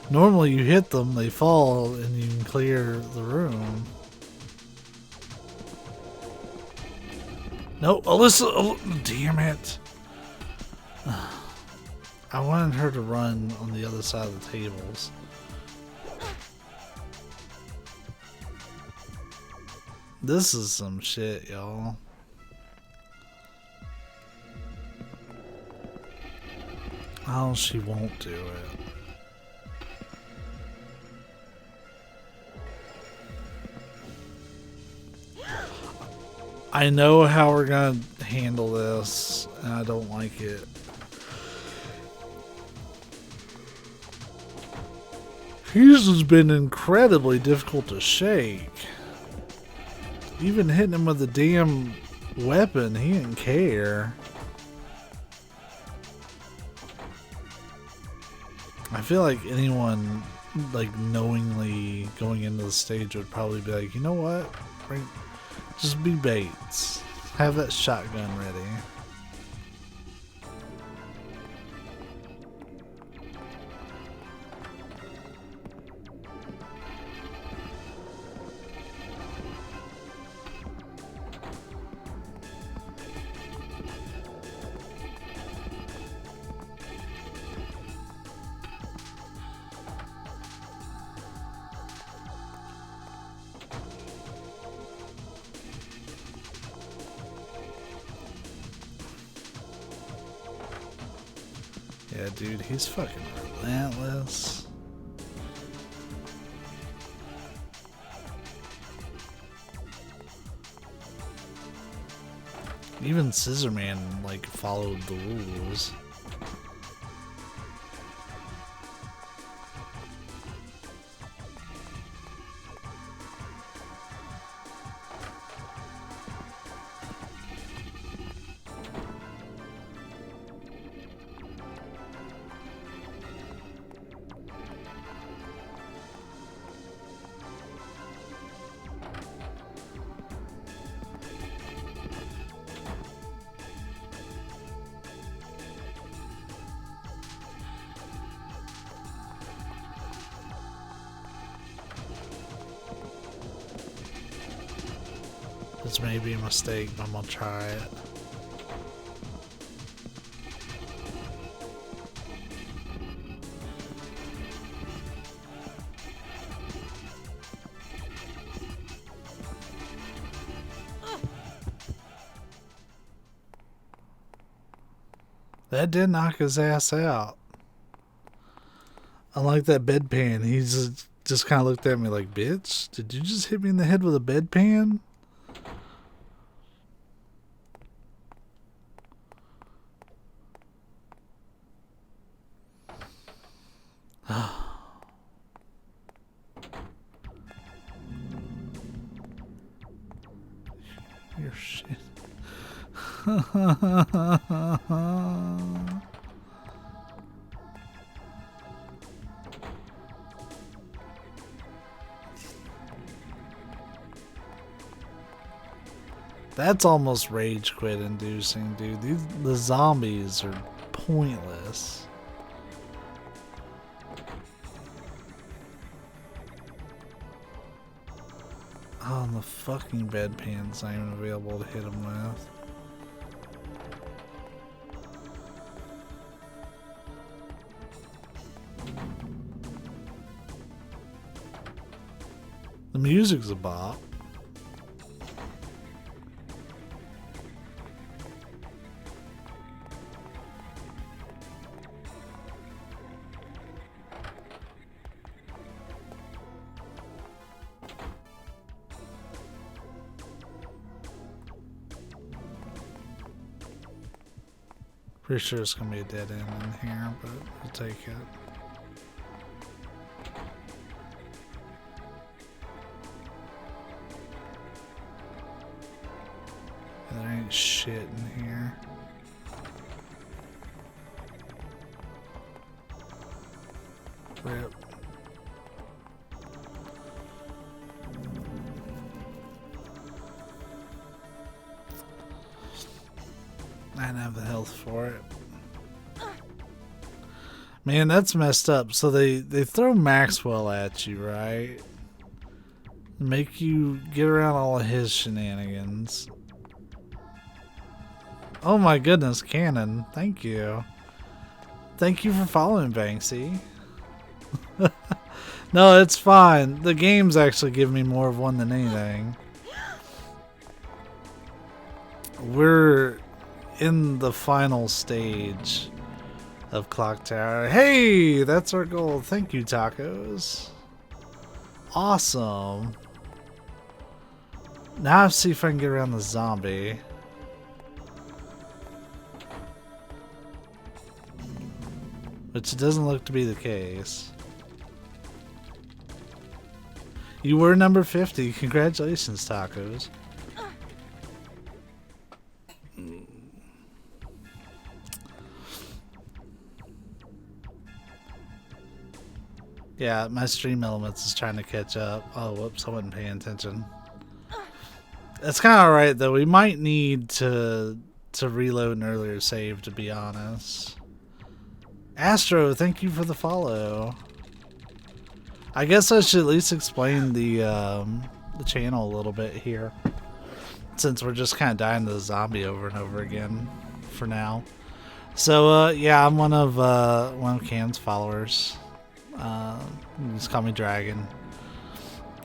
Normally you hit them, they fall, and you can clear the room. No, Alyssa, damn it. I wanted her to run on the other side of the tables. This is some shit, y'all. Oh, she won't do it. I know how we're gonna handle this, and I don't like it. His has been incredibly difficult to shake. Even hitting him with a damn weapon, he didn't care. I feel like anyone, like, knowingly going into the stage would probably be like, you know what? Just be baits. Have that shotgun ready. Yeah, dude, he's fucking relentless. Even Scissorman, like, followed the rules. This may be a mistake, but I'm gonna try it. That did knock his ass out. Unlike that bedpan, he's just kind of looked at me like, bitch, did you just hit me in the head with a bedpan? Your shit. That's almost rage quit inducing, dude. The zombies are pointless. Oh, and the fucking bedpan's not even available to hit him with. The music's a bop. Pretty sure it's gonna be a dead end in here, but we'll take it. There ain't shit in here. Rip. I didn't have the health for it. Man, that's messed up. So they throw Maxwell at you, right? Make you get around all of his shenanigans. Oh my goodness, Cannon. Thank you. Thank you for following, Banksy. No, it's fine. The games actually give me more of one than anything. We're in the final stage of Clock Tower. Hey, that's our goal. Thank you, Tacos. Awesome. Now I have to see if I can get around the zombie. Which doesn't look to be the case. You were number 50. Congratulations, Tacos. Yeah, my stream elements is trying to catch up. Oh, whoops, I wasn't paying attention. It's kind of alright, though. We might need to reload an earlier save, to be honest. Astro, thank you for the follow. I guess I should at least explain the channel a little bit here, since we're just kind of dying to the zombie over and over again for now. So, yeah, I'm one of Can's followers. Just call me Dragon.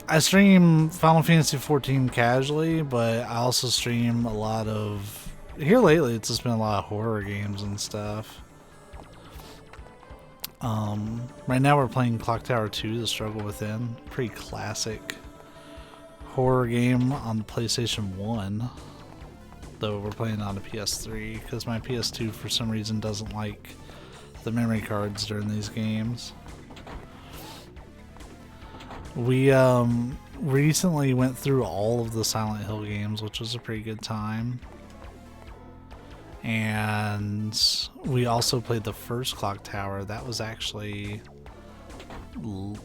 I stream Final Fantasy XIV casually, but I also stream a lot of... Here lately, it's just been a lot of horror games and stuff. Right now we're playing Clock Tower 2, The Struggle Within. Pretty classic horror game on the PlayStation 1. Though we're playing on the PS3, because my PS2 for some reason doesn't like the memory cards during these games. We recently went through all of the Silent Hill games, which was a pretty good time. And we also played the first Clock Tower. That was actually 2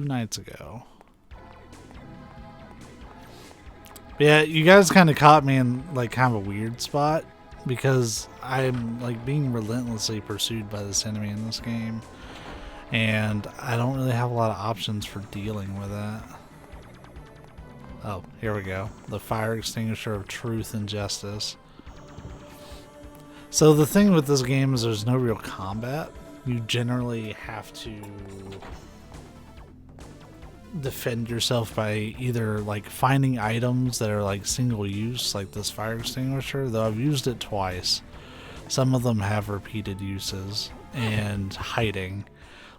nights ago. But yeah, you guys kind of caught me in like kind of a weird spot, because I'm like being relentlessly pursued by this enemy in this game. And I don't really have a lot of options for dealing with that. Oh, here we go. The fire extinguisher of truth and justice. So the thing with this game is there's no real combat. You generally have to defend yourself by either like finding items that are like single use, like this fire extinguisher, though I've used it twice. Some of them have repeated uses, and hiding.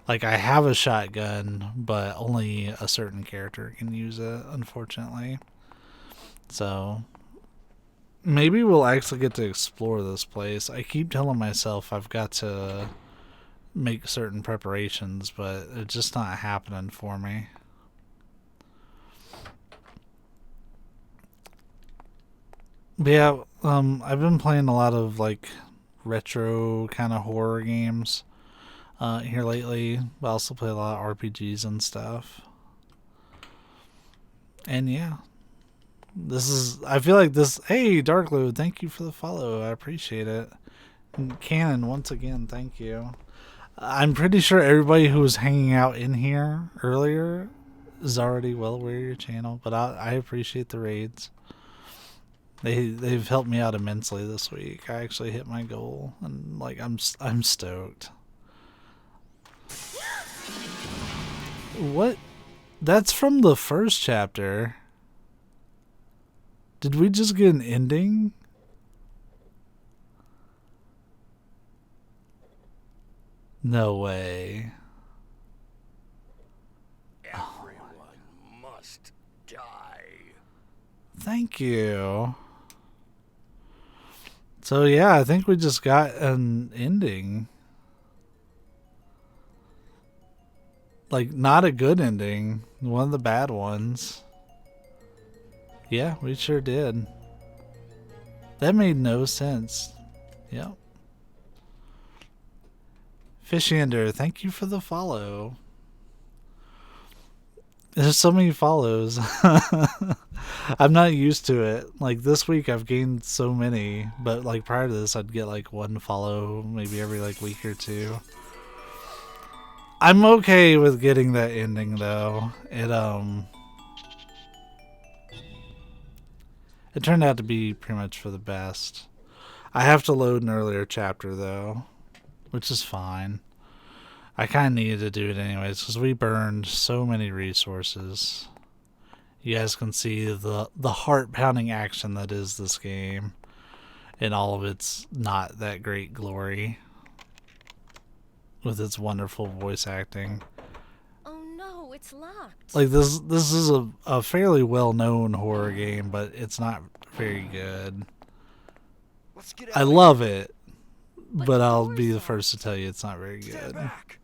Like I have a shotgun, but only a certain character can use it, unfortunately. So maybe we'll actually get to explore this place. I keep telling myself I've got to make certain preparations, but it's just not happening for me. But yeah, I've been playing a lot of like retro kind of horror games here lately, but I also play a lot of RPGs and stuff. And yeah, I feel like this, hey Darkload, thank you for the follow, I appreciate it. And Canon, once again, thank you. I'm pretty sure everybody who was hanging out in here earlier is already well aware of your channel, but I appreciate the raids. They've helped me out immensely this week. I actually hit my goal, and like I'm stoked. What? That's from the first chapter. Did we just get an ending? No way. Everyone must die. Thank you. So yeah, I think we just got an ending. Like, not a good ending. One of the bad ones. Yeah, we sure did. That made no sense. Yep. Fishander, thank you for the follow. There's so many follows. I'm not used to it. Like this week I've gained so many, but like prior to this I'd get like one follow maybe every like week or two. I'm okay with getting that ending though. It turned out to be pretty much for the best. I have to load an earlier chapter though, which is fine. I kind of needed to do it anyways because we burned so many resources. You guys can see the heart-pounding action that is this game in all of its not that great glory with its wonderful voice acting. Oh no, it's locked. Like this is a fairly well-known horror game, but it's not very good. Let's get I out. love it, but the I'll door's be the locked. first to tell you it's not very Stand good. back.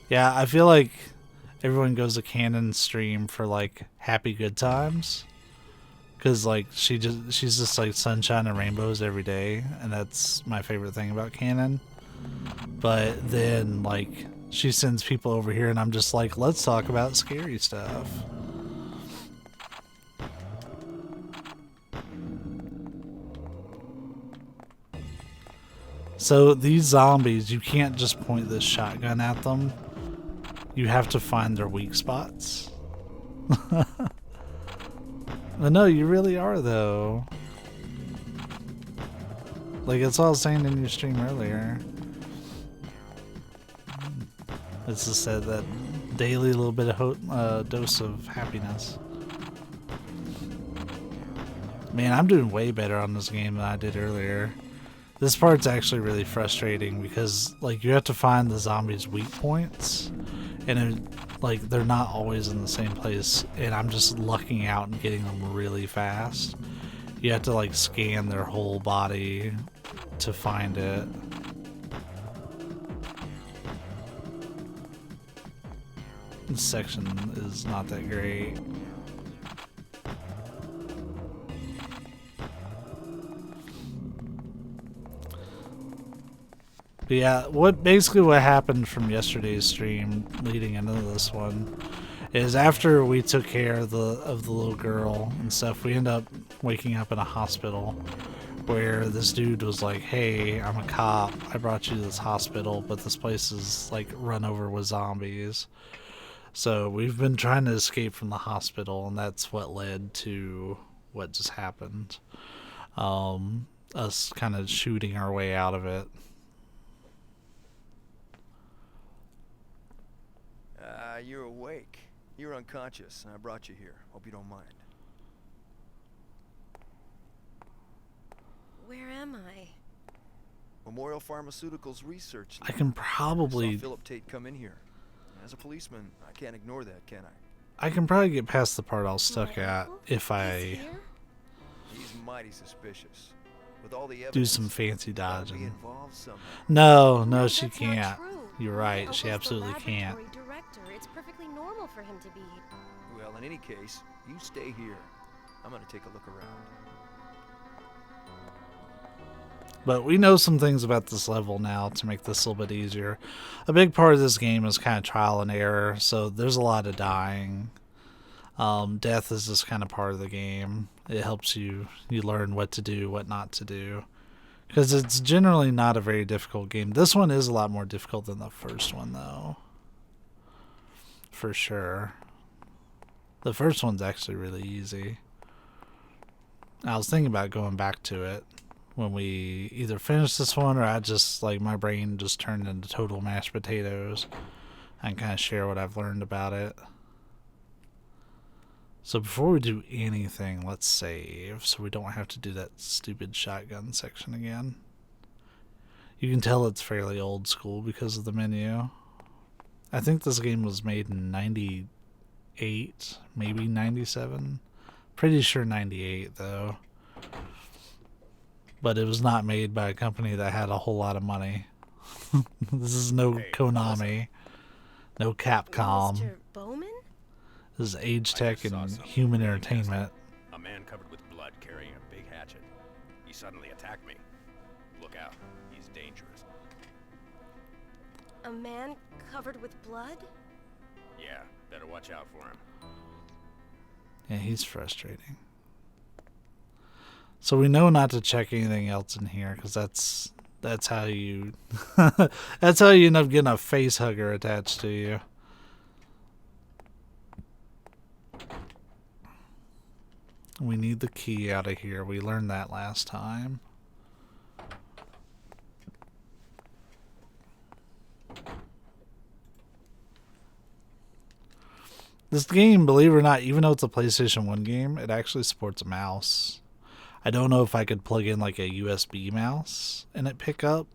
Yeah, I feel like everyone goes to Canon's stream for like happy good times, cause like she's just like sunshine and rainbows every day, and that's my favorite thing about Canon. But then like she sends people over here, and I'm just like, let's talk about scary stuff. So these zombies, you can't just point this shotgun at them. You have to find their weak spots. No, you really are though. Like it's all I was saying in your stream earlier. It's just that daily little bit of dose of happiness. Man, I'm doing way better on this game than I did earlier. This part's actually really frustrating because like you have to find the zombies' weak points, and like they're not always in the same place, and I'm just lucking out and getting them really fast. You have to like scan their whole body to find it. This section is not that great. But yeah, what happened from yesterday's stream leading into this one is after we took care of the little girl and stuff, we end up waking up in a hospital where this dude was like, "Hey, I'm a cop. I brought you to this hospital, but this place is like run over with zombies." So we've been trying to escape from the hospital, and that's what led to what just happened. Us kind of shooting our way out of it. You're awake. You're unconscious, and I brought you here. Hope you don't mind. Where am I? Memorial Pharmaceuticals Research I Lab. can I probably saw Philip Tate come in here. As a policeman, I can't ignore that, can I? I can probably get past the part I was stuck My at uncle? if He's I here? He's mighty suspicious. With all the do evidence, some fancy gotta be dodging. involved somehow. No, No, she that's not can't. true. You're My right. uncle's She the absolutely can't. laboratory director. It's perfectly normal for him to be. Well, in any case, you stay here. I'm gonna take a look around. But we know some things about this level now to make this a little bit easier. A big part of this game is kind of trial and error, so there's a lot of dying. Death is just kind of part of the game. It helps you learn what to do, what not to do. Because it's generally not a very difficult game. This one is a lot more difficult than the first one, though. For sure. The first one's actually really easy. I was thinking about going back to it when we either finish this one or I just, like, my brain just turned into total mashed potatoes and kind of share what I've learned about it. So before we do anything, let's save so we don't have to do that stupid shotgun section again. You can tell it's fairly old school because of the menu. I think this game was made in 98, maybe 97. Pretty sure 98 though. But it was not made by a company that had a whole lot of money. This is no Hey, Konami, no Capcom. Mr. Bowman? This is Age I Tech just saw and something Human really Entertainment. A man covered with blood carrying a big hatchet. He suddenly attacked me. Look out. He's dangerous. A man covered with blood? Yeah, better watch out for him. Yeah, he's frustrating. So we know not to check anything else in here because that's how you that's how you end up getting a face hugger attached to you. We need the key out of here. We learned that last time. This game, believe it or not, even though it's a PlayStation 1 game, it actually supports a mouse. I don't know if I could plug in like a USB mouse and it pick up,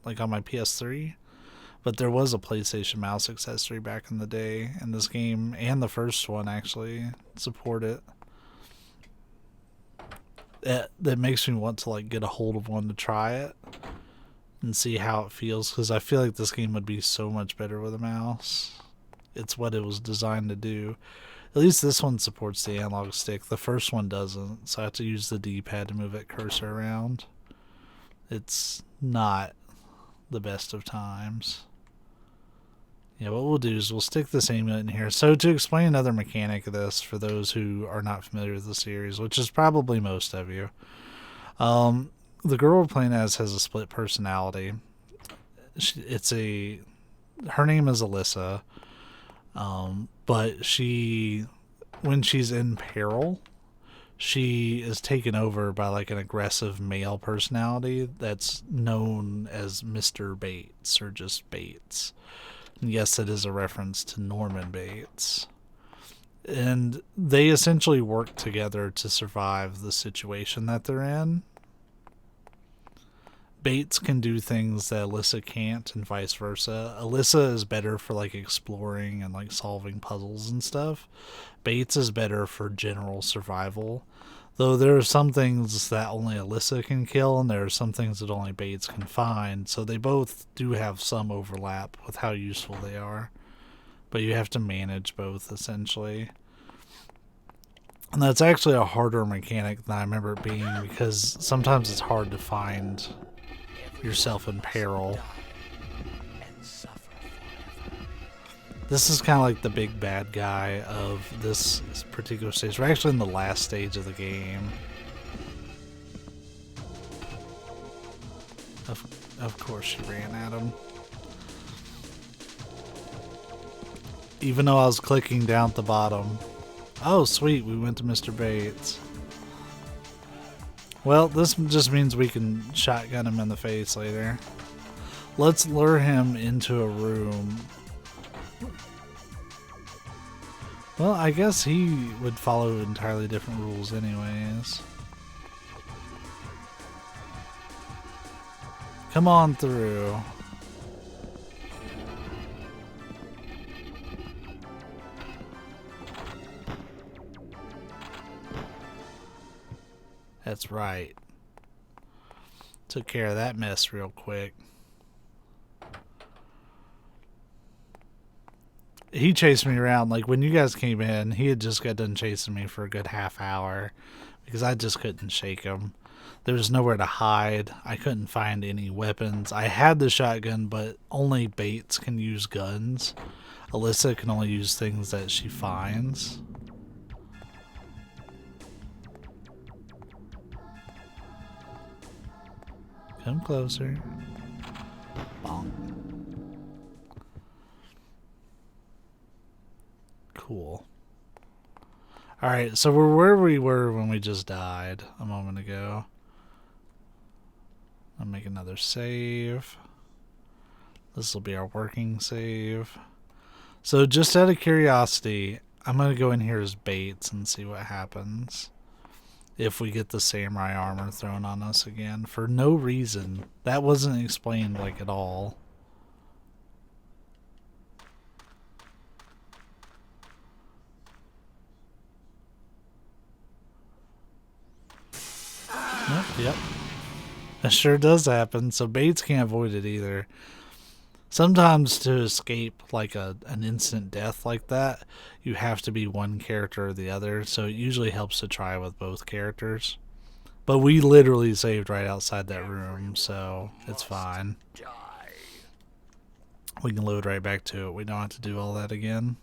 like on my PS3. But there was a PlayStation mouse accessory back in the day, and this game and the first one actually support it. That makes me want to like get a hold of one to try it and see how it feels, because I feel like this game would be so much better with a mouse. It's what it was designed to do. At least this one supports the analog stick. The first one doesn't, so I have to use the D-pad to move that cursor around. It's not the best of times. Yeah, what we'll do is we'll stick this amulet in here. So to explain another mechanic of this for those who are not familiar with the series, which is probably most of you, the girl we're playing as has a split personality. Her name is Alyssa, but when she's in peril, she is taken over by like an aggressive male personality that's known as Mr. Bates or just Bates. Yes, it is a reference to Norman Bates. And they essentially work together to survive the situation that they're in. Bates can do things that Alyssa can't and vice versa. Alyssa is better for like exploring and like solving puzzles and stuff. Bates is better for general survival. Though there are some things that only Alyssa can kill, and there are some things that only Bates can find. So they both do have some overlap with how useful they are. But you have to manage both, essentially. And that's actually a harder mechanic than I remember it being, because sometimes it's hard to find yourself in peril. This is kind of like the big bad guy of this particular stage. We're actually in the last stage of the game. Of course she ran at him. Even though I was clicking down at the bottom. Oh, sweet, we went to Mr. Bates. Well, this just means we can shotgun him in the face later. Let's lure him into a room. Well, I guess he would follow entirely different rules anyways. Come on through. That's right. Took care of that mess real quick. He chased me around. Like when you guys came in, he had just got done chasing me for a good half hour because I just couldn't shake him. There was nowhere to hide. I couldn't find any weapons. I had the shotgun, but only Bates can use guns. Alyssa can only use things that she finds. Come closer. Bonk. Cool. Alright, so we're where we were when we just died a moment ago. I'll make another save. This will be our working save. So just out of curiosity, I'm going to go in here as Bates and see what happens. If we get the samurai armor thrown on us again for no reason. That wasn't explained like at all. Yep. That sure does happen, so Bates can't avoid it either. Sometimes to escape like an instant death like that, you have to be one character or the other, so it usually helps to try with both characters. But we literally saved right outside that room, so it's fine. We can load right back to it. We don't have to do all that again.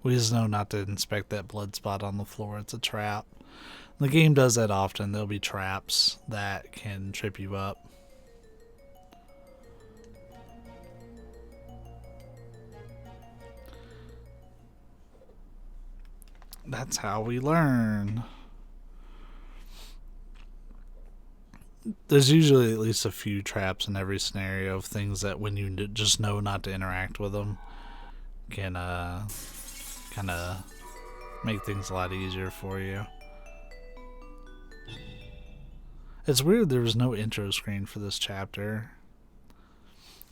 We just know not to inspect that blood spot on the floor. It's a trap. The game does that often. There'll be traps that can trip you up. That's how we learn. There's usually at least a few traps in every scenario of things that when you just know not to interact with them can kind of make things a lot easier for you. It's weird there was no intro screen for this chapter,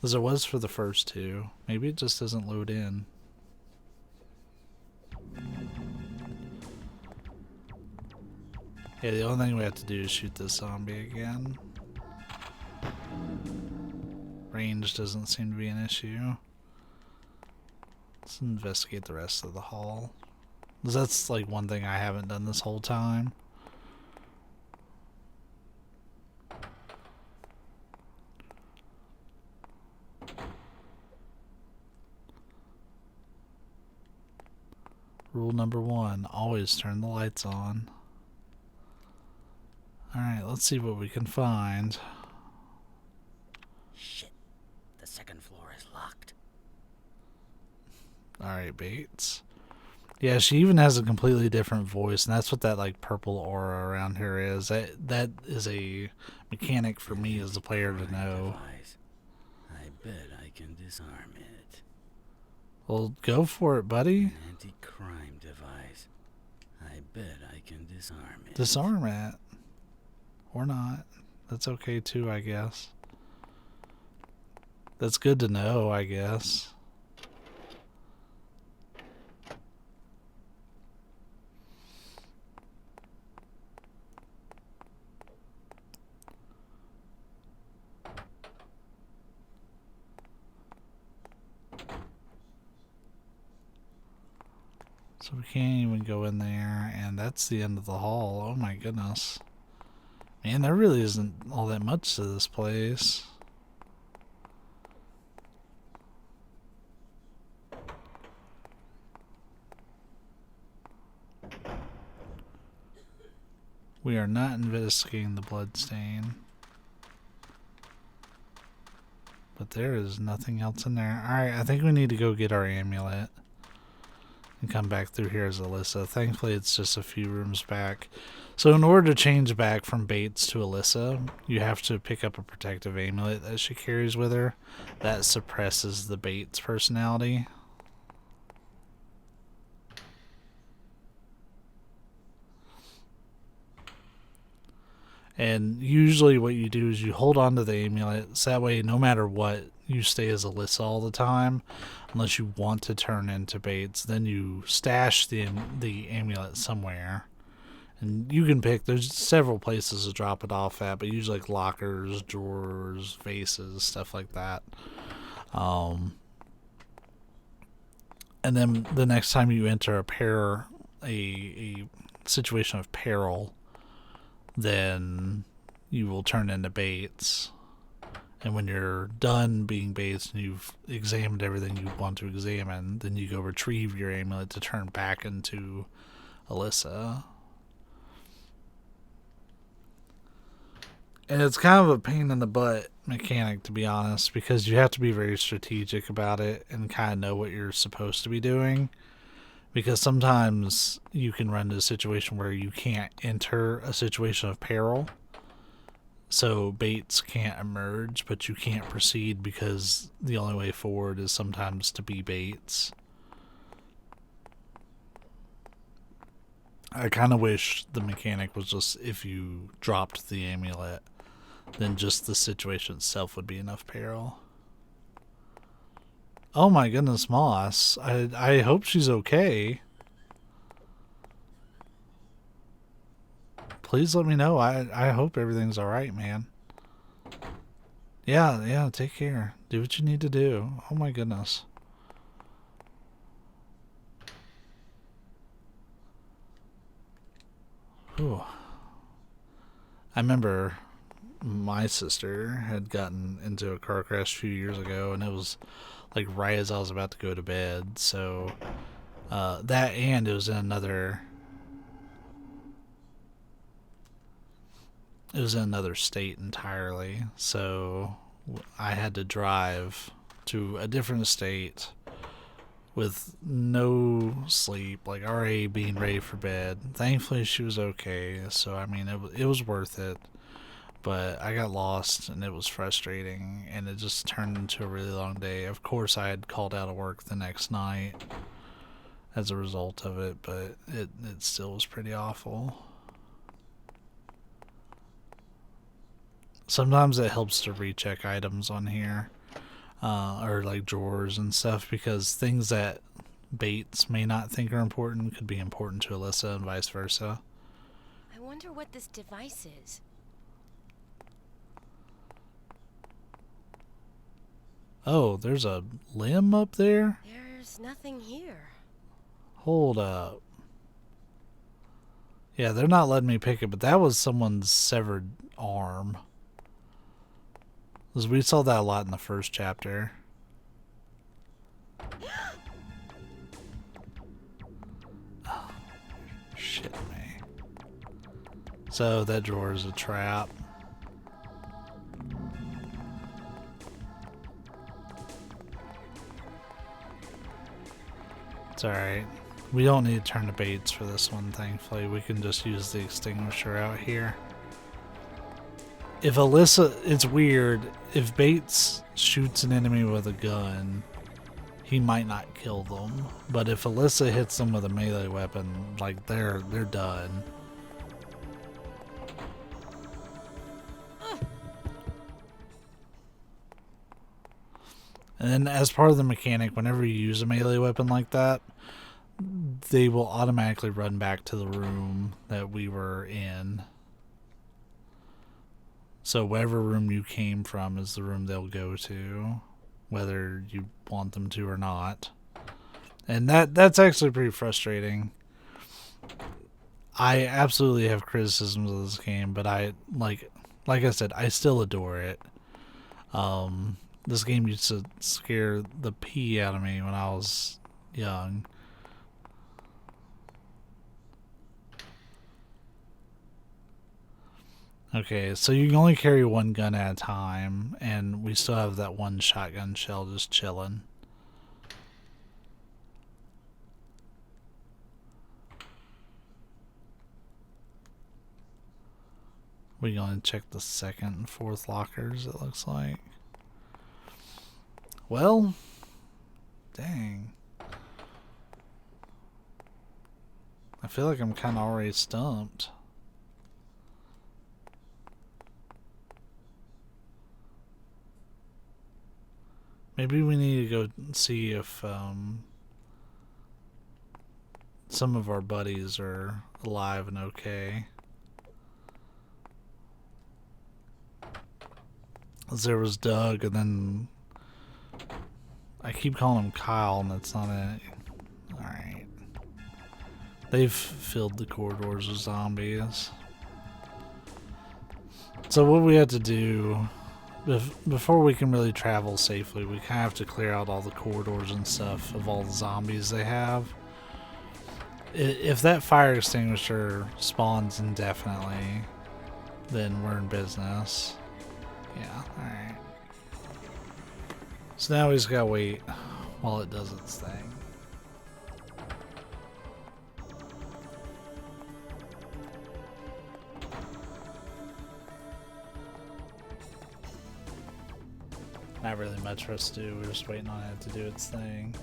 as there was for the first two. Maybe it just doesn't load in. Yeah, the only thing we have to do is shoot this zombie again. Range doesn't seem to be an issue. Let's investigate the rest of the hall. 'Cause that's like one thing I haven't done this whole time. Rule number 1, always turn the lights on. Alright, let's see what we can find. Shit. The second floor is locked. Alright, Bates. Yeah, she even has a completely different voice, and that's what that like purple aura around her is. That is a mechanic for me as a player to know. Device. I bet I can disarm it. Well, go for it, buddy. An anti-crime device. I bet I can disarm it. Disarm it. Or not. That's okay too, I guess. That's good to know, I guess. So we can't even go in there, and that's the end of the hall. Oh my goodness. Man, there really isn't all that much to this place. We are not investigating the blood stain. But there is nothing else in there. Alright, I think we need to go get our amulet. And come back through here as Alyssa. Thankfully, it's just a few rooms back. So in order to change back from Bates to Alyssa, you have to pick up a protective amulet that she carries with her. That suppresses the Bates personality. And usually what you do is you hold on to the amulet, so that way no matter what, you stay as Alyssa all the time. Unless you want to turn into Bates, then you stash the amulet somewhere. And you can pick, there's several places to drop it off at, but usually like lockers, drawers, vases, stuff like that. And then the next time you enter a situation of peril, then you will turn into Bates. And when you're done being Bates and you've examined everything you want to examine, then you go retrieve your amulet to turn back into Alyssa. And it's kind of a pain in the butt mechanic, to be honest, because you have to be very strategic about it and kind of know what you're supposed to be doing. Because sometimes you can run into a situation where you can't enter a situation of peril. So Bates can't emerge, but you can't proceed because the only way forward is sometimes to be Bates. I kind of wish the mechanic was just if you dropped the amulet, then just the situation itself would be enough peril. Oh my goodness, Moss. I hope she's okay. Please let me know. I hope everything's alright, man. Yeah, take care. Do what you need to do. Oh my goodness. Whew. I remember my sister had gotten into a car crash a few years ago, and it was like right as I was about to go to bed. So that, and it was in another state entirely. So I had to drive to a different state with no sleep, like already being ready for bed. Thankfully she was okay, so I mean it was worth it. But I got lost and it was frustrating, and it just turned into a really long day. Of course I had called out of work the next night as a result of it, but it still was pretty awful. Sometimes it helps to recheck items on here, or like drawers and stuff, because things that Bates may not think are important could be important to Alyssa and vice versa. I wonder what this device is. Oh, there's a limb up there? There's nothing here. Hold up. Yeah, they're not letting me pick it, but that was someone's severed arm. Because we saw that a lot in the first chapter. Oh, shit me. So that drawer is a trap. It's alright. We don't need to turn to Bates for this one, thankfully. We can just use the extinguisher out here. If Alyssa, it's weird, if Bates shoots an enemy with a gun, he might not kill them. But if Alyssa hits them with a melee weapon, like they're done. And then as part of the mechanic, whenever you use a melee weapon like that, they will automatically run back to the room that we were in. So whatever room you came from is the room they'll go to, whether you want them to or not. And that's actually pretty frustrating. I absolutely have criticisms of this game, but I like I said, I still adore it. This game used to scare the pee out of me when I was young. Okay, so you can only carry one gun at a time, and we still have that one shotgun shell just chilling. We're going to check the second and fourth lockers, it looks like. Well, dang. I feel like I'm kind of already stumped. Maybe we need to go see if some of our buddies are alive and okay. 'Cause there was Doug, and then I keep calling him Kyle, and that's not it. Alright. They've filled the corridors with zombies. So what we have to do, before we can really travel safely, we kind of have to clear out all the corridors and stuff of all the zombies they have. If that fire extinguisher spawns indefinitely, then we're in business. Yeah, alright. So now we just gotta wait while it does its thing. Not really much for us to do, we're just waiting on it to do its thing.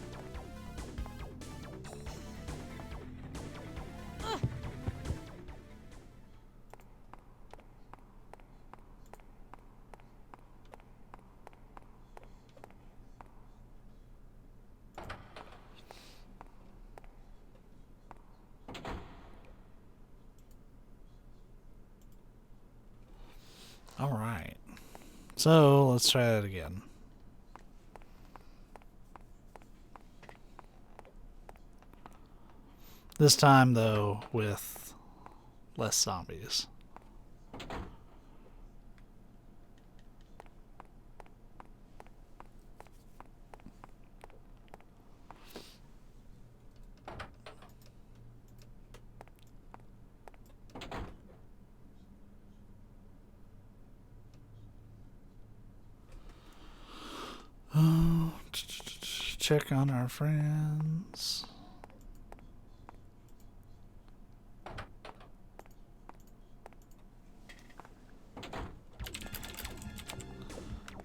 Alright, so let's try that again. This time, though, with less zombies. Oh, check on our friends.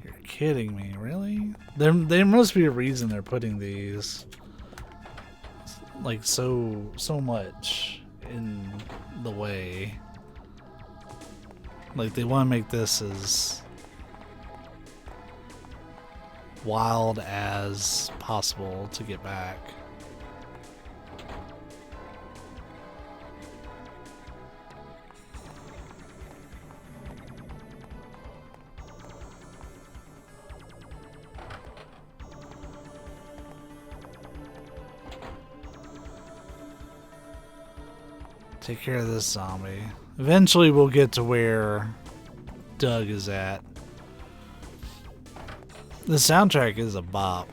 You're kidding me, really? There must be a reason they're putting these like so much in the way. Like they want to make this as wild as possible to get back. Take care of this zombie. Eventually we'll get to where Doug is at. The soundtrack is a bop.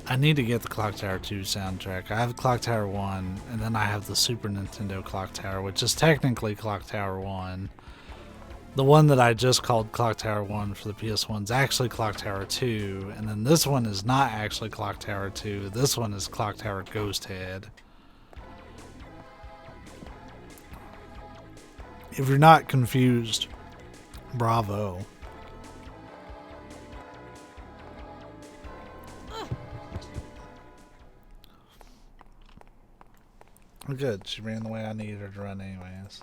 I need to get the Clock Tower 2 soundtrack. I have Clock Tower 1, and then I have the Super Nintendo Clock Tower, which is technically Clock Tower 1. The one that I just called Clock Tower 1 for the PS1 is actually Clock Tower 2, and then this one is not actually Clock Tower 2. This one is Clock Tower Ghost Head. If you're not confused, bravo. Good, she ran the way I needed her to run anyways.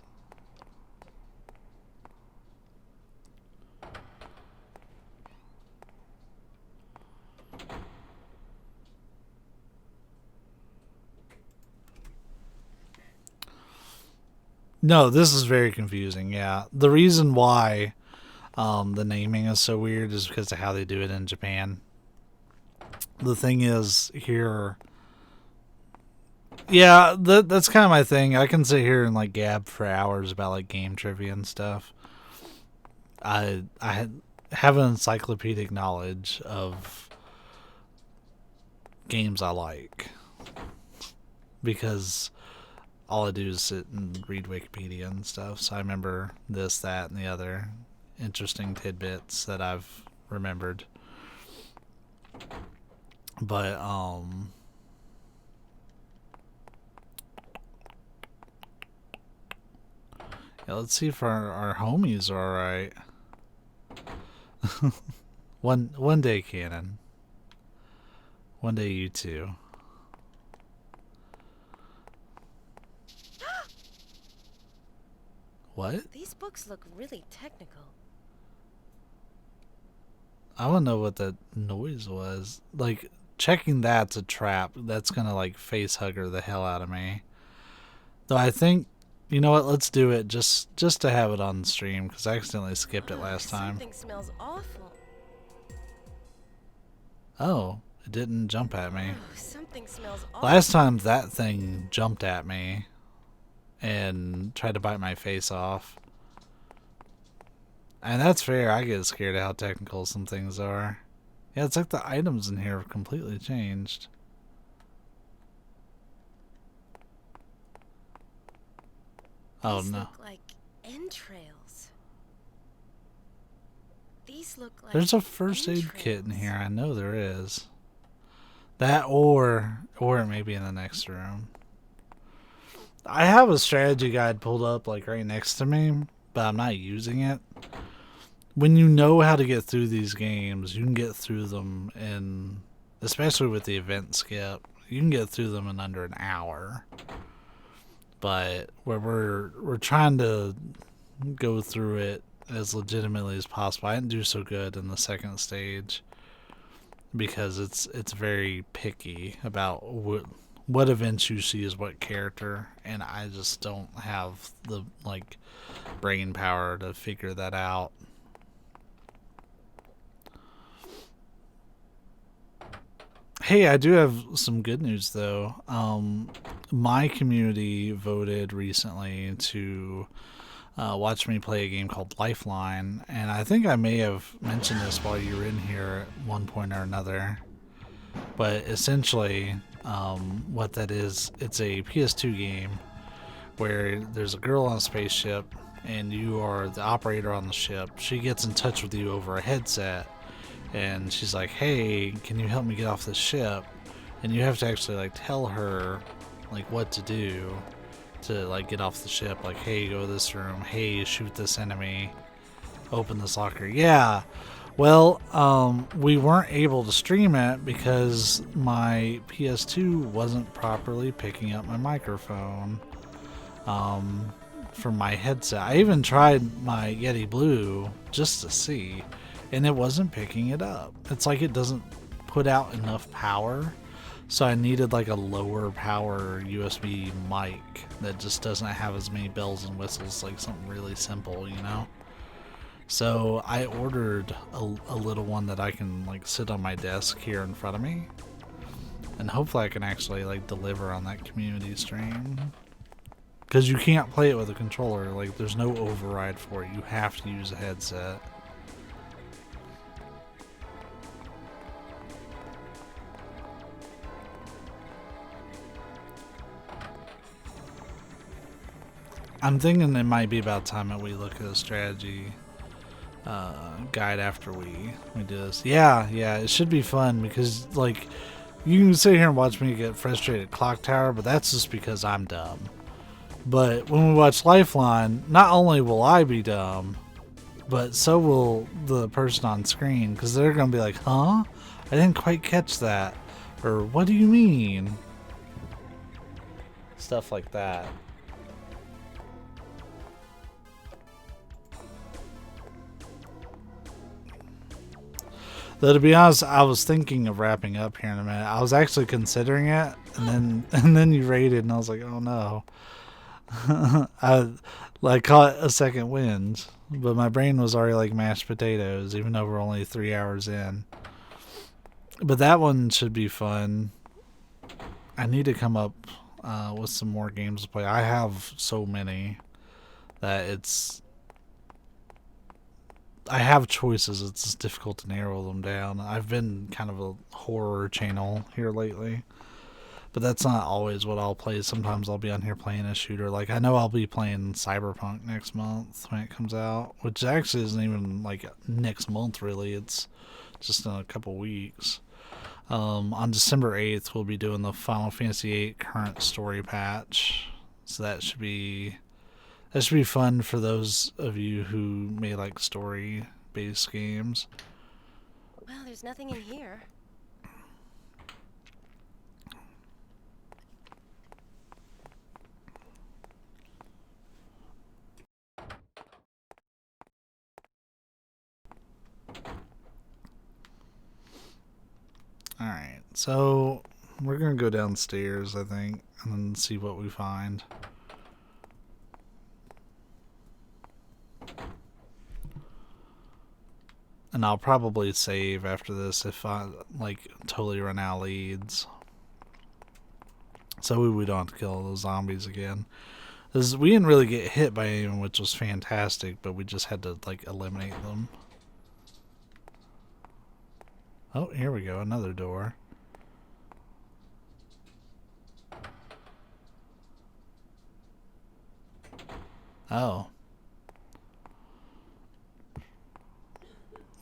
No, this is very confusing, yeah. The reason why the naming is so weird is because of how they do it in Japan. The thing is, here... Yeah, that's kind of my thing. I can sit here and like gab for hours about like game trivia and stuff. I have an encyclopedic knowledge of games I like because all I do is sit and read Wikipedia and stuff. So I remember this, that, and the other interesting tidbits that I've remembered. But yeah, let's see if our homies are alright. One day, Cannon. One day, you too. What? These books look really technical. I don't know what that noise was. Like, checking that's a trap. That's gonna, like, face hugger the hell out of me. Though I think, you know what, let's do it just to have it on the stream, because I accidentally skipped it last time. Something smells awful. Oh, it didn't jump at me. Oh, something smells awful. Last time that thing jumped at me and tried to bite my face off. And that's fair, I get scared of how technical some things are. Yeah, it's like the items in here have completely changed. Oh These no. look like entrails. These look like There's a first aid kit in here, I know there is. That or it may be in the next room. I have a strategy guide pulled up like right next to me, but I'm not using it. When you know how to get through these games, you can get through them in, especially with the event skip, you can get through them in under an hour. But where we're trying to go through it as legitimately as possible. I didn't do so good in the second stage because it's very picky about what events you see as what character, and I just don't have the like brain power to figure that out. Hey, I do have some good news though. My community voted recently to watch me play a game called Lifeline, and I think I may have mentioned this while you were in here at one point or another. But essentially, what that is, it's a PS2 game where there's a girl on a spaceship and you are the operator on the ship. She gets in touch with you over a headset and she's like, hey, can you help me get off this ship? And you have to actually like tell her like what to do to like get off the ship. Like, hey, go to this room. Hey, shoot this enemy. Open this locker. Yeah. Well, we weren't able to stream it because my PS2 wasn't properly picking up my microphone from my headset. I even tried my Yeti Blue just to see, and it wasn't picking it up. It's like it doesn't put out enough power, so I needed like a lower power USB mic that just doesn't have as many bells and whistles, like something really simple, you know? So I ordered a little one that I can like sit on my desk here in front of me, and hopefully I can actually like deliver on that community stream, because you can't play it with a controller. Like, there's no override for it. You have to use a headset. I'm thinking it might be about time that we look at a strategy guide after we do this. Yeah, it should be fun, because like you can sit here and watch me get frustrated at Clock Tower, but that's just because I'm dumb. But when we watch Lifeline, not only will I be dumb, but so will the person on screen, because they're gonna be like, huh? I didn't quite catch that, or what do you mean? Stuff like that. Though, to be honest, I was thinking of wrapping up here in a minute. I was actually considering it, and then you raided, and I was like, oh no. I like caught a second wind, but my brain was already like mashed potatoes, even though we're only 3 hours in. But that one should be fun. I need to come up with some more games to play. I have so many that I have choices. It's just difficult to narrow them down. I've been kind of a horror channel here lately. But that's not always what I'll play. Sometimes I'll be on here playing a shooter. Like, I know I'll be playing Cyberpunk next month when it comes out, which actually isn't even like next month, really. It's just in a couple weeks. On December 8th, we'll be doing the Final Fantasy VIII current story patch. So that should be fun for those of you who may like story-based games. Well, there's nothing in here. Alright, so we're going to go downstairs, I think, and then see what we find. And I'll probably save after this if I, like, totally run out of leads. So we don't have to kill those zombies again. We didn't really get hit by anyone, which was fantastic, but we just had to, like, eliminate them. Oh, here we go, another door. Oh.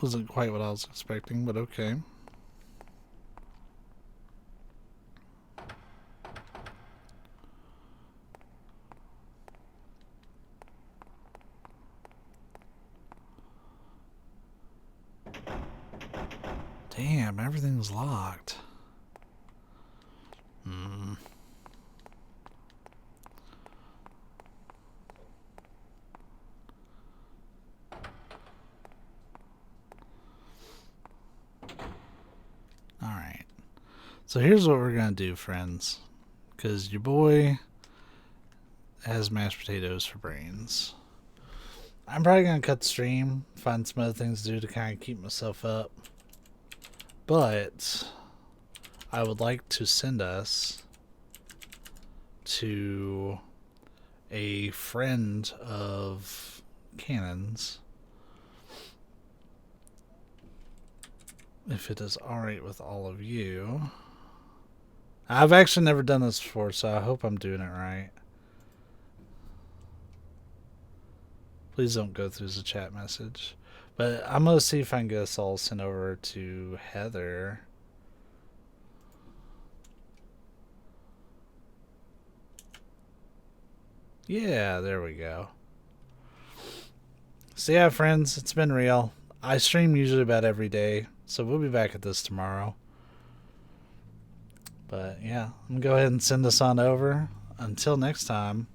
Wasn't quite what I was expecting, but okay. Damn, everything's locked. Alright. So here's what we're going to do, friends. Because your boy has mashed potatoes for brains. I'm probably going to cut the stream, find some other things to do to kind of keep myself up. But I would like to send us to a friend of Cannon's, if it is alright with all of you. I've actually never done this before, so I hope I'm doing it right. Please don't go through the chat message. But I'm going to see if I can get us all sent over to Heather. Yeah, there we go. So yeah, friends, it's been real. I stream usually about every day, so we'll be back at this tomorrow. But yeah, I'm going to go ahead and send this on over. Until next time,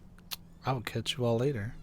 I will catch you all later.